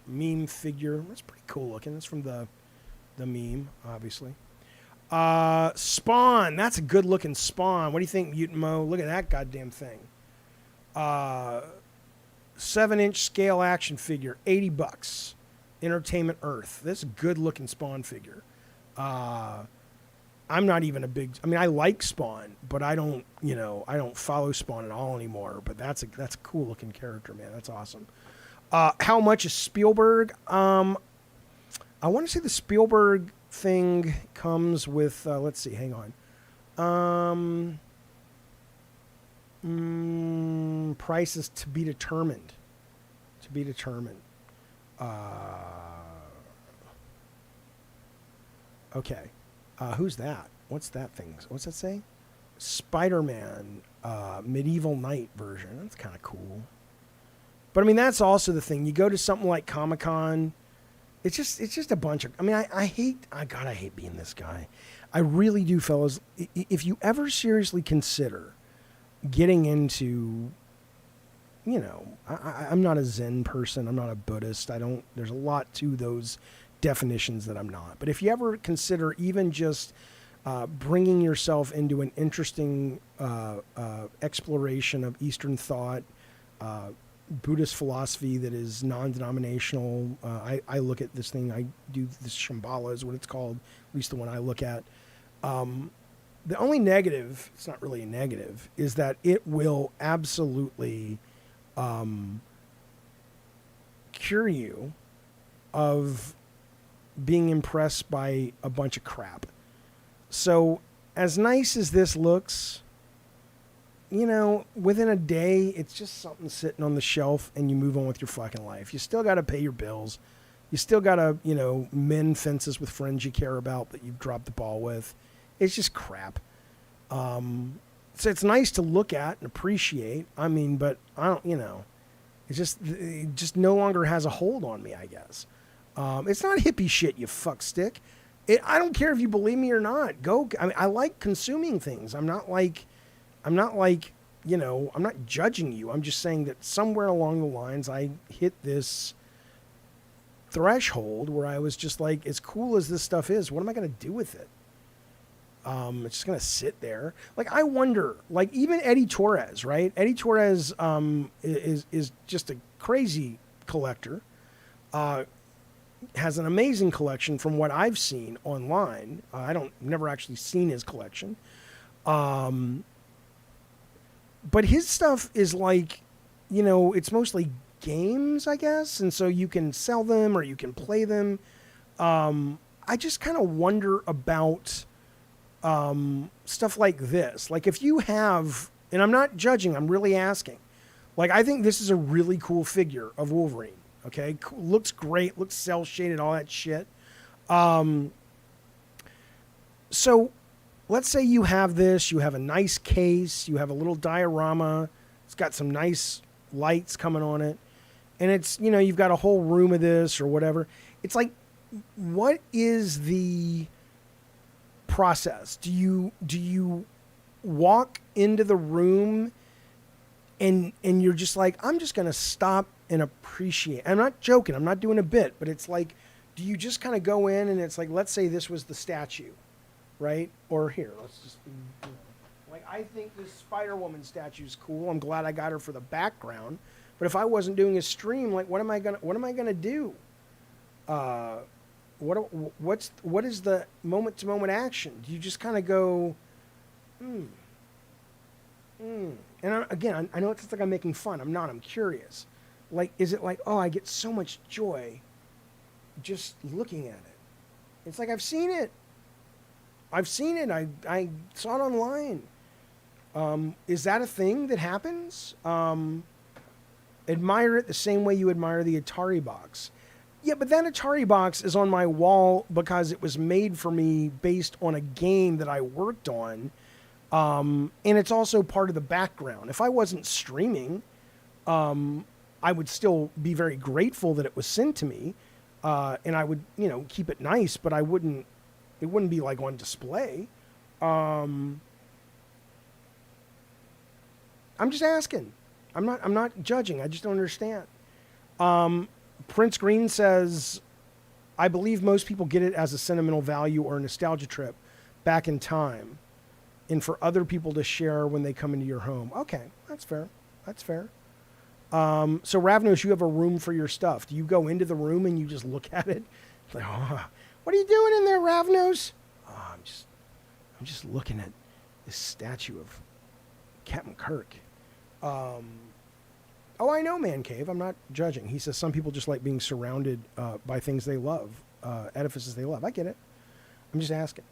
S3: meme figure. That's pretty cool looking. That's from the meme, obviously. Spawn. That's a good looking Spawn. What do you think, Mutant Mo? Look at that goddamn thing. 7-inch scale action figure, $80. Entertainment Earth. This is a good looking Spawn figure. I'm not even a big. I mean, I like Spawn, but I don't follow Spawn at all anymore. But that's a cool looking character, man. That's awesome. How much is Spielberg? I want to say the Spielberg thing comes with. Let's see. Hang on. Prices to be determined. To be determined. Okay. Who's that? What's that thing? What's that say? Spider-Man, Medieval Knight version. That's kind of cool. But I mean, that's also the thing. You go to something like Comic-Con. It's just a bunch of. I mean, I hate being this guy. I really do, fellas. If you ever seriously consider getting into, I'm not a Zen person. I'm not a Buddhist. There's a lot to those definitions that I'm not. But if you ever consider even just bringing yourself into an interesting exploration of Eastern thought, Buddhist philosophy that is non-denominational, I look at this thing, I do this Shambhala is what it's called, at least the one I look at. The only negative, it's not really a negative, is that it will absolutely cure you of being impressed by a bunch of crap. So as nice as this looks, within a day, it's just something sitting on the shelf and you move on with your fucking life. You still got to pay your bills. You still got to, mend fences with friends you care about that you've dropped the ball with. It's just crap. So it's nice to look at and appreciate. I mean, but I don't, it just no longer has a hold on me, I guess. It's not hippie shit, you fuck stick. I don't care if you believe me or not. I like consuming things. I'm not judging you. I'm just saying that somewhere along the lines, I hit this threshold where I was just like, as cool as this stuff is, what am I going to do with it? It's just going to sit there. Like, I wonder, like, even Eddie Torres, right? Eddie Torres is just a crazy collector. Has an amazing collection from what I've seen online. Never actually seen his collection. But his stuff is like, it's mostly games, I guess. And so you can sell them or you can play them. I just kind of wonder about stuff like this. Like if you have, and I'm not judging, I'm really asking. Like, I think this is a really cool figure of Wolverine. Okay, looks great, looks cell shaded, all that shit. So let's say you have this, you have a nice case, you have a little diorama, it's got some nice lights coming on it, and it's, you've got a whole room of this or whatever. It's like, what is the process? Do you walk into the room and you're just like, I'm just going to stop and appreciate. I'm not joking. I'm not doing a bit, but it's like, do you just kind of go in and it's like, let's say this was the statue, right? Or here, let's just, like, I think this Spider-Woman statue is cool. I'm glad I got her for the background. But if I wasn't doing a stream, like, what am I gonna do? What is the moment to moment action? Do you just kind of go, and again, I know it's like I'm making fun. I'm not. I'm curious. Like, is it like, oh, I get so much joy just looking at it? It's like I've seen it. I saw it online. Is that a thing that happens? Admire it the same way you admire the Atari box. Yeah, but that Atari box is on my wall because it was made for me based on a game that I worked on. And it's also part of the background. If I wasn't streaming, I would still be very grateful that it was sent to me. And I would, keep it nice, but it wouldn't be like on display. I'm just asking. I'm not judging. I just don't understand. Prince Green says, I believe most people get it as a sentimental value or a nostalgia trip back in time and for other people to share when they come into your home. Okay, that's fair. So Ravnos, you have a room for your stuff. Do you go into the room and you just look at it? It's like, oh, what are you doing in there, Ravnos? Oh, I'm just looking at this statue of Captain Kirk. Oh, I know, Man Cave. I'm not judging. He says some people just like being surrounded by things they love, edifices they love. I get it. I'm just asking.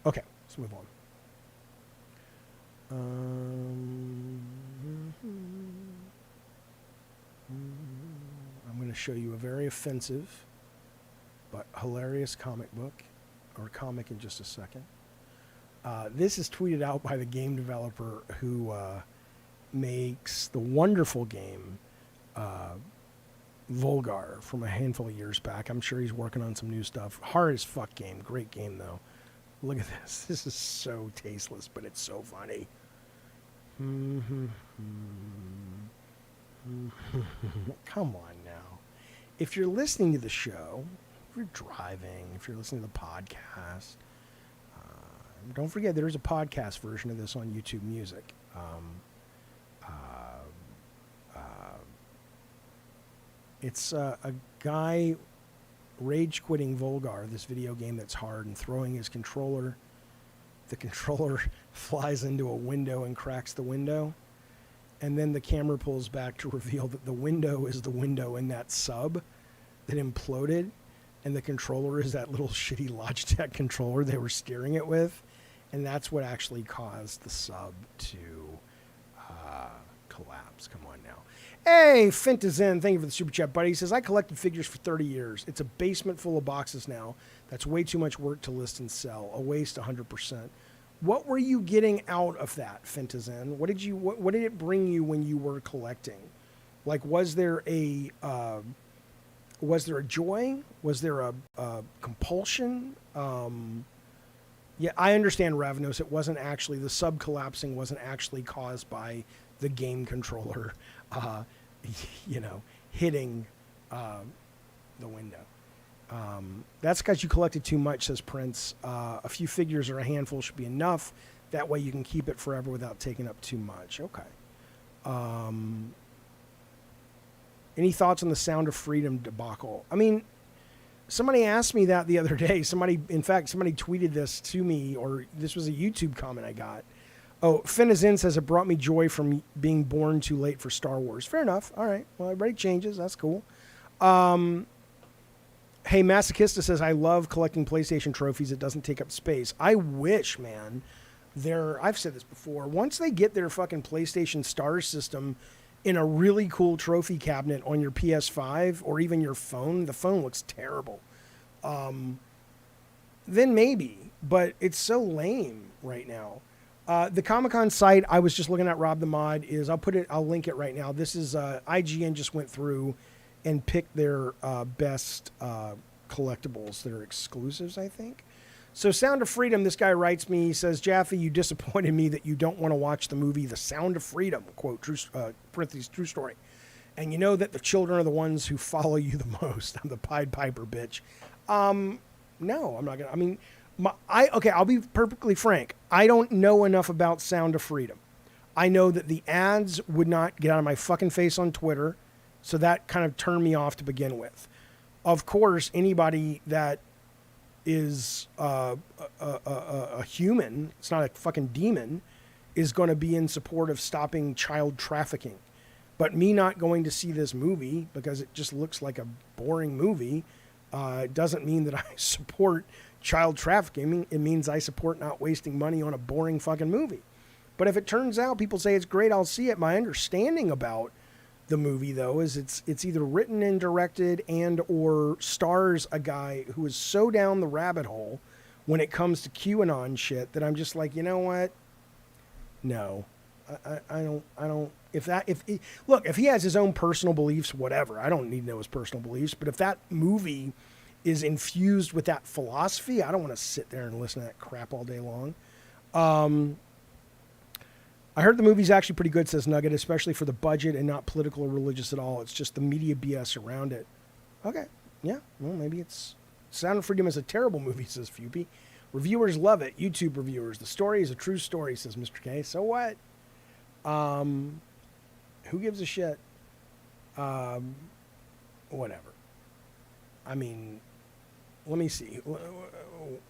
S3: Okay, let's move on. I'm going to show you a very offensive but hilarious comic book, or comic in just a second. This is tweeted out by the game developer who makes the wonderful game Volgar from a handful of years back. I'm sure he's working on some new stuff. Hard as fuck game. Great game, though. Look at this. This is so tasteless, but it's so funny. Come on now. If you're listening to the show, if you're driving, if you're listening to the podcast, don't forget there's a podcast version of this on YouTube Music. It's a guy rage quitting Volgar, this video game that's hard, and throwing his controller. The controller flies into a window and cracks the window. And then the camera pulls back to reveal that the window is the window in that sub that imploded. And the controller is that little shitty Logitech controller they were steering it with. And that's what actually caused the sub to collapse. Come on now. Hey, Fintazen, thank you for the super chat, buddy. He says, I collected figures for 30 years. It's a basement full of boxes now. That's way too much work to list and sell. A waste 100%. What were you getting out of that, Fintazen? What did it bring you when you were collecting? Like, was there a joy? Was there a compulsion? Yeah, I understand, Ravnos. It wasn't actually, the sub collapsing wasn't actually caused by the game controller, hitting the window. That's because you collected too much, says Prince. A few figures or a handful should be enough. That way you can keep it forever without taking up too much. Okay. Any thoughts on the Sound of Freedom debacle? I mean, somebody asked me that the other day. Somebody tweeted this to me, or this was a YouTube comment I got. Oh, Finazin says, it brought me joy from being born too late for Star Wars. Fair enough. All right. Well, everybody changes. That's cool. Hey, Masochista says, I love collecting PlayStation trophies. It doesn't take up space. I wish, man. I've said this before. Once they get their fucking PlayStation Star system in a really cool trophy cabinet on your PS5 or even your phone, the phone looks terrible. Then maybe, but it's so lame right now. The Comic-Con site I was just looking at, Rob the Mod, is I'll link it right now. This is IGN just went through and picked their best collectibles that are exclusives, I think. So Sound of Freedom, this guy writes me, he says, Jaffe, you disappointed me that you don't want to watch the movie The Sound of Freedom, quote, parentheses, true story. And you know that the children are the ones who follow you the most. I'm the Pied Piper, bitch. No, I'm not going to. I mean, I'll be perfectly frank. I don't know enough about Sound of Freedom. I know that the ads would not get out of my fucking face on Twitter, so that kind of turned me off to begin with. Of course, anybody that is a human, it's not a fucking demon, is going to be in support of stopping child trafficking. But me not going to see this movie because it just looks like a boring movie doesn't mean that I support child trafficking. It means I support not wasting money on a boring fucking movie. But if it turns out people say it's great, I'll see it. My understanding about the movie, though, is it's either written and directed and or stars a guy who is so down the rabbit hole when it comes to QAnon shit that I'm just like, you know what? No, I don't. If he has his own personal beliefs, whatever. I don't need to know his personal beliefs. But if that movie is infused with that philosophy, I don't want to sit there and listen to that crap all day long. I heard the movie's actually pretty good, says Nugget, especially for the budget and not political or religious at all. It's just the media BS around it. Okay, yeah, well, maybe it's Sound of Freedom is a terrible movie, says Fupy. Reviewers love it. YouTube reviewers. The story is a true story, says Mr. K. So what? Who gives a shit? Whatever. I mean, let me see.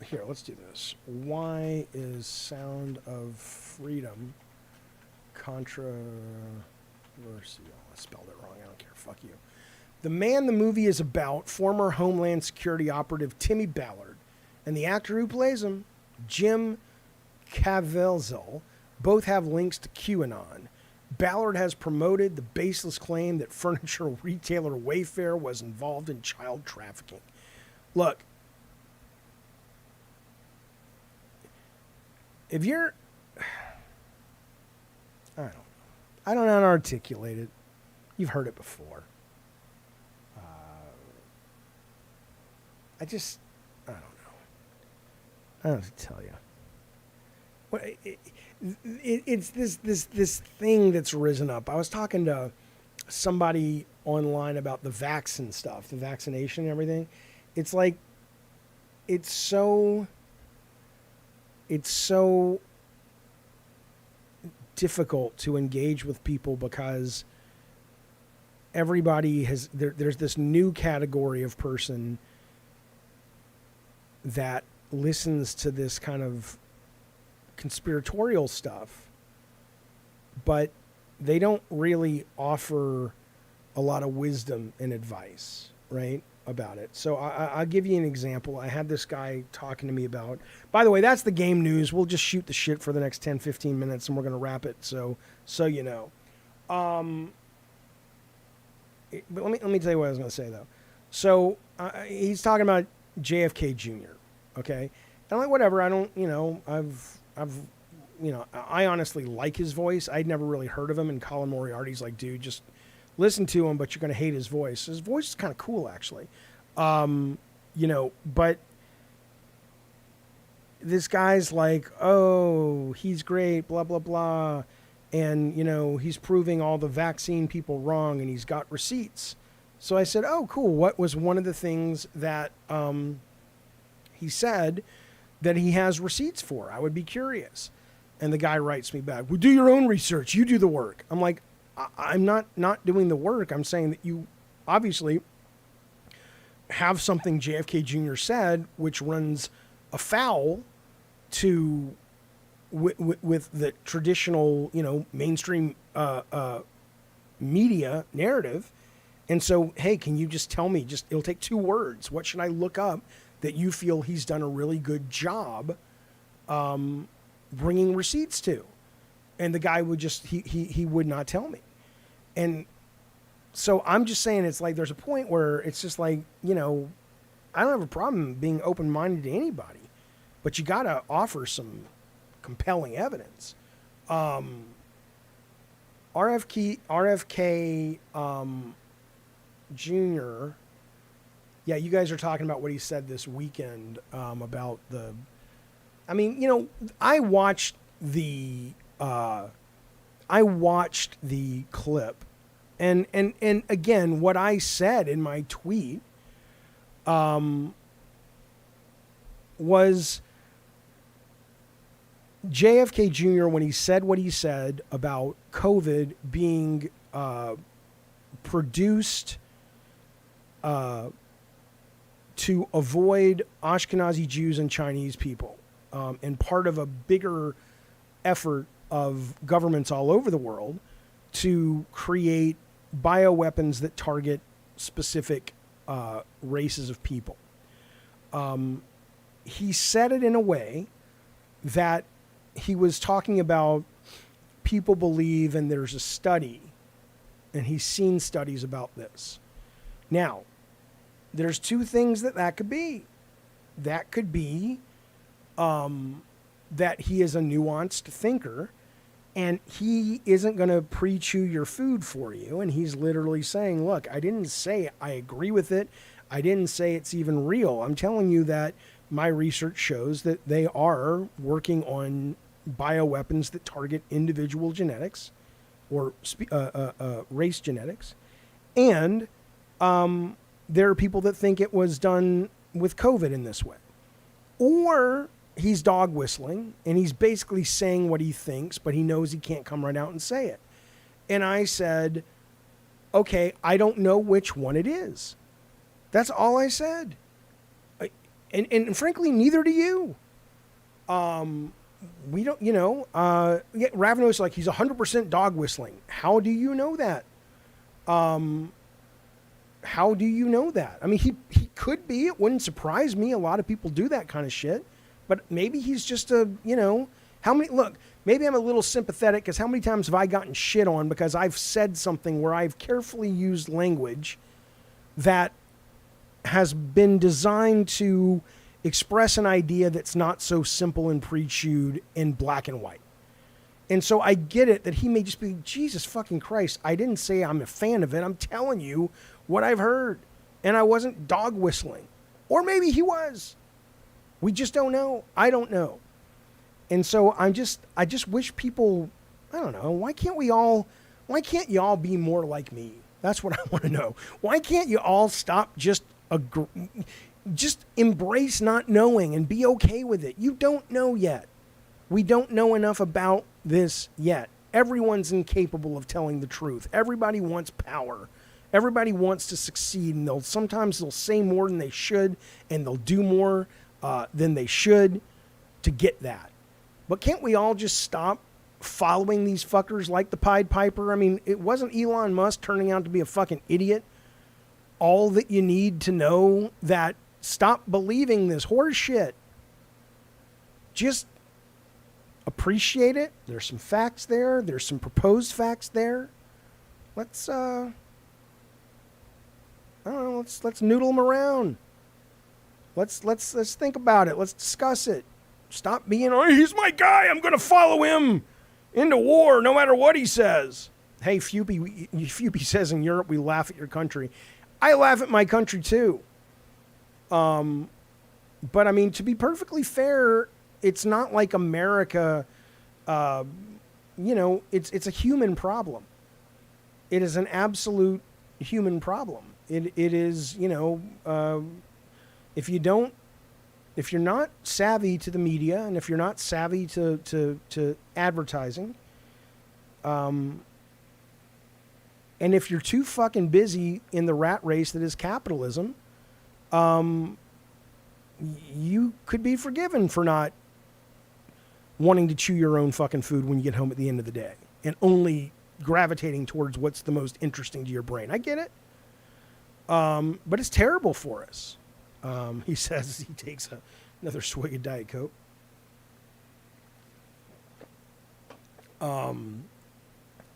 S3: Here, let's do this. Why is Sound of Freedom controversial? I spelled it wrong. I don't care. Fuck you. The man the movie is about, former Homeland Security operative Timmy Ballard, and the actor who plays him, Jim Caviezel, both have links to QAnon. Ballard has promoted the baseless claim that furniture retailer Wayfair was involved in child trafficking. Look, if you're... I don't know how to articulate it. You've heard it before. I don't know. I don't know what to tell you. Well, it's this thing that's risen up. I was talking to somebody online about the vaccine stuff, the vaccination and everything. It's like, it's so difficult to engage with people because everybody has, there's this new category of person that listens to this kind of conspiratorial stuff, but they don't really offer a lot of wisdom and advice, right, about it. So I'll give you an example. I had this guy talking to me about, by the way, that's the game news. We'll just shoot the shit for the next 10, 15 minutes and we're going to wrap it. So you know. But let me tell you what I was going to say, though. So he's talking about JFK Jr., okay? And I'm like, whatever, I don't, you know, I honestly like his voice. I'd never really heard of him, and Colin Moriarty's like, dude, just listen to him, but you're going to hate his voice. His voice is kind of cool, actually. You know, but this guy's like, oh, he's great, blah, blah, blah. And, you know, he's proving all the vaccine people wrong, and he's got receipts. So I said, oh, cool. What was one of the things that he said that he has receipts for? I would be curious. And the guy writes me back, well, do your own research. You do the work. I'm like, I'm not doing the work. I'm saying that you obviously have something JFK Jr. said, which runs afoul to with the traditional, you know, mainstream media narrative. And so, hey, can you just tell me, it'll take 2 words. What should I look up that you feel he's done a really good job bringing receipts to? And the guy would just, he would not tell me. And so I'm just saying, it's like, there's a point where it's just like, you know, I don't have a problem being open-minded to anybody, but you got to offer some compelling evidence. RFK Jr., yeah, you guys are talking about what he said this weekend about the, I mean, you know, I watched the clip, and again, what I said in my tweet was JFK Jr., when he said what he said about COVID being produced to avoid Ashkenazi Jews and Chinese people, and part of a bigger effort of governments all over the world to create bioweapons that target specific races of people. He said it in a way that he was talking about people believe, and there's a study, and he's seen studies about this. Now, there's two things that could be. That could be that he is a nuanced thinker, and he isn't going to pre-chew your food for you, and he's literally saying, look, I didn't say I agree with it. I didn't say it's even real. I'm telling you that my research shows that they are working on bioweapons that target individual genetics or race genetics. And there are people that think it was done with COVID in this way. Or he's dog whistling, and he's basically saying what he thinks, but he knows he can't come right out and say it. And I said, okay, I don't know which one it is. That's all I said. And frankly, neither do you. We don't, Raveno's like, he's 100% dog whistling. How do you know that? How do you know that? I mean, he could be. It wouldn't surprise me. A lot of people do that kind of shit. But maybe he's just maybe I'm a little sympathetic, because how many times have I gotten shit on because I've said something where I've carefully used language that has been designed to express an idea that's not so simple and pre-chewed in black and white. And so I get it that he may just be, Jesus fucking Christ, I didn't say I'm a fan of it. I'm telling you what I've heard. And I wasn't dog whistling. Or maybe he was. We just don't know. I don't know. And so I just wish people, I don't know, why can't you all be more like me? That's what I want to know. Why can't you all stop just embrace not knowing and be okay with it? You don't know yet. We don't know enough about this yet. Everyone's incapable of telling the truth. Everybody wants power. Everybody wants to succeed, and sometimes they'll say more than they should, and they'll do more than they should to get that. But can't we all just stop following these fuckers like the Pied Piper? I mean, it wasn't Elon Musk turning out to be a fucking idiot. All that you need to know that stop believing this horse shit. Just appreciate it. There's some facts there. There's some proposed facts there. Let's I don't know, let's noodle them around. Let's think about it. Let's discuss it. Stop being, oh, he's my guy. I'm going to follow him into war no matter what he says. Hey, Fupy says in Europe we laugh at your country. I laugh at my country too. But I mean, to be perfectly fair, it's not like America, it's a human problem. It is an absolute human problem. It is, if you're not savvy to the media, and if you're not savvy to advertising, and if you're too fucking busy in the rat race that is capitalism, you could be forgiven for not wanting to chew your own fucking food when you get home at the end of the day and only gravitating towards what's the most interesting to your brain. I get it. But it's terrible for us. He says he takes another swig of Diet Coke.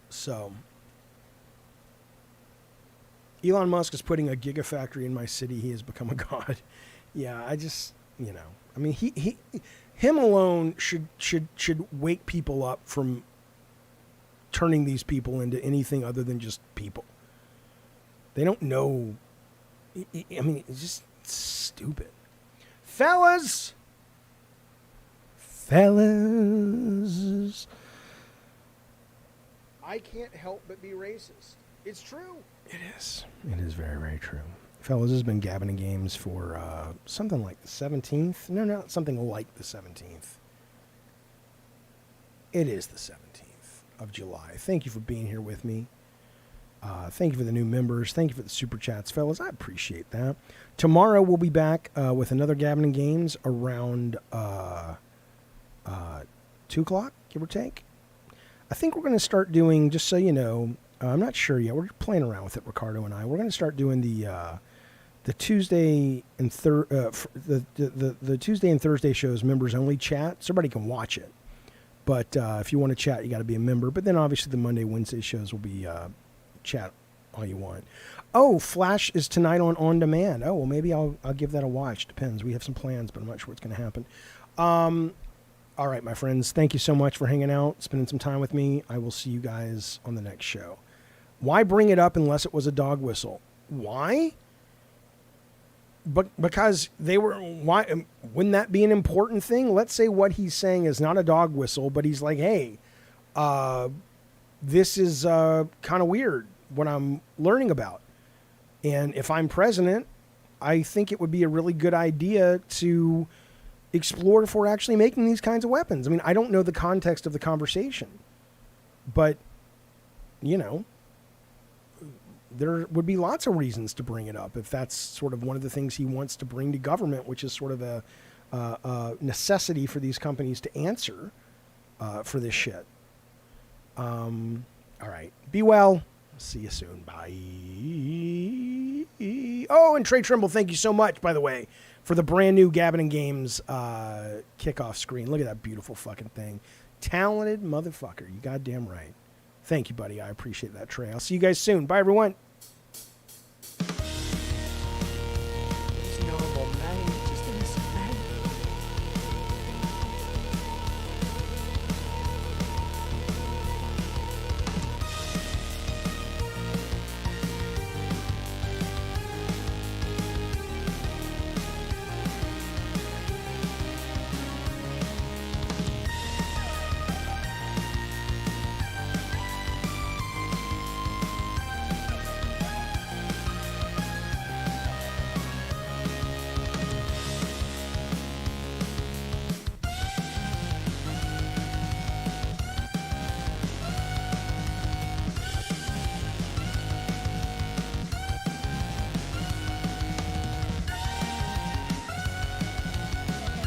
S3: So Elon Musk is putting a gigafactory in my city. He has become a god. Yeah, I just, I mean, him alone should wake people up from turning these people into anything other than just people. They don't know. I mean, it's just stupid. Fellas.
S8: I can't help but be racist. It's true.
S3: It is. It is very, very true. Fellas has been gabbing in games for something like the 17th. No, not something like the 17th. It is the 17th of July. Thank you for being here with me. Thank you for the new members. Thank you for the super chats, fellas. I appreciate that. Tomorrow we'll be back with another Gabbing Games around 2 o'clock, give or take. I think we're going to start doing, just so you know, I'm not sure yet. We're playing around with it, Ricardo and I. We're going to start doing the Tuesday and the Tuesday and Thursday shows members only chat, so everybody can watch it. But if you want to chat, you got to be a member. But then obviously the Monday, Wednesday shows will be chat all you want. Oh, Flash is tonight on demand. Oh, well, maybe I'll give that a watch. Depends. We have some plans, but I'm not sure what's going to happen. All right, my friends. Thank you so much for hanging out, spending some time with me. I will see you guys on the next show. Why bring it up unless it was a dog whistle? Why? But because they were, why wouldn't that be an important thing? Let's say what he's saying is not a dog whistle, but he's like, hey, this is kind of weird what I'm learning about. And if I'm president, I think it would be a really good idea to explore if we're actually making these kinds of weapons. I mean, I don't know the context of the conversation, but, you know, there would be lots of reasons to bring it up if that's sort of one of the things he wants to bring to government, which is sort of a necessity for these companies to answer for this shit. All right. Be well. See you soon. Bye. Oh, and Trey Trimble, thank you so much, by the way, for the brand new Gabbing Games kickoff screen. Look at that beautiful fucking thing. Talented motherfucker. You goddamn right. Thank you, buddy. I appreciate that, Trey. I'll see you guys soon. Bye, everyone.